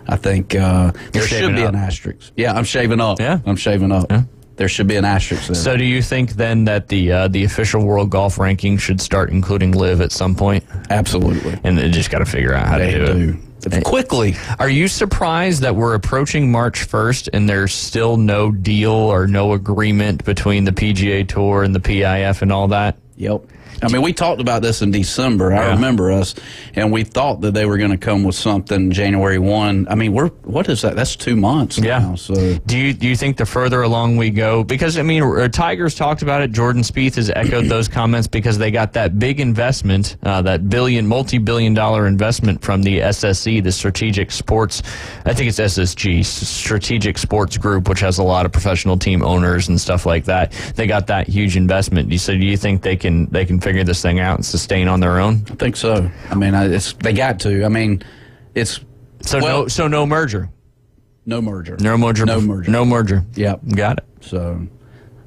I think there should be an asterisk. Yeah, I'm shaving up. Yeah, I'm shaving up. Yeah. There should be an asterisk there. So do you think then that the official World Golf Ranking should start including LIV at some point? Absolutely. And they just got to figure out how to do it. Quickly. Are you surprised that we're approaching March 1st and there's still no deal or no agreement between the PGA Tour and the PIF and all that? Yep. I mean, we talked about this in December. I remember us, and we thought that they were going to come with something January 1. I mean, what is that? That's 2 months now. So do you think the further along we go, because I mean, Tigers talked about it. Jordan Spieth has echoed those comments because they got that big investment, that multi-billion-dollar investment from the SSE, the Strategic Sports. I think it's SSG, Strategic Sports Group, which has a lot of professional team owners and stuff like that. They got that huge investment. So do you think they can figure this thing out and sustain on their own? I think so. I mean, they got to. I mean, it's no merger. No merger. No merger. No merger. No merger. Yep. Got it. So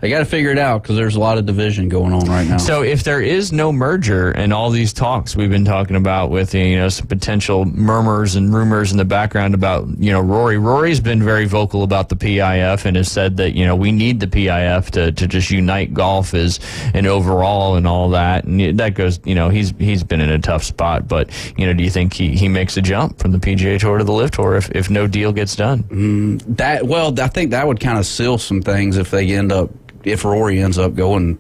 they got to figure it out because there's a lot of division going on right now. So if there is no merger and all these talks we've been talking about with some potential murmurs and rumors in the background about Rory's been very vocal about the PIF and has said that we need the PIF to just unite golf as an overall and all that, and that goes he's been in a tough spot, but do you think he makes a jump from the PGA Tour to the LIV Tour if no deal gets done? I think that would kind of seal some things if Rory ends up going,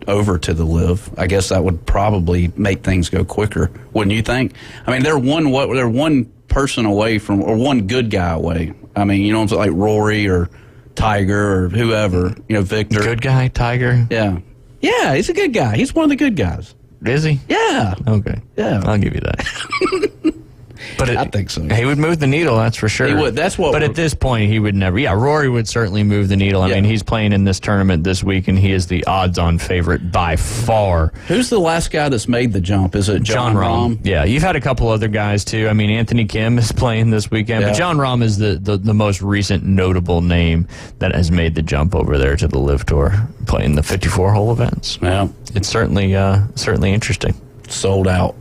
over to the LIV. I guess that would probably make things go quicker, wouldn't you think? I mean, they're one person away from, or one good guy away. I mean, like Rory or Tiger or whoever, Victor. Good guy, Tiger. Yeah, he's a good guy. He's one of the good guys. Is he? Yeah. Okay. Yeah, I'll give you that. But I think so. He would move the needle, that's for sure. He would. That's what. But at this point, he would never. Yeah, Rory would certainly move the needle. I mean, he's playing in this tournament this week, and he is the odds-on favorite by far. Who's the last guy that's made the jump? Is it Jon Rahm? Yeah, you've had a couple other guys too. I mean, Anthony Kim is playing this weekend, but Jon Rahm is the most recent notable name that has made the jump over there to the LIV Tour, playing the 54-hole events. Yeah, it's certainly interesting. Sold out.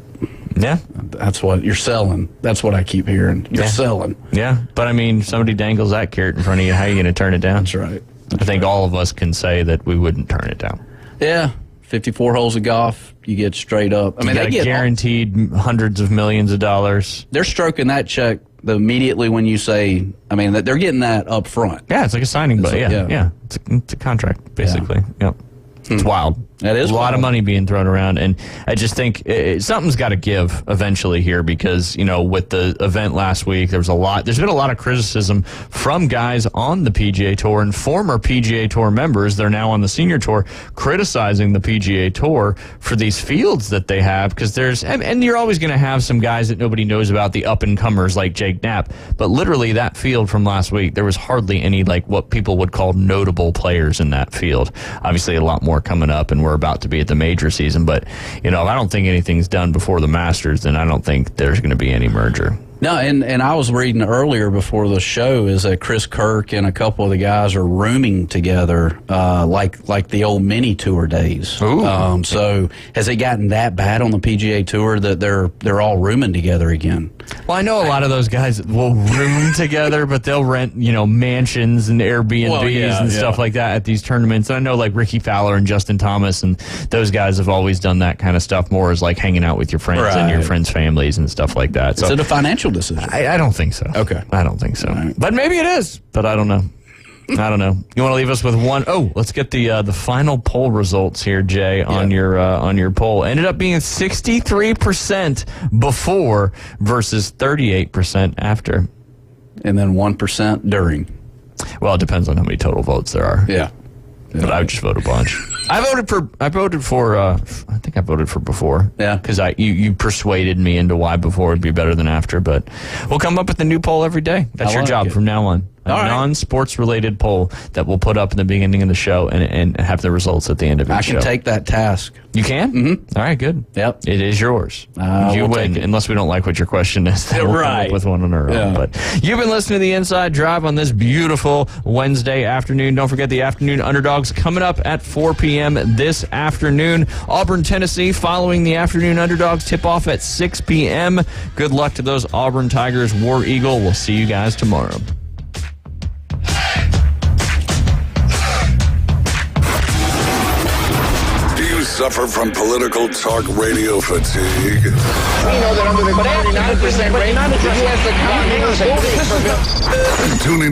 Yeah. That's what you're selling. That's what I keep hearing. You're selling. Yeah, but I mean, somebody dangles that carrot in front of you. How are you going to turn it down? That's right. I think all of us can say that we wouldn't turn it down. Yeah. 54 holes of golf, you get straight up. I mean, they get guaranteed hundreds of millions of dollars. They're stroking that check immediately when you say, I mean, they're getting that up front. Yeah, it's like a signing, but yeah. It's a contract, basically. Yep. It's wild. That is a lot of money being thrown around, and I just think something's got to give eventually here because, you know, with the event last week, there's been a lot of criticism from guys on the PGA Tour and former PGA Tour members. They're now on the senior tour criticizing the PGA Tour for these fields that they have because and you're always going to have some guys that nobody knows about, the up-and-comers like Jake Knapp, but literally that field from last week, there was hardly any like what people would call notable players in that field. Obviously a lot more coming up, and we're about to be at the major season, but you know, if I don't think anything's done before the Masters, then I don't think there's going to be any merger. No, and I was reading earlier before the show is that Chris Kirk and a couple of the guys are rooming together, like the old mini tour days. So has it gotten that bad on the PGA Tour that they're all rooming together again? Well, I know a lot of those guys will room together, but they'll rent, you know, mansions and Airbnbs and stuff like that at these tournaments. And I know like Ricky Fowler and Justin Thomas and those guys have always done that kind of stuff more as like hanging out with your friends and your friends' families and stuff like that. So is it a financial decision? I don't think so. Okay. I don't think so. Right. But maybe it is, but I don't know. I don't know. You want to leave us with one? Oh, let's get the final poll results here, Jay, on your poll. Ended up being 63% before versus 38% after. And then 1% during. Well, it depends on how many total votes there are. Yeah. But I would just vote a bunch. I voted for I think I voted for before. Yeah. Because you persuaded me into why before would be better than after. But we'll come up with a new poll every day. That's your job from now on. A non-sports related poll that we'll put up in the beginning of the show and have the results at the end of each show. I can take that task. You can? Mm-hmm. All right, good. Yep. It is yours. You win, unless we don't like what your question is. Then we'll come up with one on our own. But you've been listening to The Inside Drive on this beautiful Wednesday afternoon. Don't forget the afternoon underdogs coming up at 4 p.m. this afternoon. Auburn, Tennessee, following the afternoon underdogs tip-off at 6 p.m. Good luck to those Auburn Tigers. War Eagle. We'll see you guys tomorrow. Suffer from political talk radio fatigue? We know that under the 49% rate, the U.S. economy is holding for... Tune in